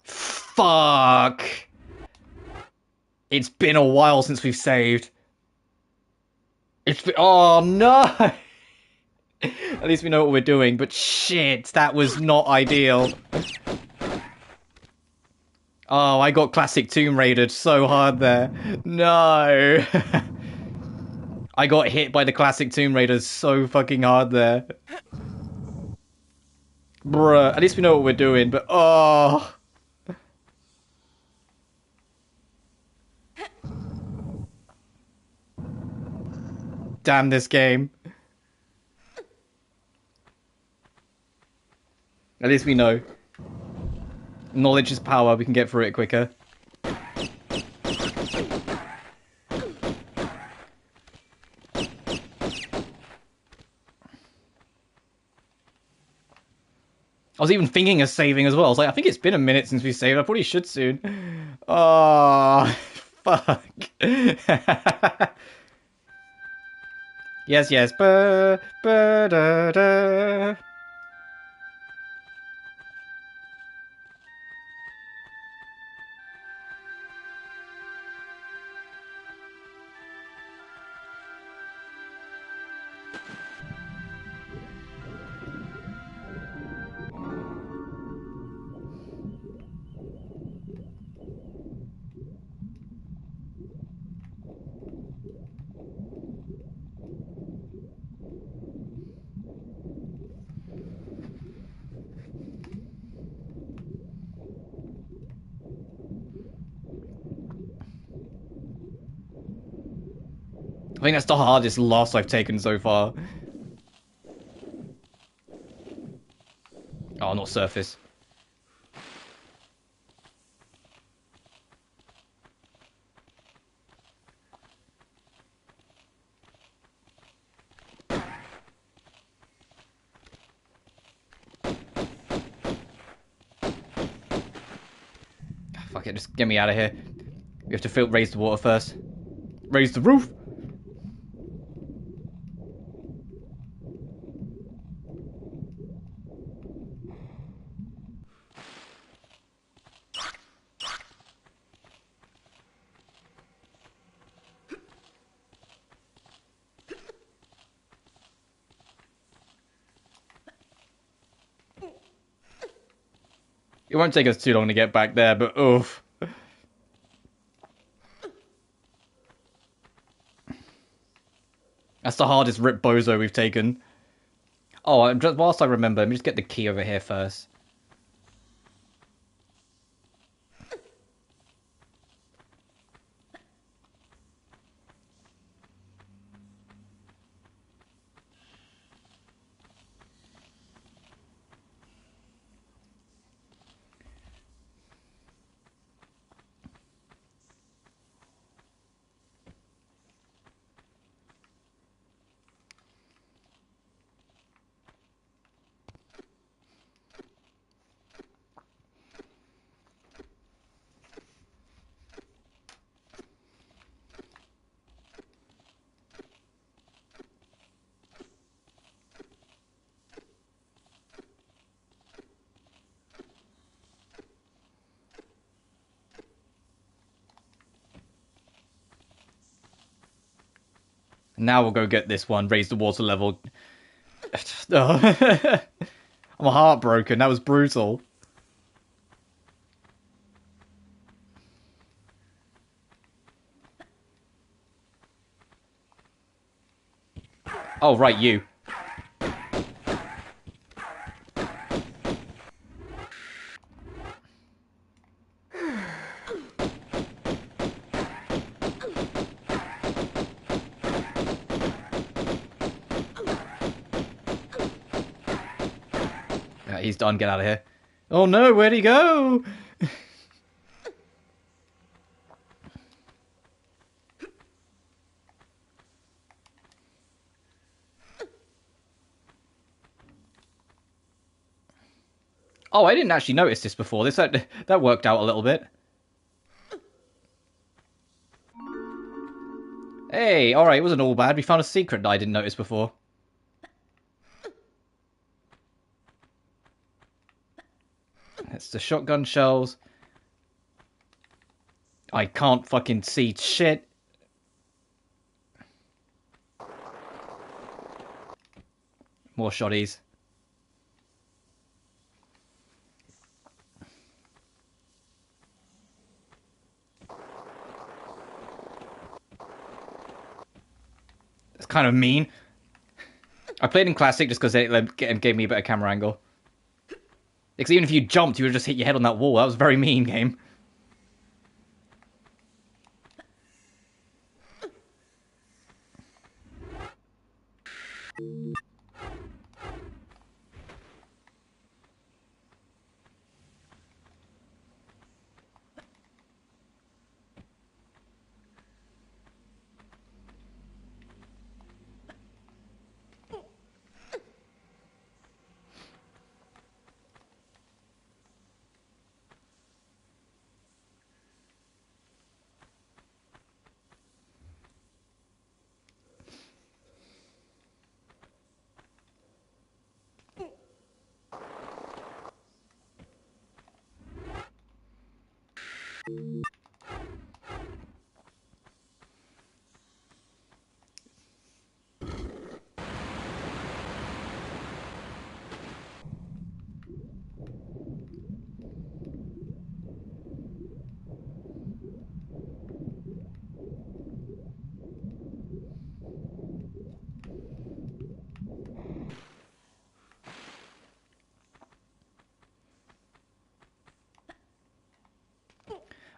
Fuck! It's been a while since we've saved. It's been... Oh, no! At least we know what we're doing, but shit, that was not ideal. Oh, I got classic Tomb Raidered so hard there. No! I got hit by the classic Tomb Raiders so fucking hard there. Bruh, at least we know what we're doing, but oh... Damn this game. At least we know. Knowledge is power, we can get through it quicker. I was even thinking of saving as well. I was like, I think it's been a minute since we saved. I probably should soon. Oh, fuck. Yes, yes. Ba, ba, da, da. I think that's the hardest loss I've taken so far. Oh, not surface. Fuck it, just get me out of here. We have to raise the water first. Raise the roof! It won't take us too long to get back there, but oof. That's the hardest Rip Bozo we've taken. Oh, just, whilst I remember, let me just get the key over here first. Now we'll go get this one, raise the water level. I'm heartbroken, that was brutal. Oh, right, you. Yeah, he's done, get out of here. Oh no, where'd he go? Oh, I didn't actually notice this before. That worked out a little bit. Hey, alright, it wasn't all bad. We found a secret that I didn't notice before. It's the shotgun shells. I can't fucking see shit. More shotties. It's kind of mean. I played in Classic just because it gave me a better camera angle. Because even if you jumped, you would just hit your head on that wall. That was a very mean game.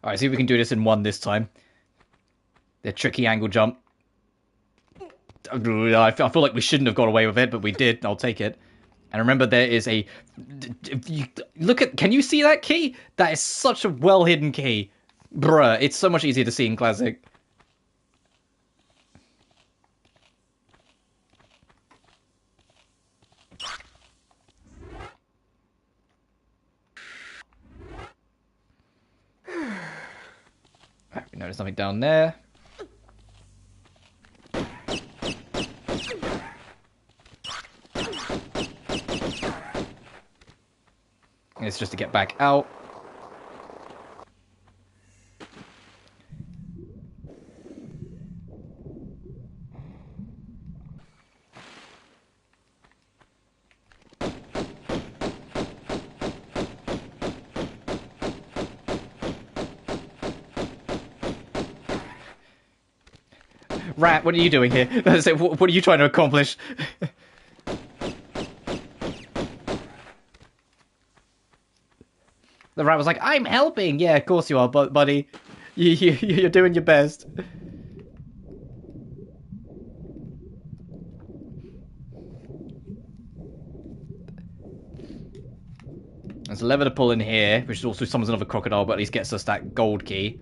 Alright, see if we can do this in one this time. The tricky angle jump. I feel like we shouldn't have got away with it, but we did. I'll take it. And remember, there is a... Look at... Can you see that key? That is such a well-hidden key. Bruh, it's so much easier to see in Classic. We notice something down there. It's just to get back out. Rat, what are you doing here? What are you trying to accomplish? The rat was like, I'm helping! Yeah, of course you are, buddy. You're doing your best. There's a lever to pull in here, which also summons another crocodile, but at least gets us that gold key.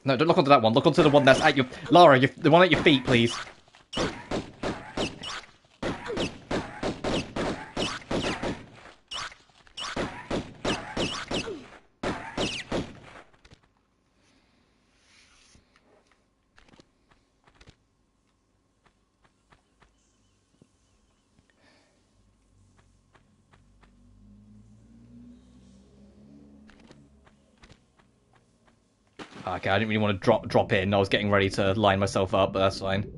No, don't look onto that one. Look onto the one that's at your... Lara, the one at your feet, please. Okay, I didn't really want to drop in. I was getting ready to line myself up, but that's fine.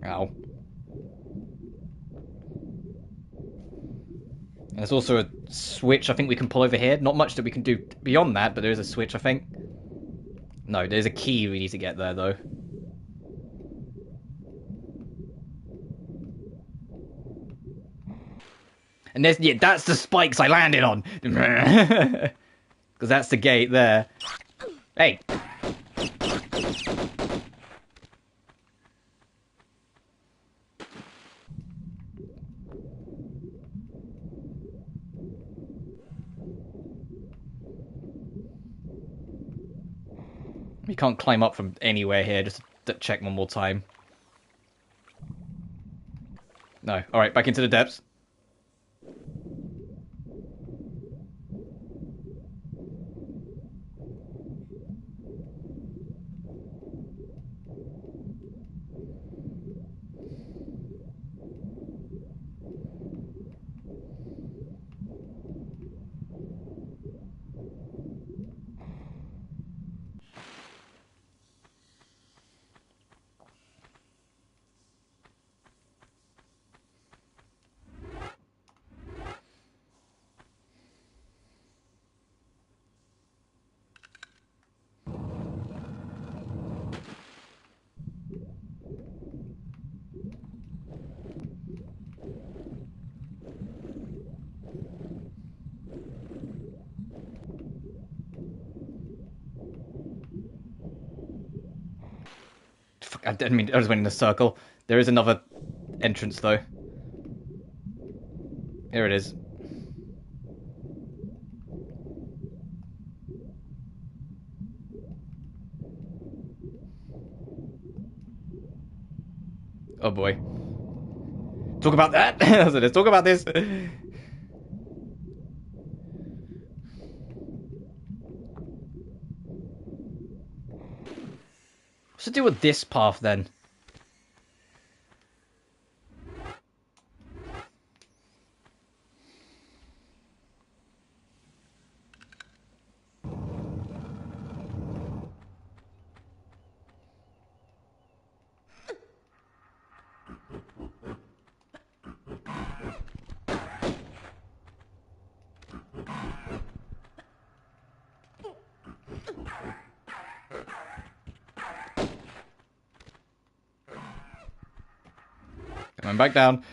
Ow. And there's also a switch I think we can pull over here. Not much that we can do beyond that, but there is a switch, I think. No, there's a key we need to get there, though. And there's... Yeah, that's the spikes I landed on! Because that's the gate there. Hey! You can't climb up from anywhere here. Just to check one more time. No. Alright, back into the depths. I didn't mean, I just went in a circle. There is another entrance though. Here it is. Oh boy. Talk about that! So let's talk about this! What's to do with this path then? Coming back down.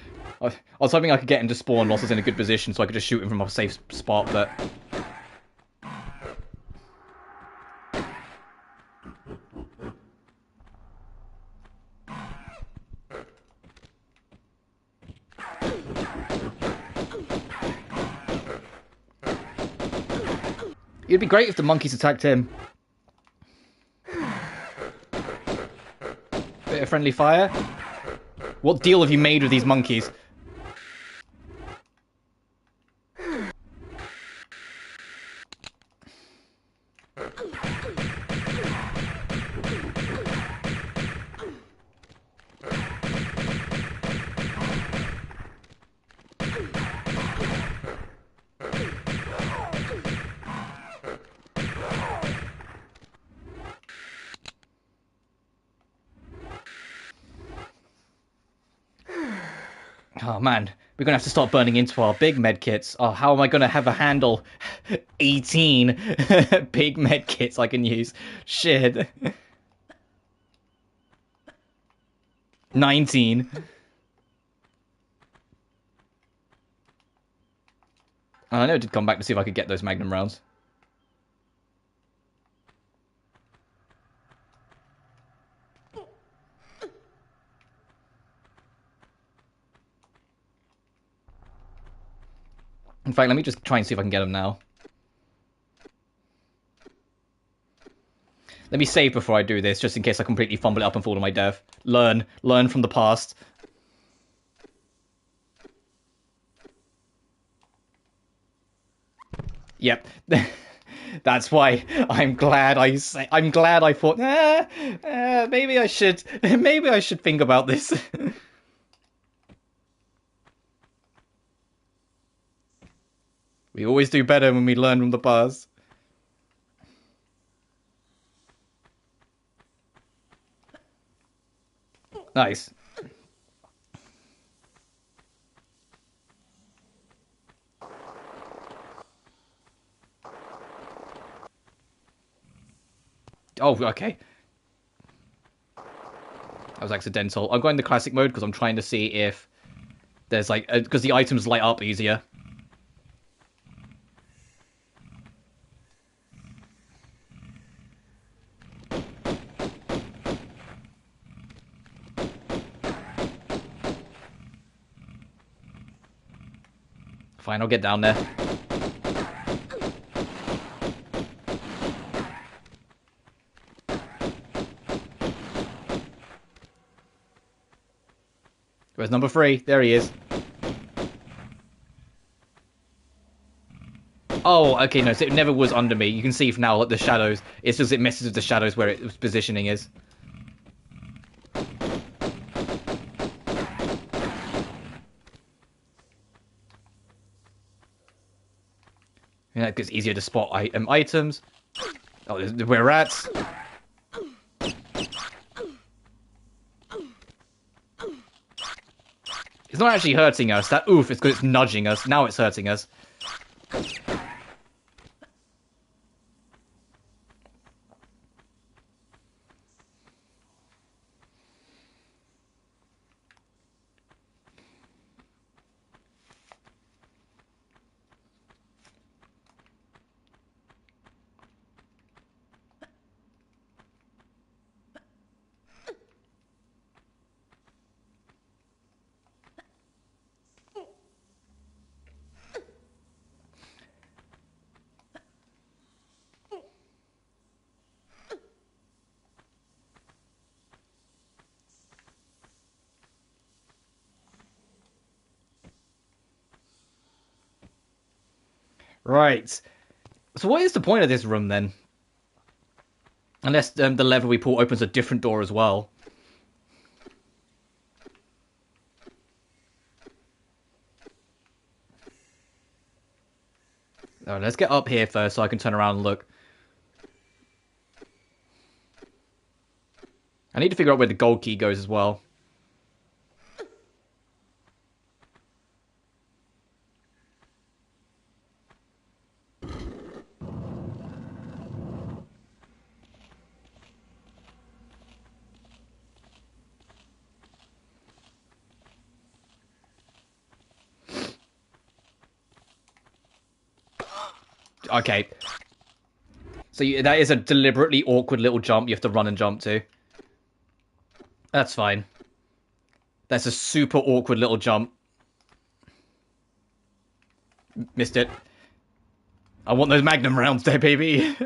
I was hoping I could get him to spawn whilst I was in a good position so I could just shoot him from a safe spot, but... It'd be great if the monkeys attacked him. Bit of friendly fire. What deal have you made with these monkeys? Oh man, we're gonna have to start burning into our big medkits. Oh, how am I gonna have a handle 18 big medkits I can use? Shit. 19. I know I did come back to see if I could get those magnum rounds. In fact, let me just try and see if I can get them now. Let me save before I do this, just in case I completely fumble it up and fall to my death. Learn from the past. Yep. That's why I'm glad I thought, maybe I should think about this. We always do better when we learn from the past. Nice. Oh, okay. That was accidental. I'm going the classic mode because I'm trying to see if there's like... because the items light up easier. Fine, I'll get down there. Where's number 3? There he is. Oh, okay, no, so it never was under me. You can see now the shadows. It's just it messes with the shadows where its positioning is. Yeah, it gets easier to spot items. Oh, we're rats. It's not actually hurting us. That oof is because it's nudging us. Now it's hurting us. Right. So what is the point of this room then? Unless the lever we pull opens a different door as well. Oh, let's get up here first so I can turn around and look. I need to figure out where the gold key goes as well. Okay. So that is a deliberately awkward little jump you have to run and jump to. That's fine. That's a super awkward little jump. Missed it. I want those magnum rounds there, baby.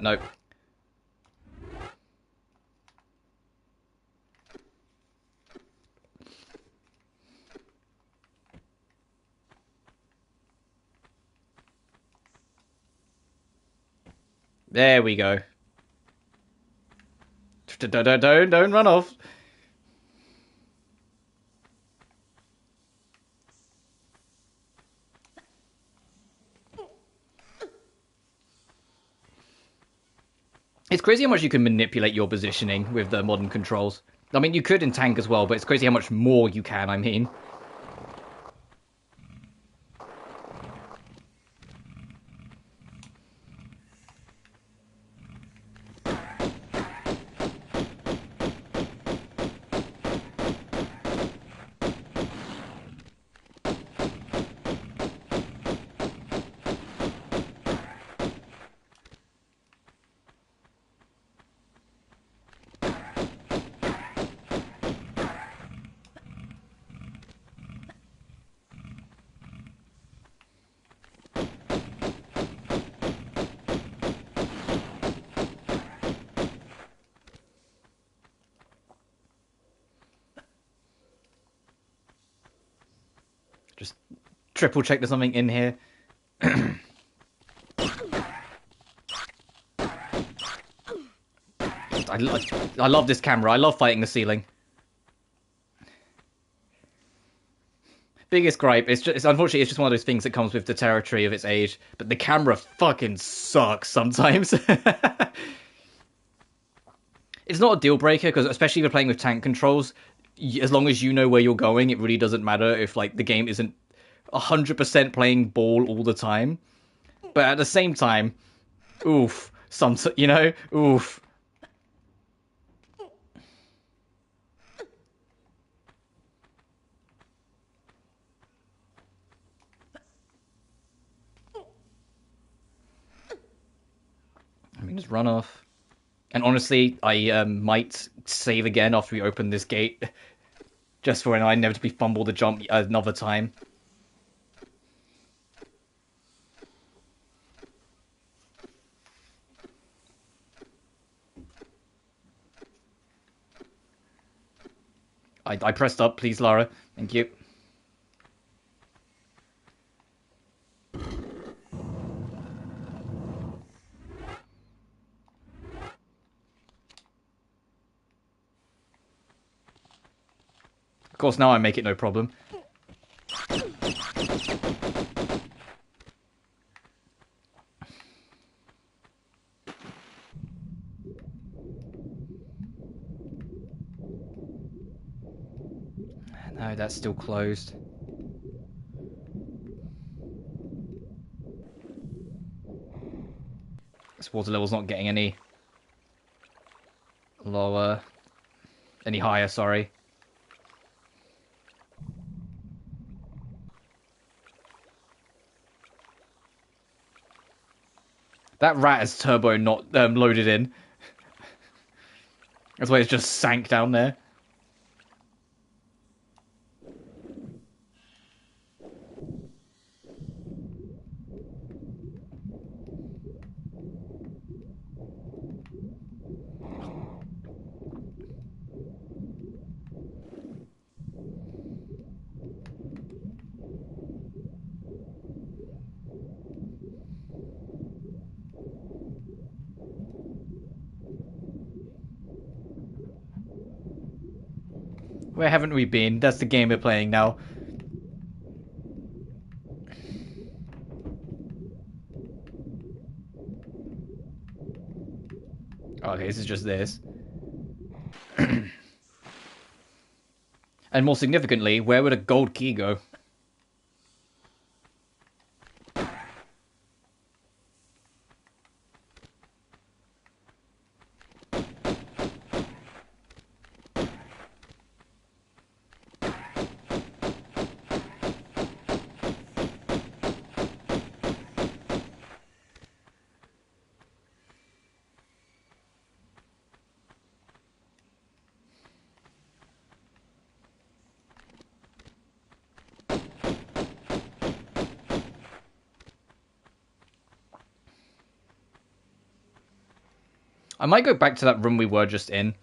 Nope. There we go. Don't run off. It's crazy how much you can manipulate your positioning with the modern controls. I mean, you could in tank as well, but it's crazy how much more you can, I mean. Just triple check there's something in here. I love this camera. I love fighting the ceiling. Biggest gripe, unfortunately it's just one of those things that comes with the territory of its age, but the camera fucking sucks sometimes. It's not a deal breaker, because especially if you're playing with tank controls, as long as you know where you're going, it really doesn't matter if like the game isn't 100% playing ball all the time. But at the same time, oof, oof. I mean, just run off. And honestly, I might save again after we open this gate. Just for when I inevitably fumble the jump another time. I pressed up, please, Lara. Thank you. Of course, now I make it no problem. No, that's still closed. This water level's not getting any lower. Any higher, sorry. That rat has turbo not loaded in. That's why it's just sank down there. Where haven't we been? That's the game we're playing now. Okay, this is just this. And more significantly, where would a gold key go? I might go back to that room we were just in.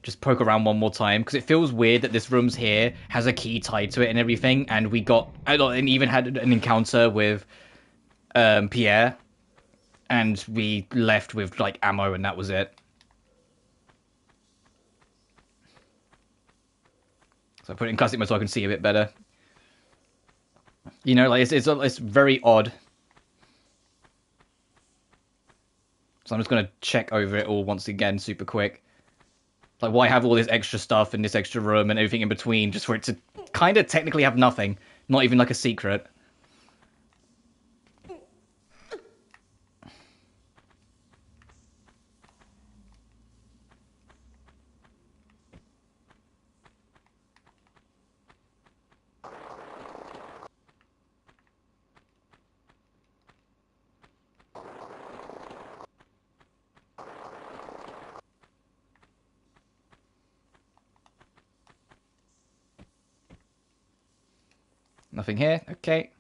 Just poke around one more time. Because it feels weird that this room's here. Has a key tied to it and everything. And we got... And even had an encounter with Pierre. And we left with, like, ammo and that was it. So I put it in classic mode so I can see a bit better. You know, like, it's very odd. So I'm just going to check over it all once again super quick. Like, why have all this extra stuff in this extra room and everything in between just for it to kind of technically have nothing? Not even like a secret. Nothing here. Okay.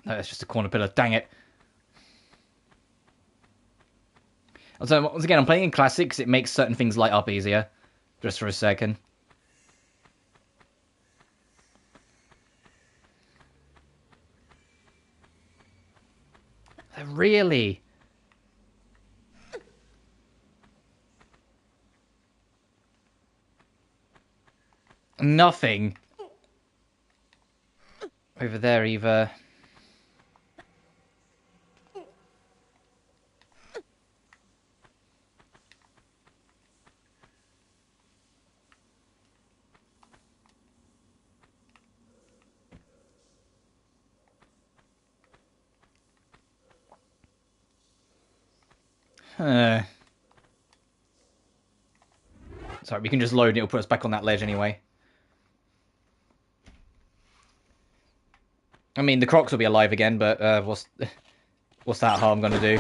No, it's just a corner pillar. Dang it. So, once again, I'm playing in classic because it makes certain things light up easier. Just for a second. Really? Nothing. Over there either. Sorry, we can just load and it'll put us back on that ledge anyway. I mean, the crocs will be alive again, but what's that harm gonna do?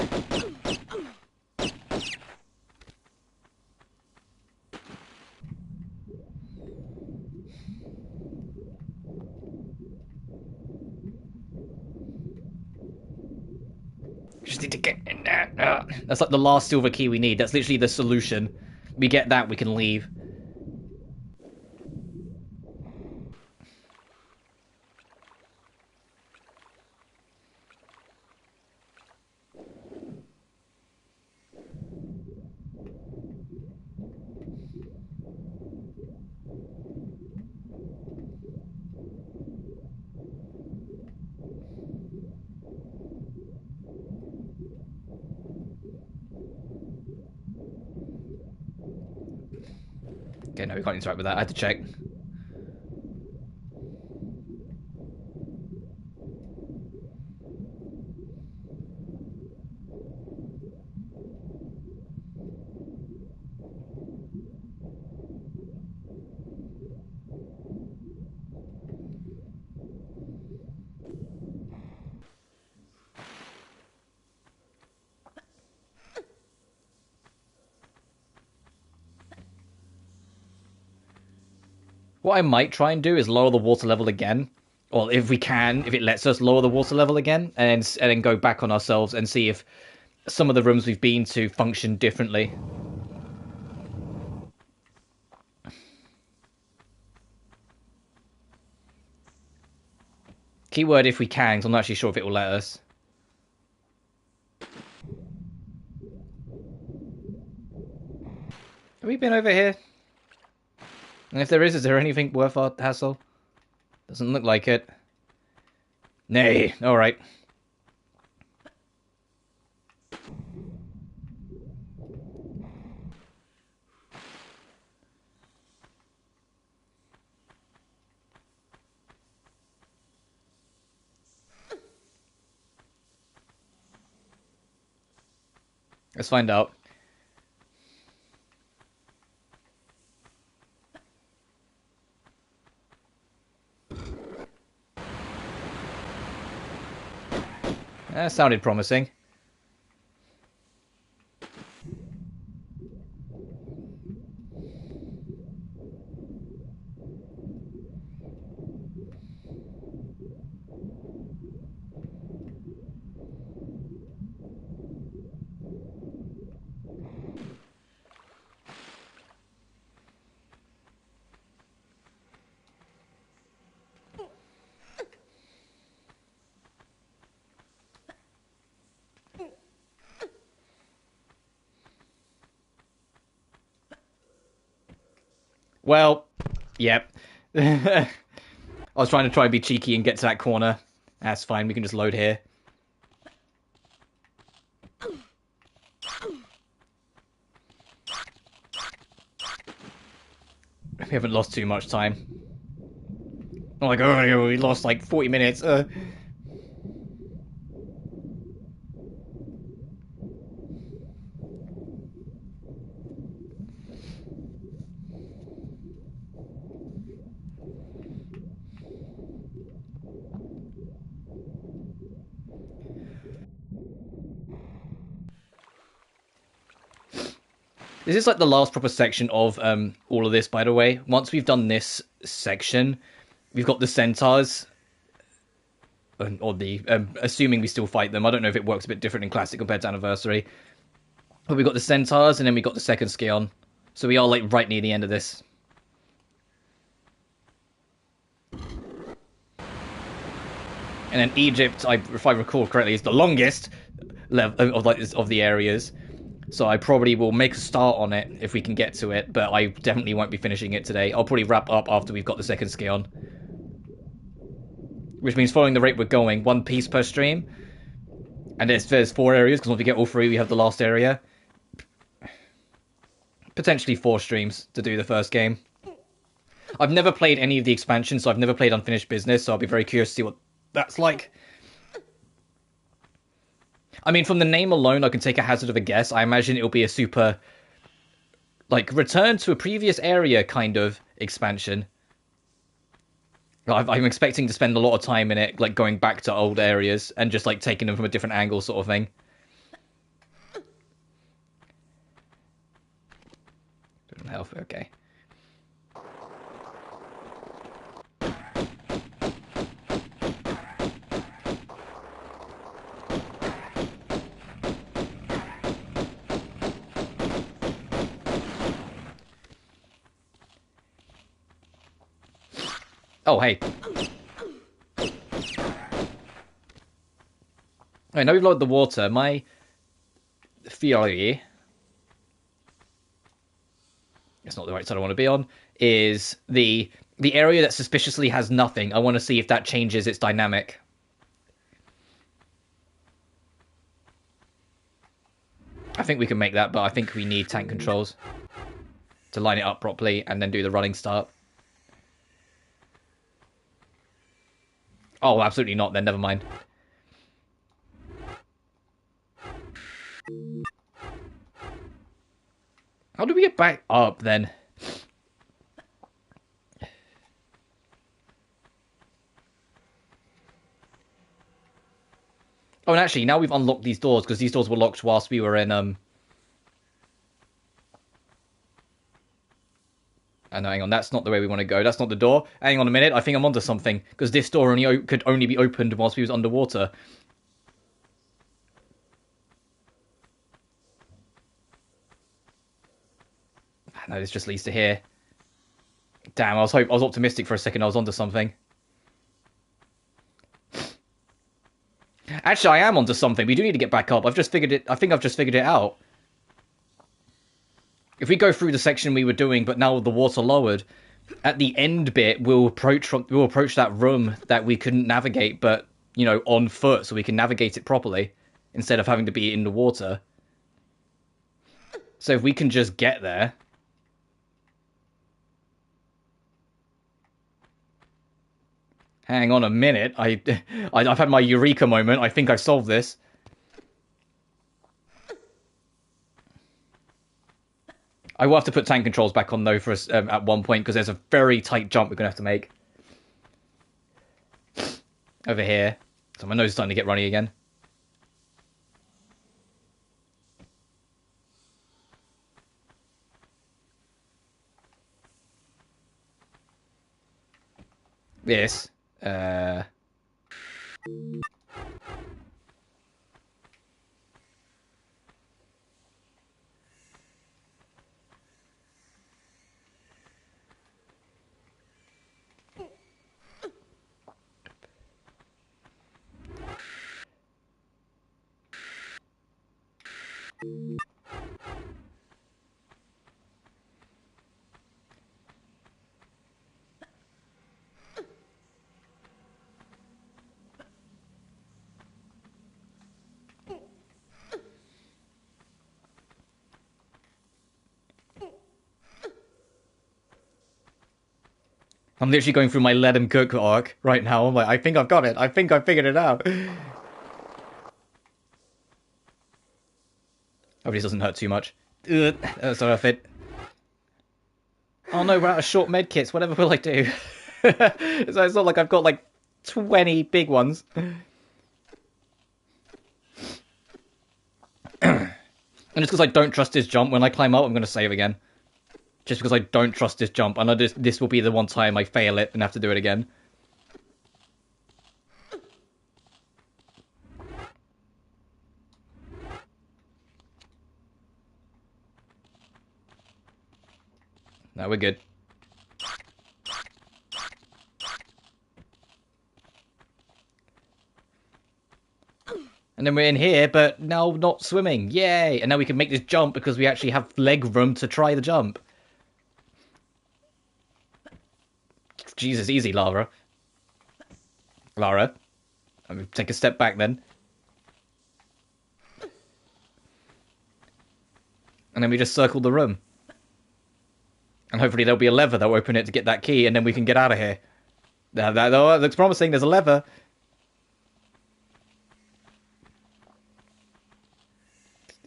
just need to get in there. That's like the last silver key we need. That's literally the solution. We get that, we can leave. Okay, no, we can't interact with that. I had to check. What I might try and do is lower the water level again. Or if we can, if it lets us lower the water level again, and then go back on ourselves and see if some of the rooms we've been to function differently. Keyword if we can, because I'm not actually sure if it will let us. Have we been over here? And if there is there anything worth our hassle? Doesn't look like it. Nay, alright. Let's find out. That sounded promising. Well, yep. I was trying to try and be cheeky and get to that corner. That's fine, we can just load here. We haven't lost too much time. I'm like, oh, we lost like 40 minutes. This is like the last proper section of all of this, by the way. Once we've done this section, we've got the centaurs. Or the... assuming we still fight them. I don't know if it works a bit different in Classic compared to Anniversary. But we've got the centaurs, and then we got the second Scion. So we are like right near the end of this. And then Egypt, if I recall correctly, is the longest level of the areas. So I probably will make a start on it if we can get to it, but I definitely won't be finishing it today. I'll probably wrap up after we've got the second Scion. Which means following the rate we're going, one piece per stream. And there's 4 areas, because once we get all 3, we have the last area. Potentially 4 streams to do the first game. I've never played any of the expansions, so I've never played Unfinished Business, so I'll be very curious to see what that's like. I mean, from the name alone, I can take a hazard of a guess. I imagine it'll be a super, like, return to a previous area kind of expansion. I'm expecting to spend a lot of time in it, like, going back to old areas and just, like, taking them from a different angle sort of thing. Health, okay. Oh, hey. Alright, now we've lowered the water. My theory... It's not the right side I want to be on. Is the area that suspiciously has nothing. I want to see if that changes its dynamic. I think we can make that, but I think we need tank controls to line it up properly and then do the running start. Oh, absolutely not then. Never mind. How do we get back up then? Oh, and actually, now we've unlocked these doors, because these doors were locked whilst we were in, Oh, no, hang on, that's not the way we want to go. That's not the door. Hang on a minute, I think I'm onto something, because this door could only be opened whilst we was underwater. No, this just leads to here. Damn, I was optimistic for a second. I was onto something. Actually, I am onto something. We do need to get back up. I've just figured it. I think I've just figured it out. If we go through the section we were doing, but now with the water lowered, at the end bit we'll approach that room that we couldn't navigate, but you know, on foot, so we can navigate it properly instead of having to be in the water. So if we can just get there. Hang on a minute. I've had my eureka moment. I think I solved this. I will have to put tank controls back on though for us at one point, because there's a very tight jump we're gonna have to make over here. So my nose is starting to get runny again. This. I'm literally going through my let him cook arc right now. I'm like, I think I've got it. I think I figured it out. Hope this doesn't hurt too much. That's not a fit. Oh no, we're out of short med kits. Whatever will I do? So it's not like I've got like 20 big ones. And just because I don't trust this jump, when I climb up, I'm going to save again. Just because I don't trust this jump. I know this will be the one time I fail it and have to do it again. No, we're good. And then we're in here, but now not swimming. Yay! And now we can make this jump because we actually have leg room to try the jump. Jesus, easy, Lara. Lara. Let me take a step back then. And then we just circle the room. And hopefully there'll be a lever that'll open it to get that key, and then we can get out of here. That looks promising. There's a lever.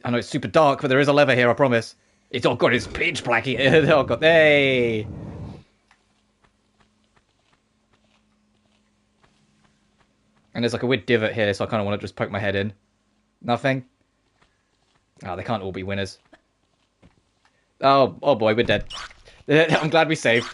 I know it's super dark, but there is a lever here, I promise. It's, oh god, it's pitch black here. Oh god, hey! And there's like a weird divot here, so I kind of want to just poke my head in. Nothing? Oh, they can't all be winners. Oh boy, we're dead. I'm glad we saved.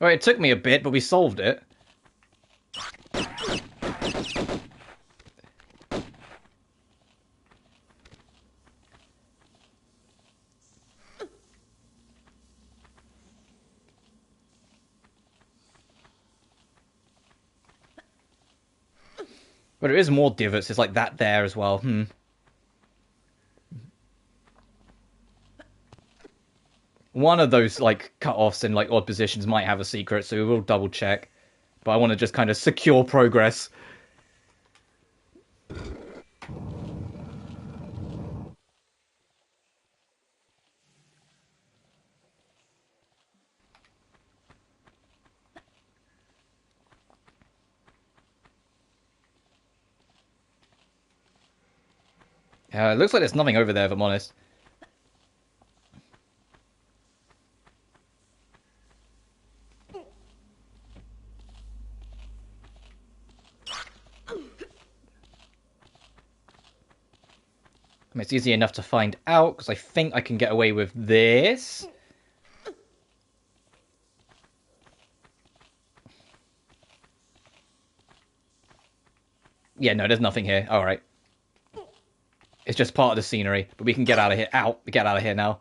Alright, it took me a bit, but we solved it. But there is more divots. It's like that there as well. One of those like cut-offs in like odd positions might have a secret, so we will double check. But I want to just kind of secure progress. It looks like there's nothing over there, if I'm honest. I mean, it's easy enough to find out, because I think I can get away with this. Yeah, no, there's nothing here. Alright. It's just part of the scenery, but we can get out of here. Out! Get out of here now.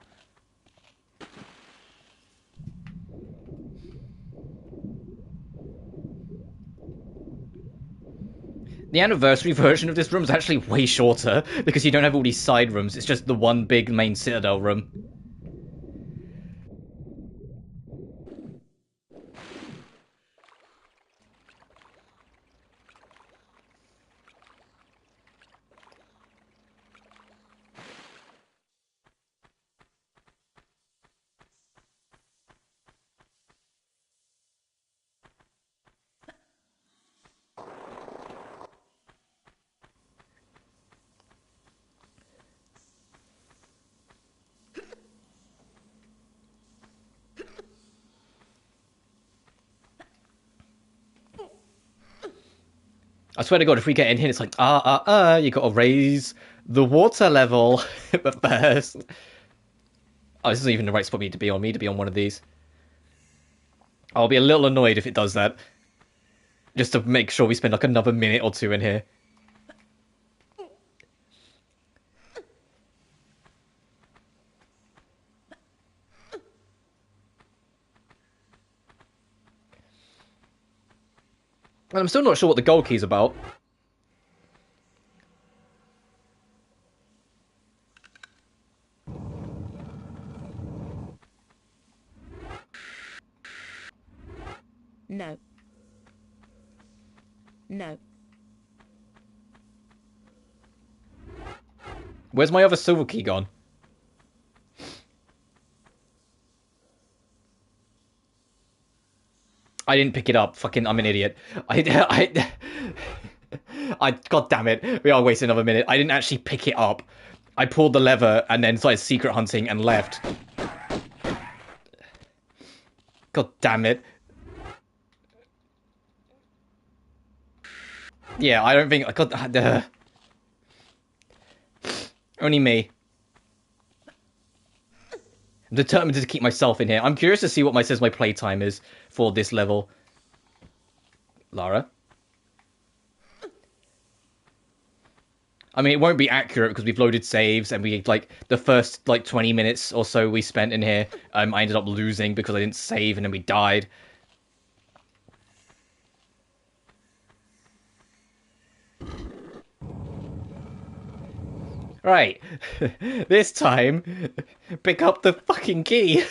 The anniversary version of this room is actually way shorter, because you don't have all these side rooms. It's just the one big main Citadel room. I swear to God, if we get in here, it's like, you gotta raise the water level. But first... Oh, this isn't even the right spot for me to be on one of these. I'll be a little annoyed if it does that. Just to make sure we spend like another minute or two in here. And I'm still not sure what the gold key's about. No. No. Where's my other silver key gone? I didn't pick it up. Fucking, I'm an idiot. God damn it. We are wasting another minute. I didn't actually pick it up. I pulled the lever and then started secret hunting and left. God damn it. Yeah, I don't think... Only me. I'm determined to keep myself in here. I'm curious to see what my playtime is for this level. Lara? I mean, it won't be accurate because we've loaded saves and we, like, the first, like, 20 minutes or so we spent in here, I ended up losing because I didn't save and then we died. Right. This time, pick up the fucking key.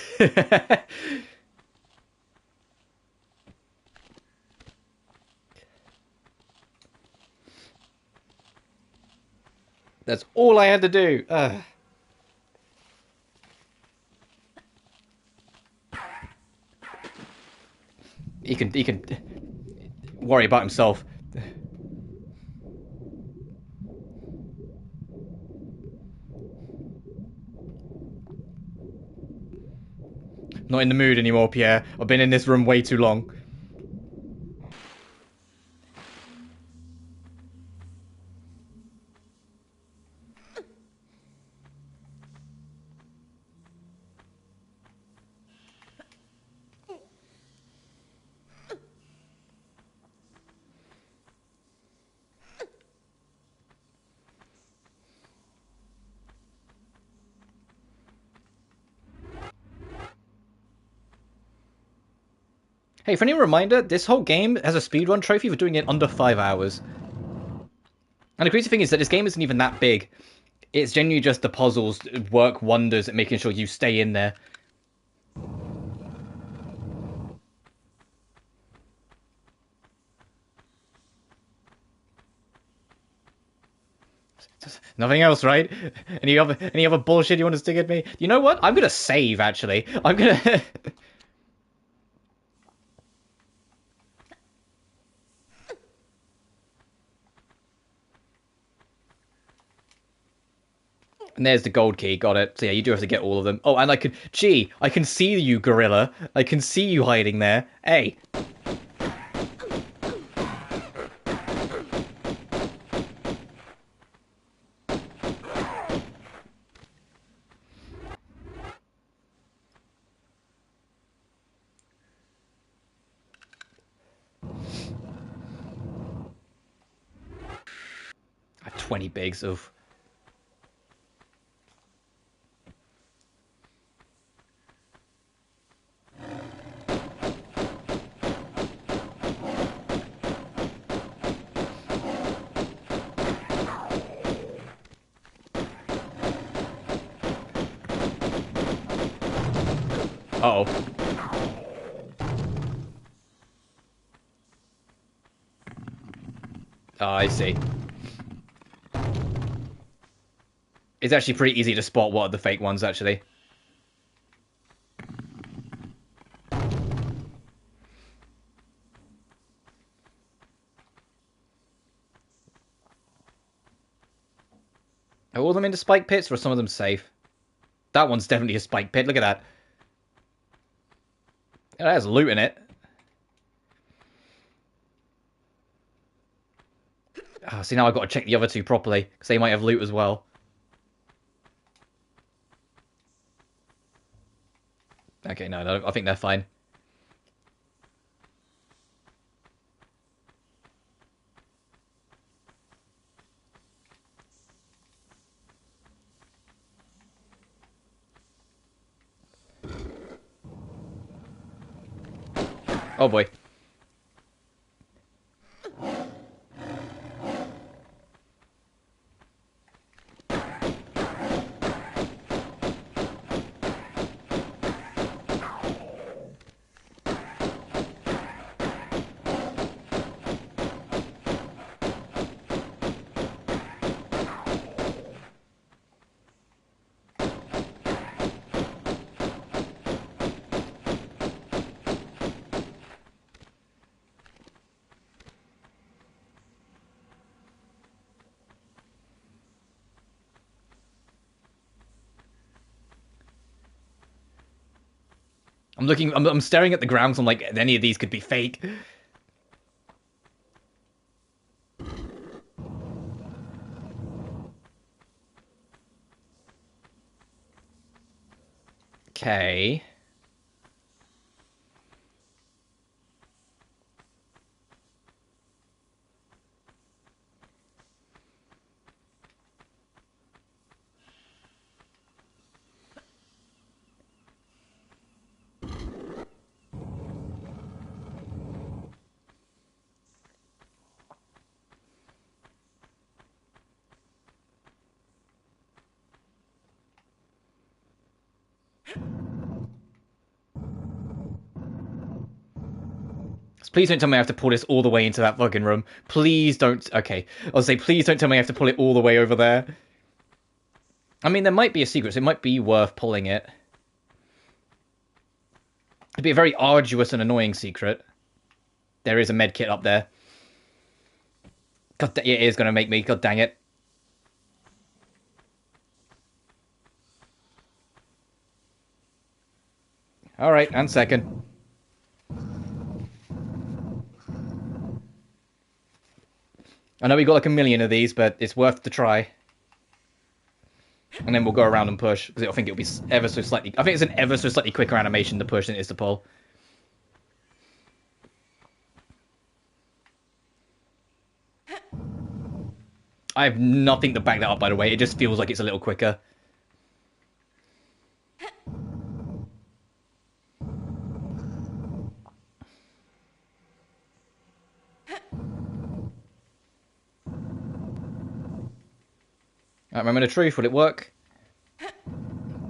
That's all I had to do. He can worry about himself. Not in the mood anymore, Pierre. I've been in this room way too long. Hey, friendly reminder, this whole game has a speedrun trophy for doing it under 5 hours. And the crazy thing is that this game isn't even that big. It's genuinely just the puzzles work wonders at making sure you stay in there. Nothing else, right? Any other bullshit you want to stick at me? You know what? I'm gonna save, actually. I'm gonna... And there's the gold key, got it. So yeah, you do have to get all of them. Oh, and I can... Gee, I can see you, gorilla. I can see you hiding there. Hey. I have 20 bigs of... Uh-oh. Oh, I see. It's actually pretty easy to spot what are the fake ones, actually. Are all of them into spike pits, or are some of them safe? That one's definitely a spike pit, look at that. It has loot in it. Oh, see, now I've got to check the other two properly, because they might have loot as well. Okay, no, I think they're fine. Oh boy. I'm staring at the ground, so I'm like, any of these could be fake. Okay. Please don't tell me I have to pull this all the way into that fucking room. Please don't... Okay. I'll say, please don't tell me I have to pull it all the way over there. I mean, there might be a secret, so it might be worth pulling it. It'd be a very arduous and annoying secret. There is a med kit up there. God, it is going to make me. God dang it. Alright, and second. I know we got like a million of these, but it's worth the try. And then we'll go around and push, because I think it'll be ever so slightly... I think it's an ever so slightly quicker animation to push than it is to pull. I have nothing to back that up, by the way. It just feels like it's a little quicker. Alright, moment of truth. Will it work?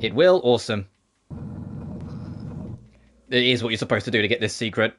It will. Awesome. It is what you're supposed to do to get this secret.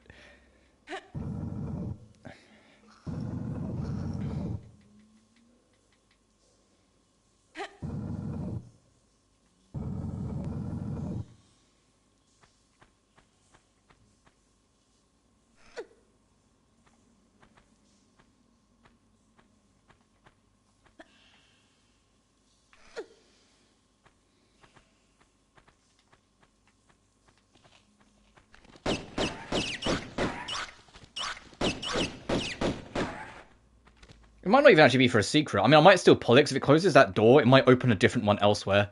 It might not even actually be for a secret. I mean, I might still pull it, because if it closes that door, it might open a different one elsewhere.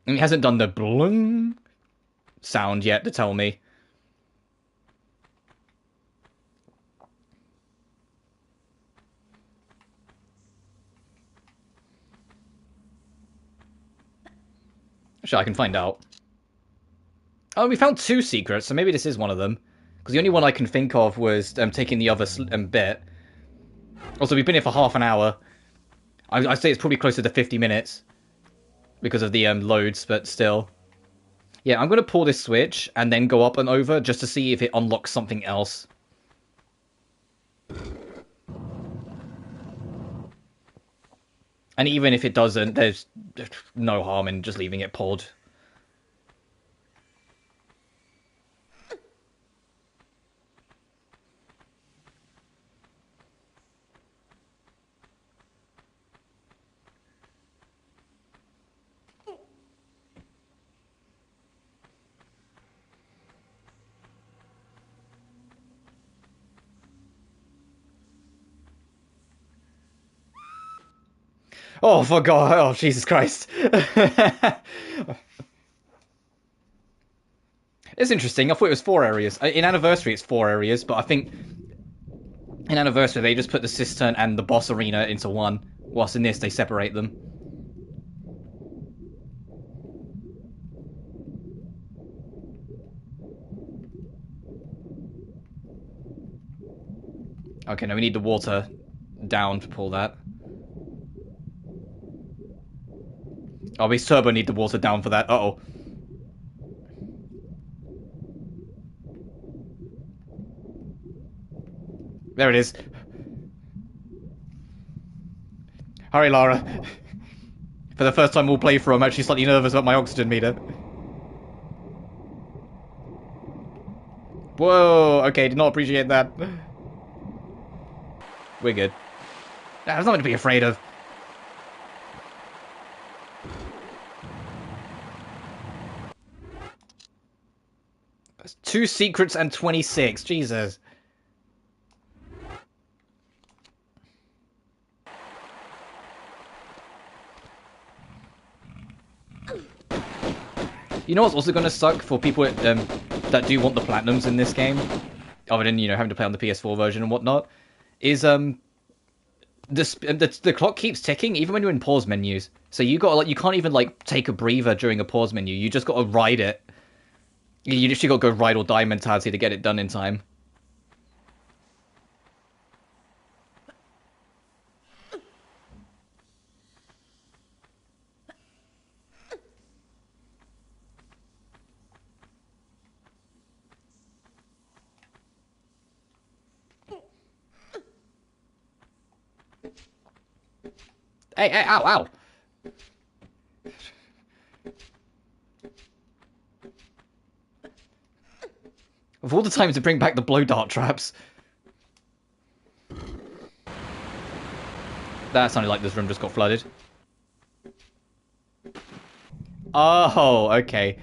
And it hasn't done the bloom sound yet to tell me. Actually, I can find out. Oh, we found 2 secrets, so maybe this is one of them. Because the only one I can think of was taking the other bit. Also, we've been here for half an hour. I'd say it's probably closer to 50 minutes. Because of the loads, but still. Yeah, I'm going to pull this switch and then go up and over just to see if it unlocks something else. And even if it doesn't, there's no harm in just leaving it pulled. Oh, for God. Oh, Jesus Christ. It's interesting. I thought it was 4 areas. In Anniversary, it's 4 areas, but I think in Anniversary, they just put the cistern and the boss arena into one, whilst in this, they separate them. Okay, now we need the water down to pull that. Oh, we turbo need the water down for that. Uh-oh. There it is. Hurry, Lara. For the first time we'll play through, I'm actually slightly nervous about my oxygen meter. Whoa, okay, did not appreciate that. We're good. There's nothing to be afraid of. That's 2 secrets and 26, Jesus. You know what's also going to suck for people that do want the platinums in this game, other than, you know, having to play on the PS4 version and whatnot, is the clock keeps ticking even when you're in pause menus. So you got you can't even like take a breather during a pause menu. You just got to ride it. You literally got to go ride or die mentality to get it done in time. Hey, hey, ow, ow! Of all the time to bring back the blow dart traps. That sounded like this room just got flooded. Oh, okay.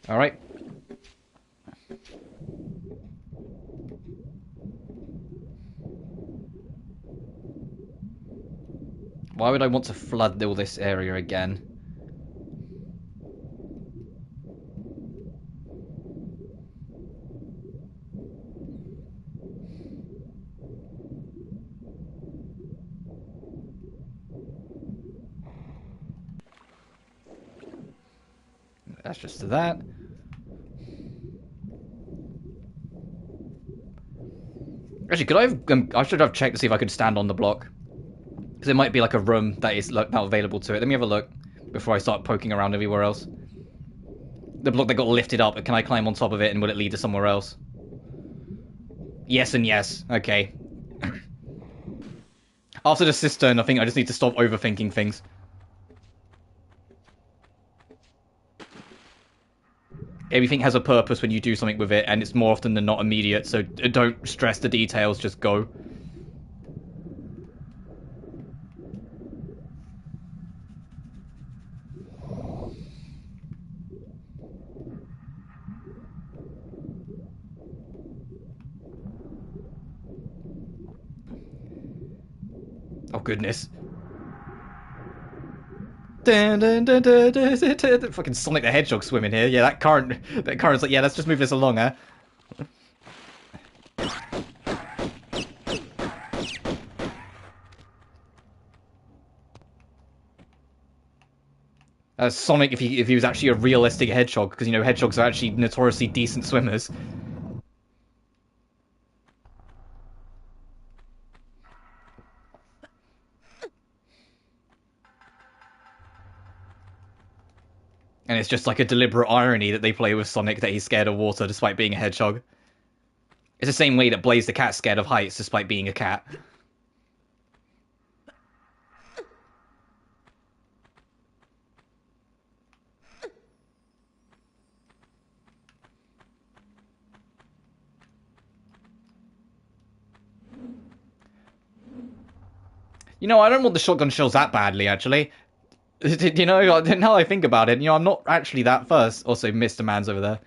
Alright. Why would I want to flood all this area again? That's just to that. Actually, could I have... I should have checked to see if I could stand on the block. Because it might be like a room that is not available to it. Let me have a look before I start poking around everywhere else. The block that got lifted up, can I climb on top of it and will it lead to somewhere else? Yes and yes. Okay. After the cistern, I think I just need to stop overthinking things. Everything has a purpose when you do something with it, and it's more often than not immediate, so don't stress the details, just go. Oh, goodness. Dun, dun, dun, dun, dun, dun, dun, dun. Fucking Sonic the Hedgehog swimming here. Yeah, that current's like, yeah, let's just move this along, huh? Sonic, if he was actually a realistic hedgehog, because, you know, hedgehogs are actually notoriously decent swimmers. And it's just like a deliberate irony that they play with Sonic that he's scared of water despite being a hedgehog. It's the same way that Blaze the Cat's scared of heights despite being a cat. You know, I don't want the shotgun shells that badly, actually. You know, now I think about it, you know, I'm not actually that first. Also, Mr. Man's over there.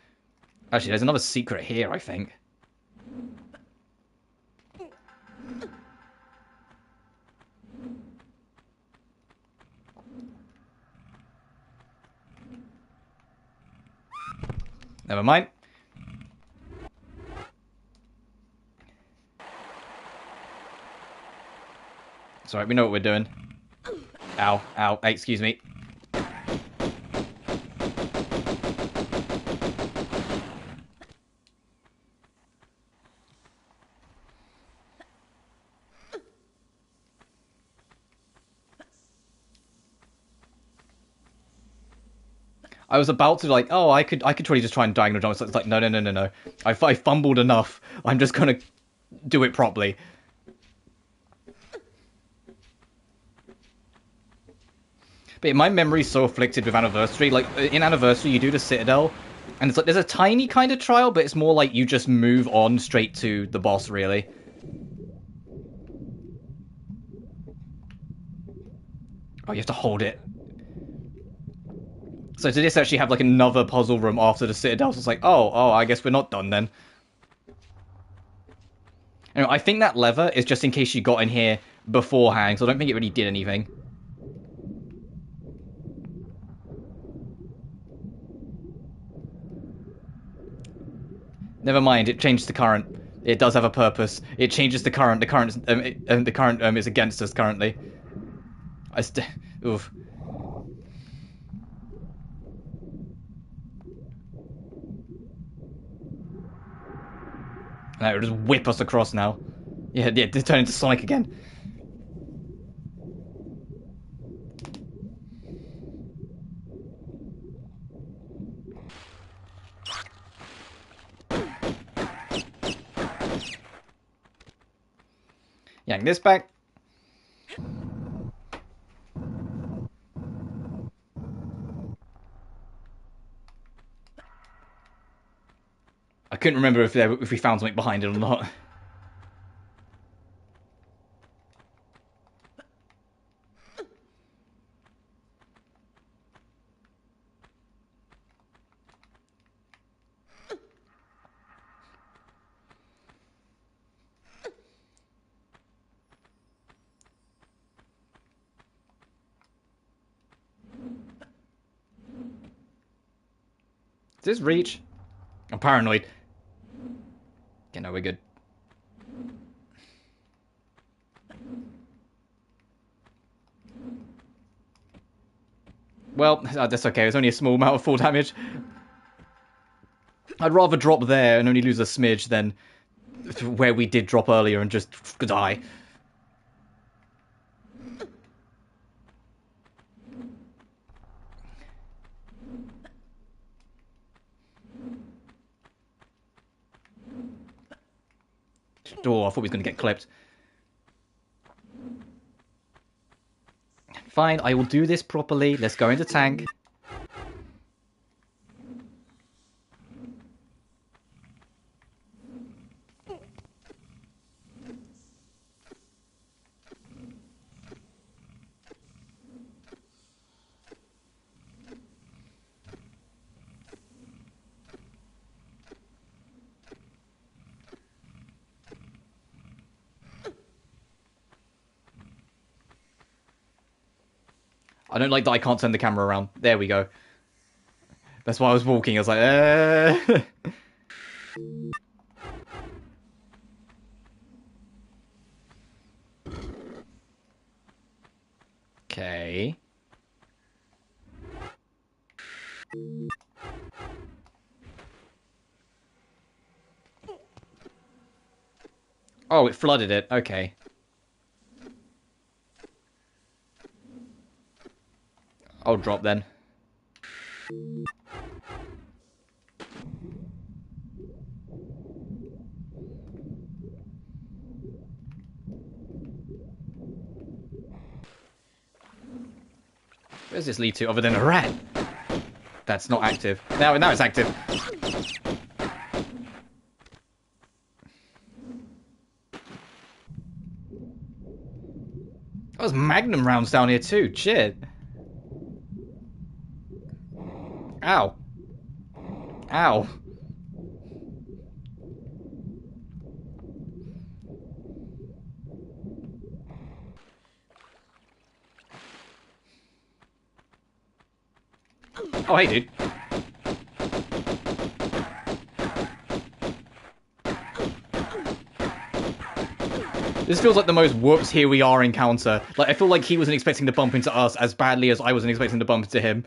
Actually, there's another secret here, I think. Never mind. It's alright, we know what we're doing. Ow, ow, hey, excuse me. I was about to like, oh, I could totally just try and diagonal jump. So it's like, no, no, no, no, no. I fumbled enough. I'm just gonna do it properly. But my memory's so afflicted with Anniversary. Like, in Anniversary, you do the Citadel, and it's like, there's a tiny kind of trial, but it's more like you just move on straight to the boss, really. Oh, you have to hold it. So to this actually have like another puzzle room after the Citadel, so it's like, oh, I guess we're not done then. Anyway, I think that lever is just in case you got in here beforehand, so I don't think it really did anything. Never mind, it changed the current. It does have a purpose. It changes the current. The current is against us currently. Oof. No, it'll just whip us across now. Yeah, turn into Sonic again. Yank this back. I couldn't remember if we found something behind it or not. Does this reach? I'm paranoid. Okay, no, we're good. Well, that's okay. It's only a small amount of full damage. I'd rather drop there and only lose a smidge than where we did drop earlier and just die. Oh, I thought he was going to get clipped. Fine, I will do this properly. Let's go into tank. I don't like that I can't turn the camera around. There we go. That's why I was walking. I was like, Okay. Oh, it flooded it. Okay. I'll drop then. Where does this lead to other than a rat? That's not active. Now it's active. There's magnum rounds down here too. Shit. Ow. Ow. Oh, hey, dude. This feels like the most whoops here we are encounter. Like, I feel like he wasn't expecting to bump into us as badly as I wasn't expecting to bump into him.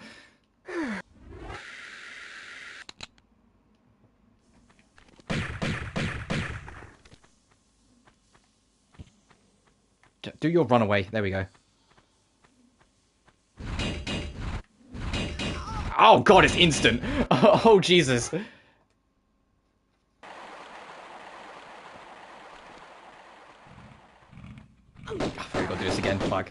Do your runaway. There we go. Oh god, it's instant. Oh Jesus. Oh, we gotta do this again. Fuck.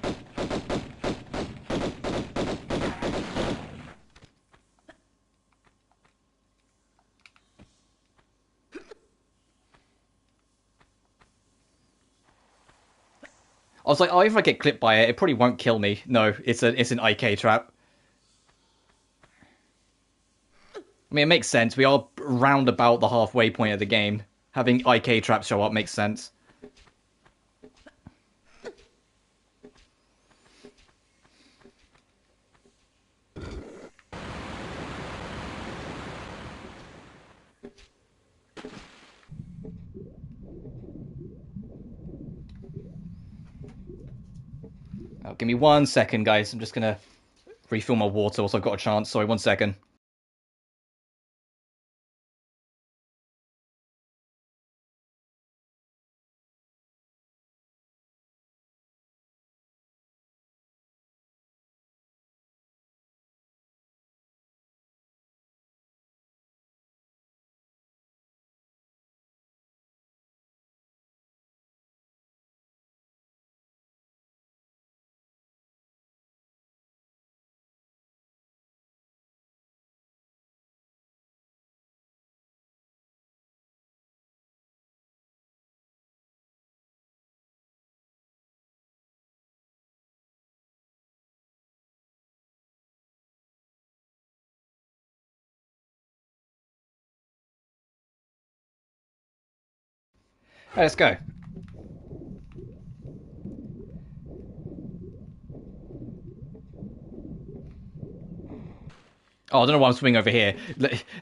I was like, oh, if I get clipped by it, it probably won't kill me. No, it's an IK trap. I mean, it makes sense. We are round about the halfway point of the game. Having IK traps show up makes sense. Oh, give me 1 second, guys. I'm just gonna refill my water whilst I've got a chance. Sorry, 1 second. Right, let's go. Oh, I don't know why I'm swimming over here.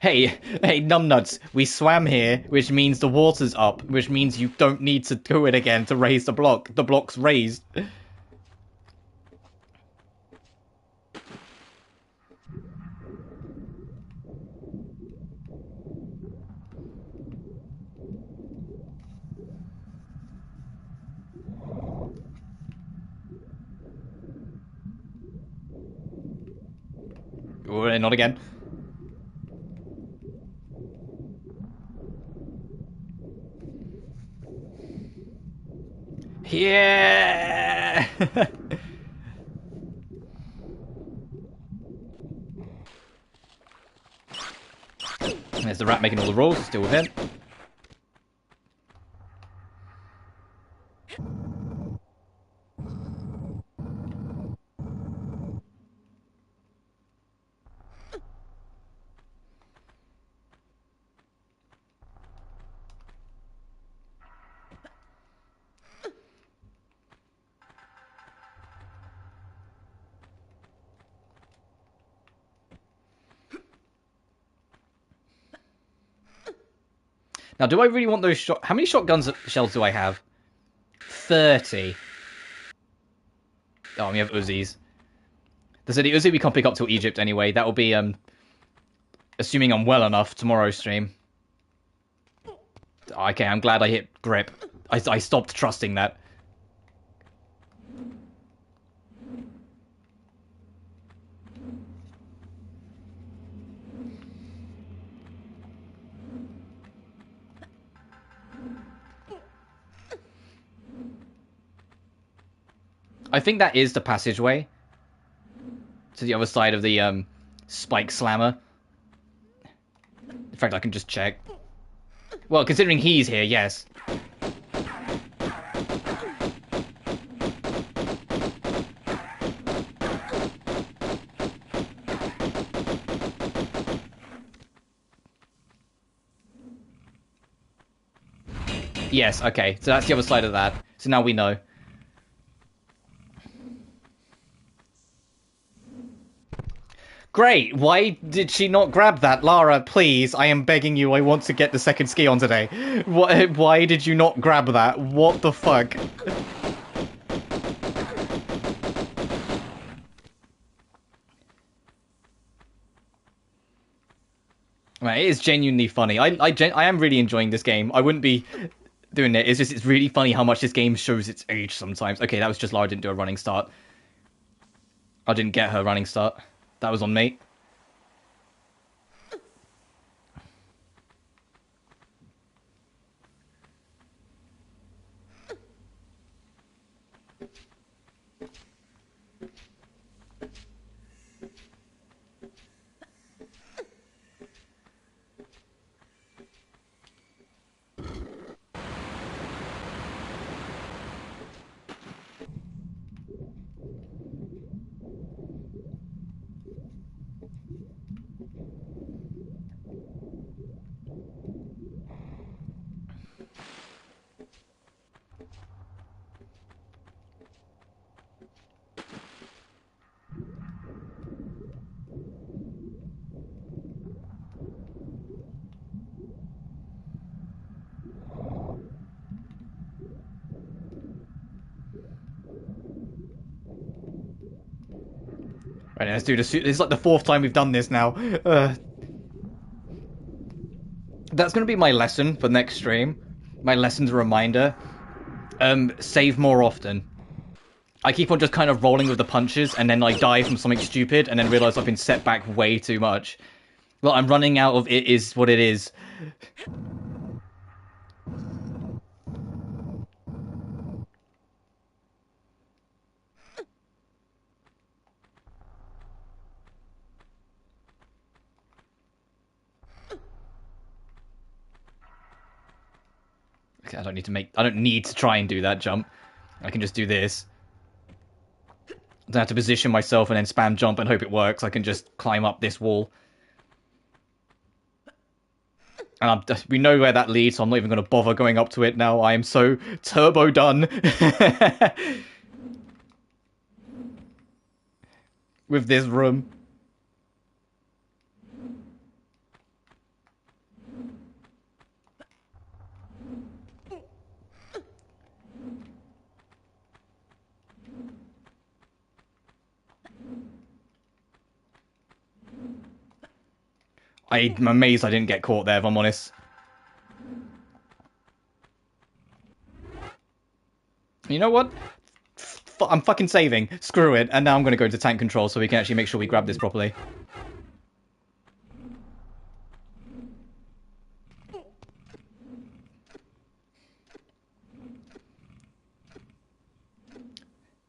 Hey, numbnuts, we swam here, which means the water's up, which means you don't need to do it again to raise the block. The block's raised. Not again. Yeah! There's the rat making all the rolls. Still with him. Now, do I really want those shot... How many shotguns shells do I have? 30. Oh, we have Uzis. There's the Uzi we can't pick up till Egypt anyway. That will be, assuming I'm well enough, tomorrow's stream. Okay, I'm glad I hit grip. I stopped trusting that. I think that is the passageway to the other side of the spike slammer. In fact, I can just check. Well, considering he's here, yes. Yes, okay. So that's the other side of that. So now we know. Great. Why did she not grab that? Lara, please. I am begging you. I want to get the second ski on today. Why did you not grab that? What the fuck? Right, it is genuinely funny. I am really enjoying this game. I wouldn't be doing it. It's really funny how much this game shows its age sometimes. Okay, that was just Lara didn't do a running start. I didn't get her running start. That was on me. Right, let's do this. It's like the 4th time we've done this now. That's going to be my lesson for next stream. My lesson's reminder. Save more often. I keep on just kind of rolling with the punches, and then I die from something stupid, and then realise I've been set back way too much. Well, I'm running out of it is what it is. Okay, I don't need to try and do that jump. I can just do this. I don't have to position myself and then spam jump and hope it works. I can just climb up this wall. And we know where that leads, so I'm not even going to bother going up to it now. I am so turbo done. With this room. I'm amazed I didn't get caught there, if I'm honest. You know what? I'm fucking saving. Screw it. And now I'm going to go into tank control so we can actually make sure we grab this properly.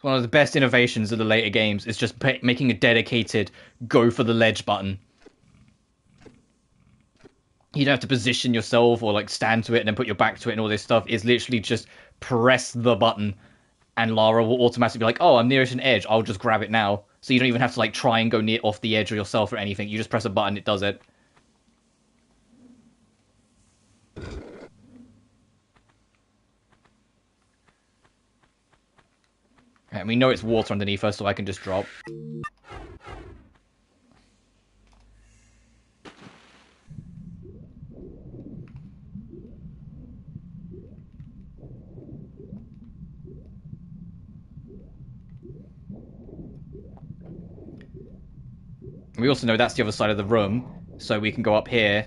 One of the best innovations of the later games is just making a dedicated go for the ledge button. You don't have to position yourself or like stand to it and then put your back to it and all this stuff. It's literally just press the button and Lara will automatically be like, oh, I'm nearest an edge, I'll just grab it now. So you don't even have to like try and go near off the edge or yourself or anything. You just press a button, it does it. And we know it's water underneath us, so I can just drop. We also know that's the other side of the room, so we can go up here.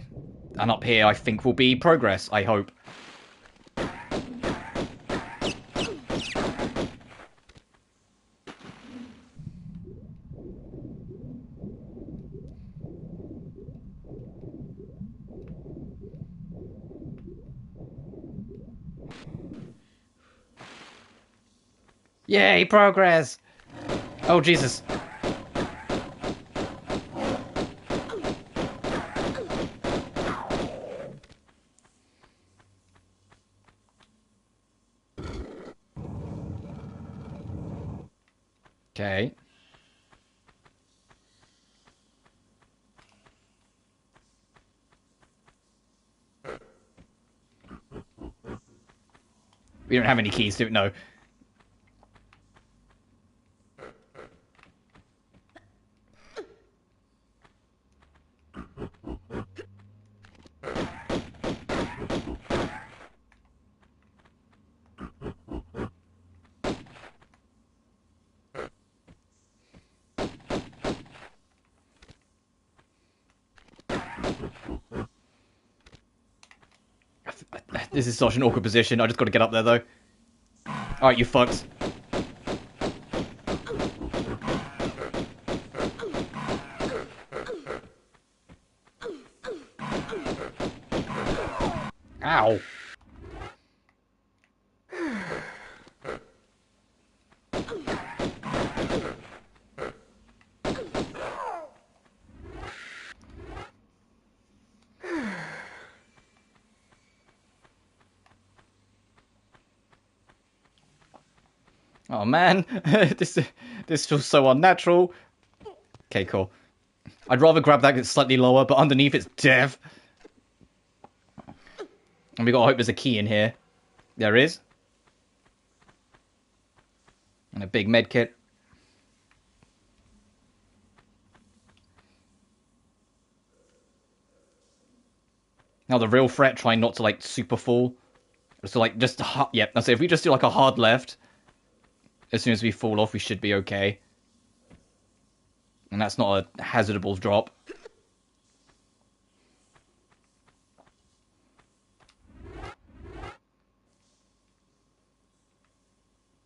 And up here, I think, will be progress, I hope. Yay, progress! Oh, Jesus. Okay. We don't have any keys, do we? No. This is such an awkward position. I just got to get up there, though. Alright, you fucks. Ow. Oh man, this feels so unnatural. Okay, cool. I'd rather grab that that's slightly lower, but underneath it's death. And we gotta hope there's a key in here. There is. And a big med kit. Now the real threat, trying not to like super fall. So like just yep. That's it. If we just do like a hard left, as soon as we fall off, we should be okay. And that's not a hazardable drop.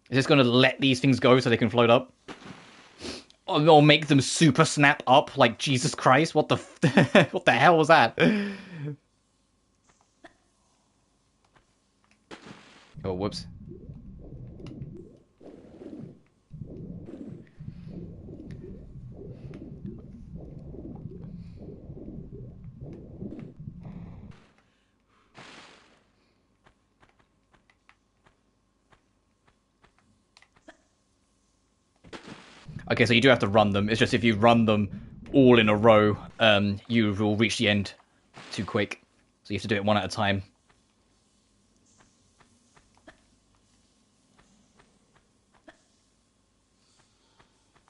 Is this going to let these things go so they can float up? Or make them super snap up? Like, Jesus Christ, what the what the hell was that? Oh, whoops. Okay, so you do have to run them. It's just if you run them all in a row, you will reach the end too quick. So you have to do it one at a time.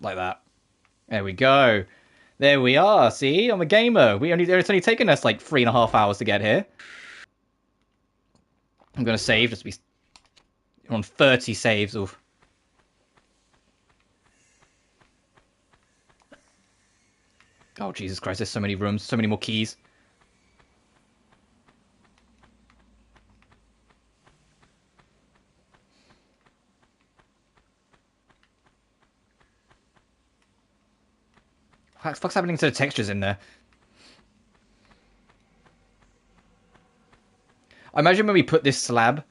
Like that. There we go. There we are. See, I'm a gamer. It's only taken us like 3.5 hours to get here. I'm gonna save just to be on 30 saves of. Oh, Jesus Christ, there's so many rooms, so many more keys. What the fuck's happening to the textures in there? I imagine when we put this slab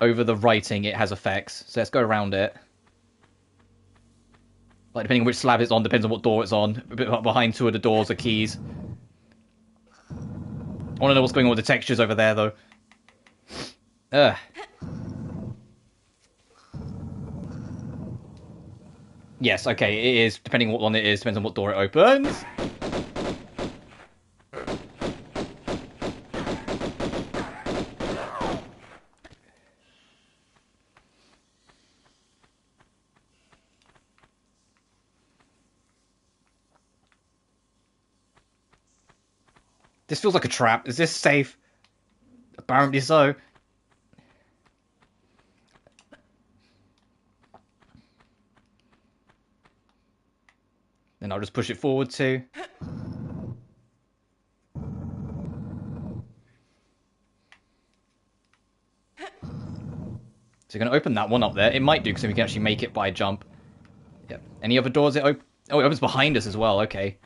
over the writing, it has effects. So let's go around it. Like, depending on which slab it's on, depends on what door it's on. Behind two of the doors are keys. I want to know what's going on with the textures over there, though. Ugh. Yes, okay, it is. Depending on what one it is, depends on what door it opens. This feels like a trap. Is this safe? Apparently so. Then I'll just push it forward too. So you're going to open that one up there. It might do, because we can actually make it by jump. Yep. Any other doors it opens? Oh, it opens behind us as well. Okay.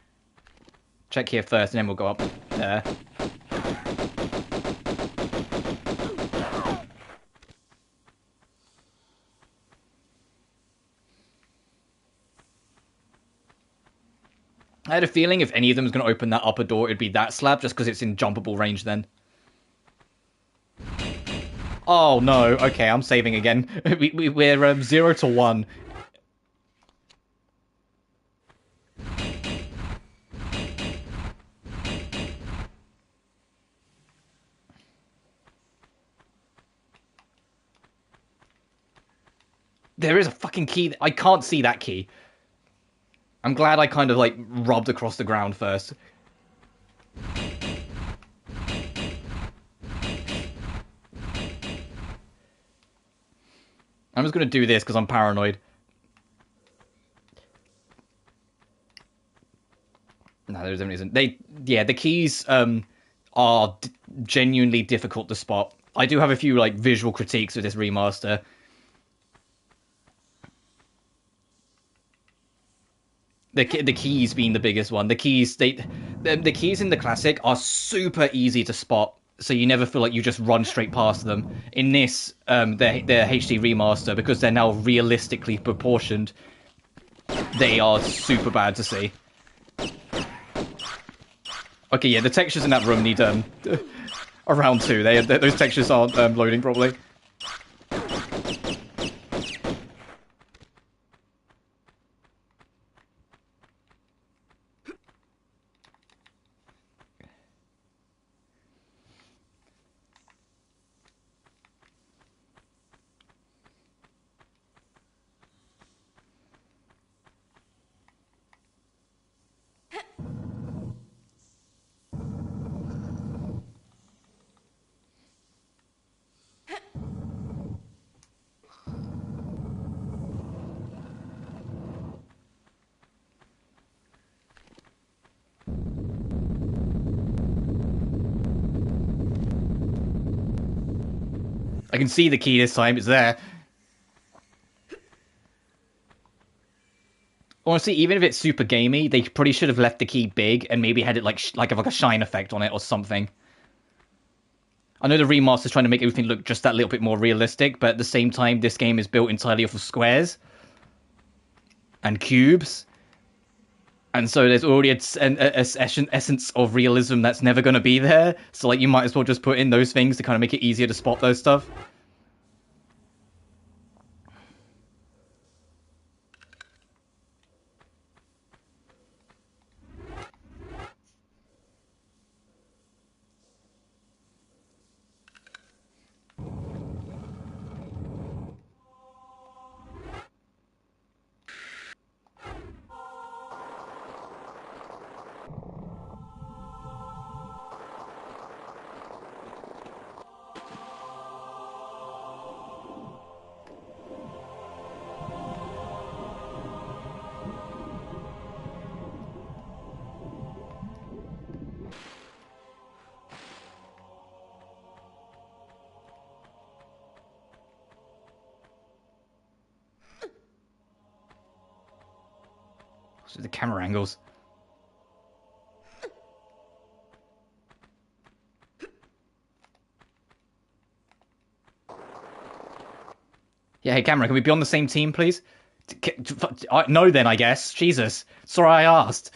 Check here first, and then we'll go up there. I had a feeling if any of them was going to open that upper door, it'd be that slab, just because it's in jumpable range then. Oh, no. Okay, I'm saving again. We're 0 to 1. There is a fucking key. I can't see that key. I'm glad I kind of, like, rubbed across the ground first. I'm just going to do this because I'm paranoid. No, there isn't. Yeah, the keys are genuinely difficult to spot. I do have a few, like, visual critiques of this remaster. The keys being the biggest one. The keys the keys in the classic are super easy to spot, so you never feel like you just run straight past them. In this, the HD remaster, because they're now realistically proportioned, they are super bad to see. Okay, yeah, the textures in that room need around 2. Those textures aren't loading properly. I can see the key this time, it's there. Honestly, even if it's super gamey, they probably should have left the key big and maybe had it like a shine effect on it or something. I know the remaster's trying to make everything look just that little bit more realistic, but at the same time, this game is built entirely off of squares and cubes. And so there's already an essence of realism that's never going to be there. So, like, you might as well just put in those things to kind of make it easier to spot those stuff. So the camera angles. Yeah, hey camera, can we be on the same team, please? No then, I guess. Jesus. Sorry I asked.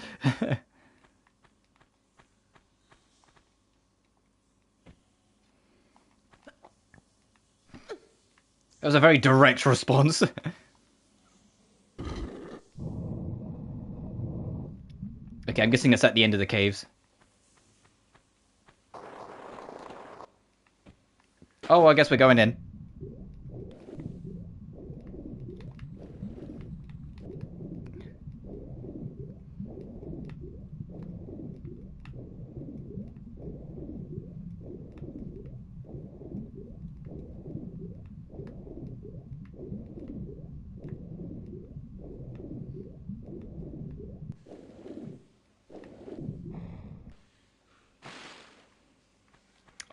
That was a very direct response. Okay, I'm guessing it's at the end of the caves. Oh, I guess we're going in.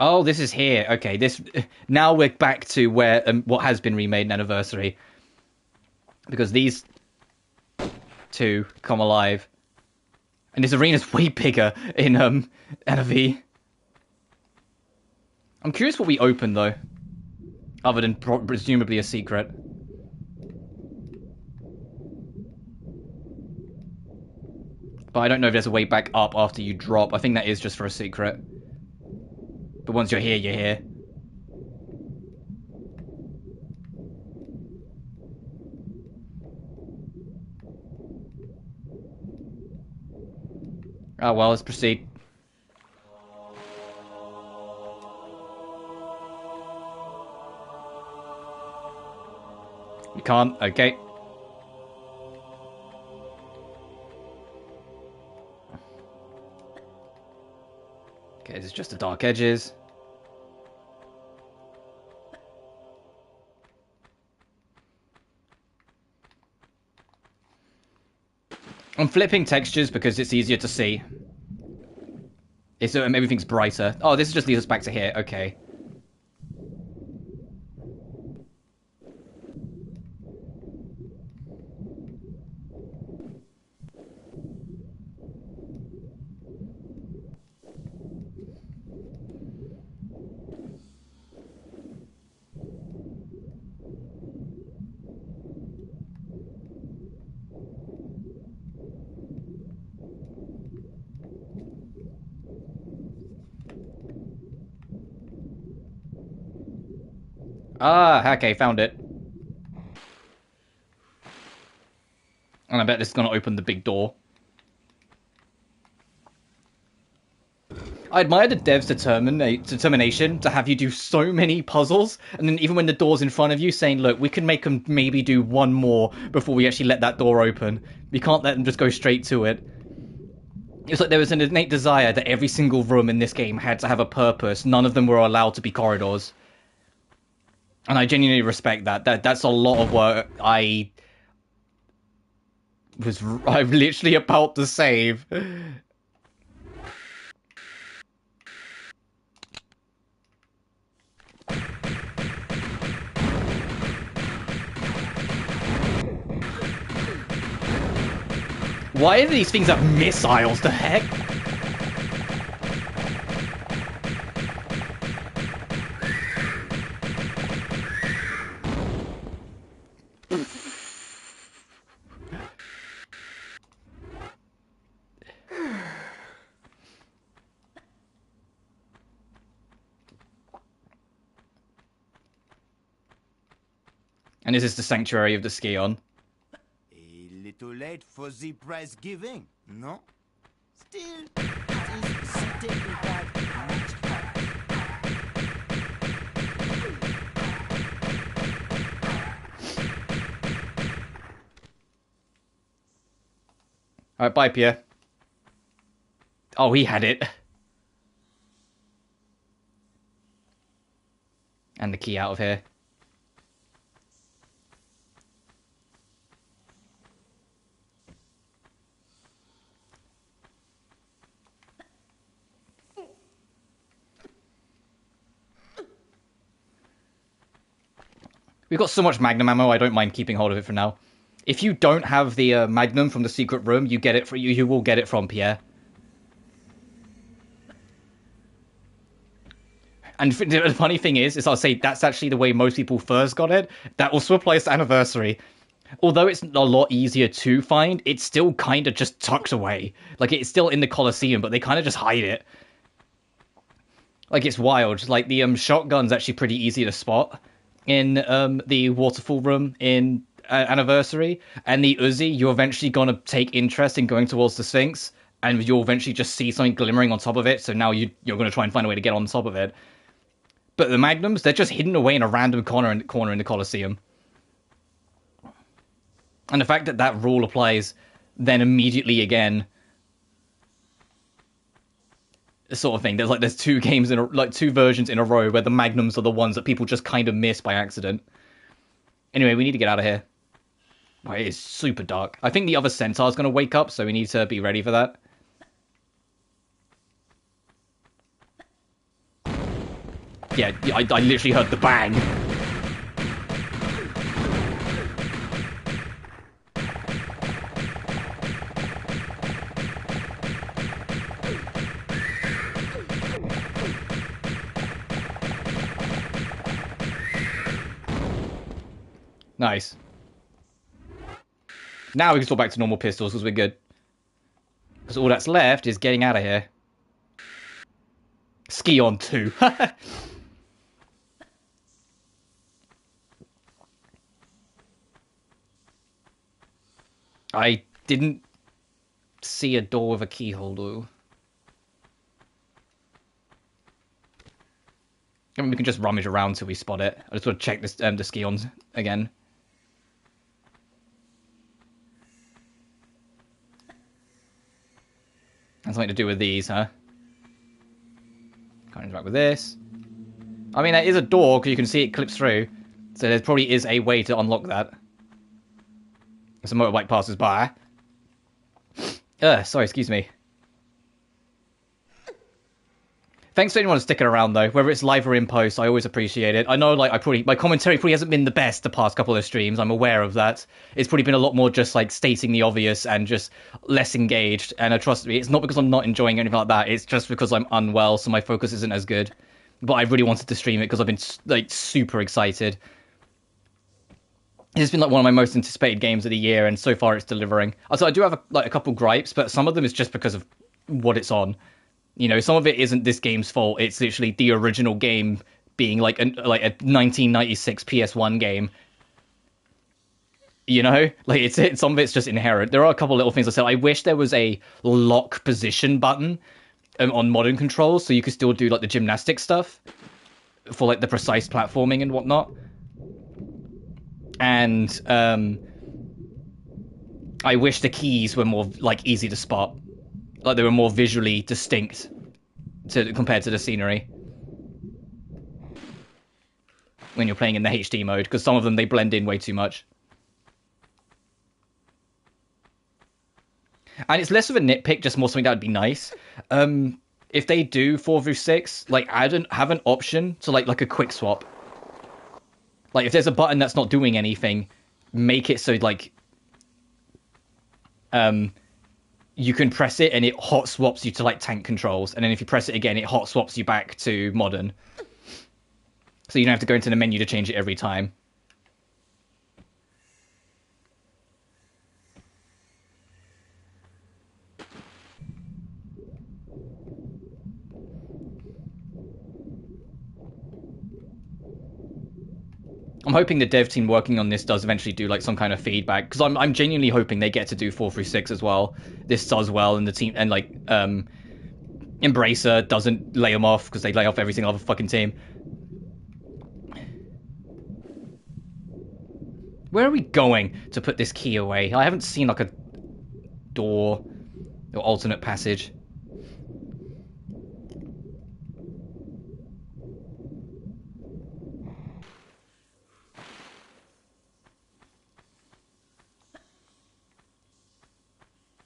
Oh, this is here. Okay, now we're back to where what has been remade in Anniversary, because these two come alive, and this arena's way bigger in NV. I'm curious what we open though, other than presumably a secret. But I don't know if there's a way back up after you drop. I think that is just for a secret. But once you're here, you're here. Oh well, let's proceed. You can't? Okay. Okay, this is just the dark edges. I'm flipping textures because it's easier to see. Everything's brighter. Oh, this just leads us back to here. Okay. Ah, okay, found it. And I bet this is going to open the big door. I admire the devs' determination to have you do so many puzzles, and then even when the door's in front of you, saying, look, we can make them maybe do one more before we actually let that door open. We can't let them just go straight to it. It's like there was an innate desire that every single room in this game had to have a purpose. None of them were allowed to be corridors. And I genuinely respect that. That's a lot of work. I'm literally about to save. Why do these things have missiles? The heck? And is this the sanctuary of the Skion? A little late for the prize giving, no? Still, it is the technical next part. Alright, bye, Pierre. Oh, he had it. And the key out of here. We've got so much Magnum ammo, I don't mind keeping hold of it for now. If you don't have the Magnum from the secret room, you get it for you will get it from Pierre. And the funny thing is I'll say that's actually the way most people first got it. That also applies to Anniversary. Although it's a lot easier to find, it's still kind of just tucked away. Like, it's still in the Colosseum, but they kind of just hide it. Like, it's wild. Like, the shotgun's actually pretty easy to spot in the waterfall room in Anniversary. And the Uzi, you're eventually going to take interest in going towards the Sphinx, and you'll eventually just see something glimmering on top of it, so now you're going to try and find a way to get on top of it. But the Magnums, they're just hidden away in a random corner in the Colosseum. And the fact that that rule applies then immediately again, sort of thing. There's two games two versions in a row where the Magnums are the ones that people just kind of miss by accident. Anyway, we need to get out of here. Oh, it is super dark. I think the other Centaur's going to wake up, so we need to be ready for that. Yeah, I literally heard the bang. Nice. Now we can swap back to normal pistols because we're good. Because all that's left is getting out of here. Ski on 2. I didn't see a door with a keyhole, though. I mean, we can just rummage around till we spot it. I just want to check this, the ski-ons again. That's something to do with these, huh? Can't interact with this. I mean, there is a door, because you can see it clips through. So there probably is a way to unlock that. As a motorbike passes by. Sorry, excuse me. Thanks to anyone sticking around, though. Whether it's live or in post, I always appreciate it. I know, like, my commentary probably hasn't been the best the past couple of streams. I'm aware of that. It's probably been a lot more just, like, stating the obvious and just less engaged. And trust me, it's not because I'm not enjoying anything like that. It's just because I'm unwell, so my focus isn't as good. But I really wanted to stream it because I've been, like, super excited. It's been, like, one of my most anticipated games of the year, and so far it's delivering. Also, I do have, a couple gripes, but some of them is just because of what it's on. You know, some of it isn't this game's fault. It's literally the original game being like a 1996 PS1 game. You know, like some of it's just inherent. There are a couple little things I said. I wish there was a lock position button on modern controls, so you could still do like the gymnastic stuff for like the precise platforming and whatnot. And I wish the keys were more like easy to spot. Like they were more visually distinct compared to the scenery when you're playing in the HD mode, because some of them, they blend in way too much. And it's less of a nitpick, just more something that would be nice. If they do 4 through 6, like have an option to like a quick swap. Like if there's a button that's not doing anything, make it so like you can press it and it hot swaps you to like tank controls, and then if you press it again, it hot swaps you back to modern. So you don't have to go into the menu to change it every time. I'm hoping the dev team working on this does eventually do like some kind of feedback, because I'm genuinely hoping they get to do 4 through 6 as well. This does well, and the team and like Embracer doesn't lay them off, because they lay off every single other fucking team. Where are we going to put this key away? I haven't seen like a door or alternate passage.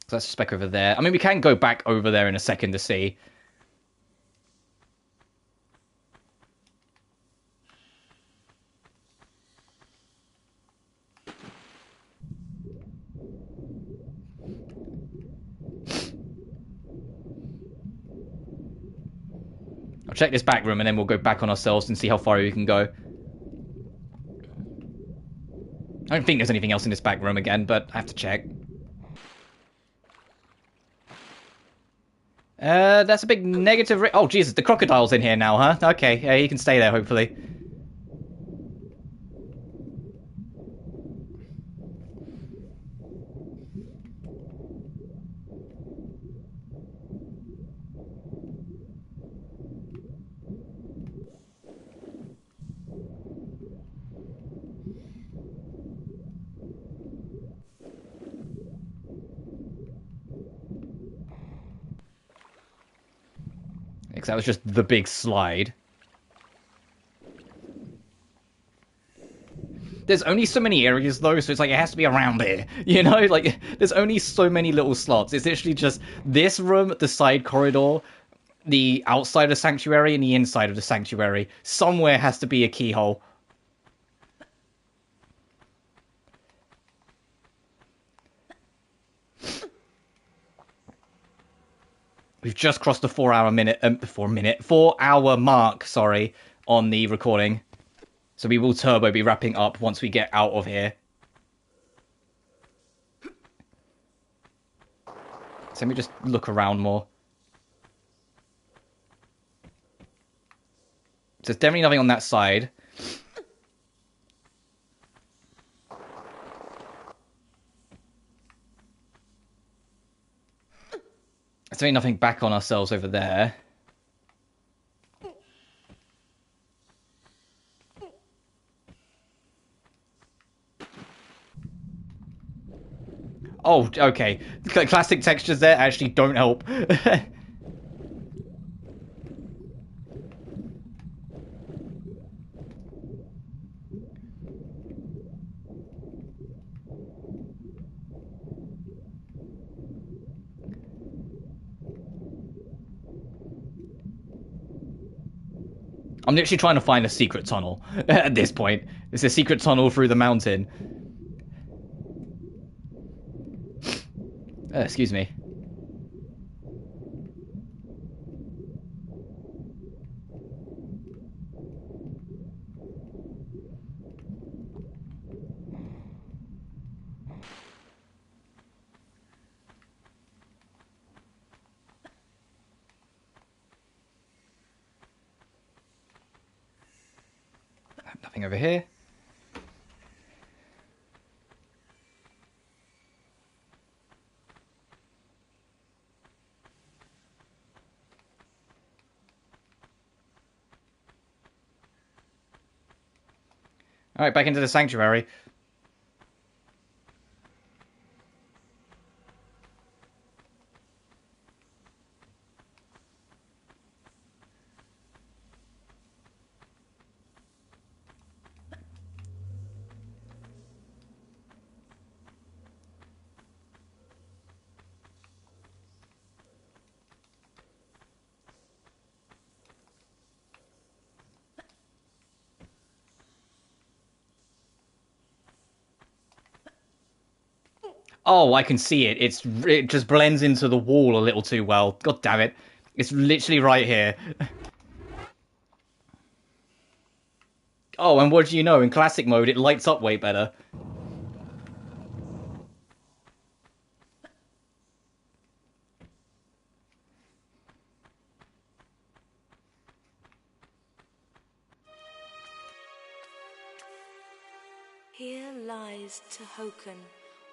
So let's spec over there. I mean, we can go back over there in a second to see. I'll check this back room and then we'll go back on ourselves and see how far we can go. I don't think there's anything else in this back room again, but I have to check. That's a big negative... Oh, Jesus, the crocodile's in here now, huh? Okay, yeah, he can stay there, hopefully. Because that was just the big slide. There's only so many areas, though, so it's like, it has to be around here. You know, like, there's only so many little slots. It's literally just this room, the side corridor, the outside of the sanctuary, and the inside of the sanctuary. Somewhere has to be a keyhole. We've just crossed the 4 hour mark, sorry, on the recording. So we will turbo be wrapping up once we get out of here. So let me just look around more. So there's definitely nothing on that side. There's definitely nothing back on ourselves over there. Oh, okay. Classic textures there actually don't help. I'm literally trying to find a secret tunnel at this point. It's a secret tunnel through the mountain. Excuse me. Nothing over here. Alright, back into the sanctuary. Oh, I can see it. It just blends into the wall a little too well. God damn it. It's literally right here. Oh, and what do you know? In classic mode, it lights up way better. Here lies Tohokan,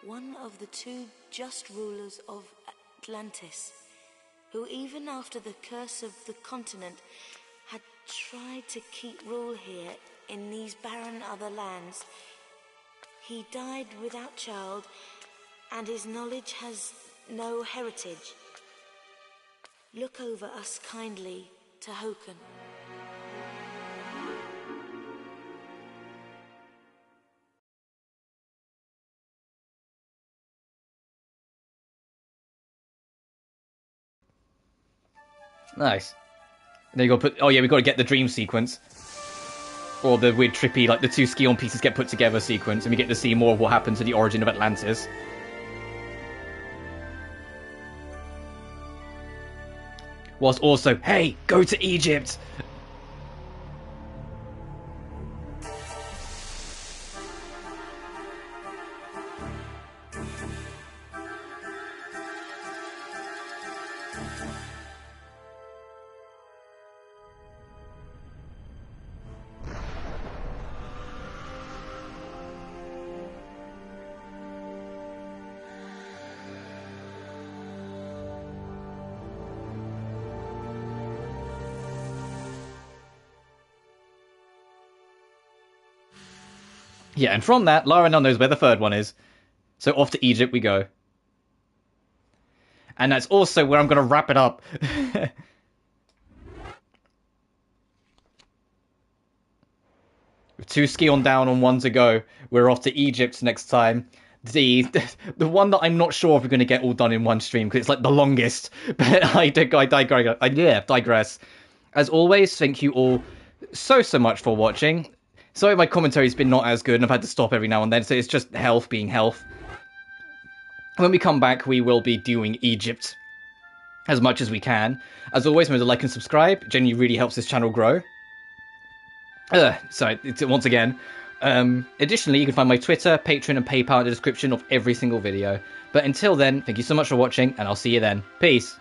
one of the two just rulers of Atlantis, who even after the curse of the continent had tried to keep rule here in these barren other lands. He died without child, and his knowledge has no heritage. Look over us kindly, Tohokan. Nice. And then you gotta put... Oh yeah, we gotta get the dream sequence. Or the weird trippy, like the two ski-on pieces get put together sequence, and we get to see more of what happened to the origin of Atlantis. Whilst also, hey, go to Egypt! Yeah, and from that, Lara now knows where the third one is. So off to Egypt we go. And that's also where I'm going to wrap it up. With 2 ski on down and 1 to go, we're off to Egypt next time. The one that I'm not sure if we're going to get all done in one stream, because it's like the longest. But I digress. As always, thank you all so much for watching. Sorry my commentary's been not as good and I've had to stop every now and then, so it's just health being health. When we come back, we will be doing Egypt as much as we can. As always, remember to like and subscribe. It genuinely really helps this channel grow. Sorry, once again. Additionally, you can find my Twitter, Patreon, and PayPal in the description of every single video. But until then, thank you so much for watching, and I'll see you then. Peace!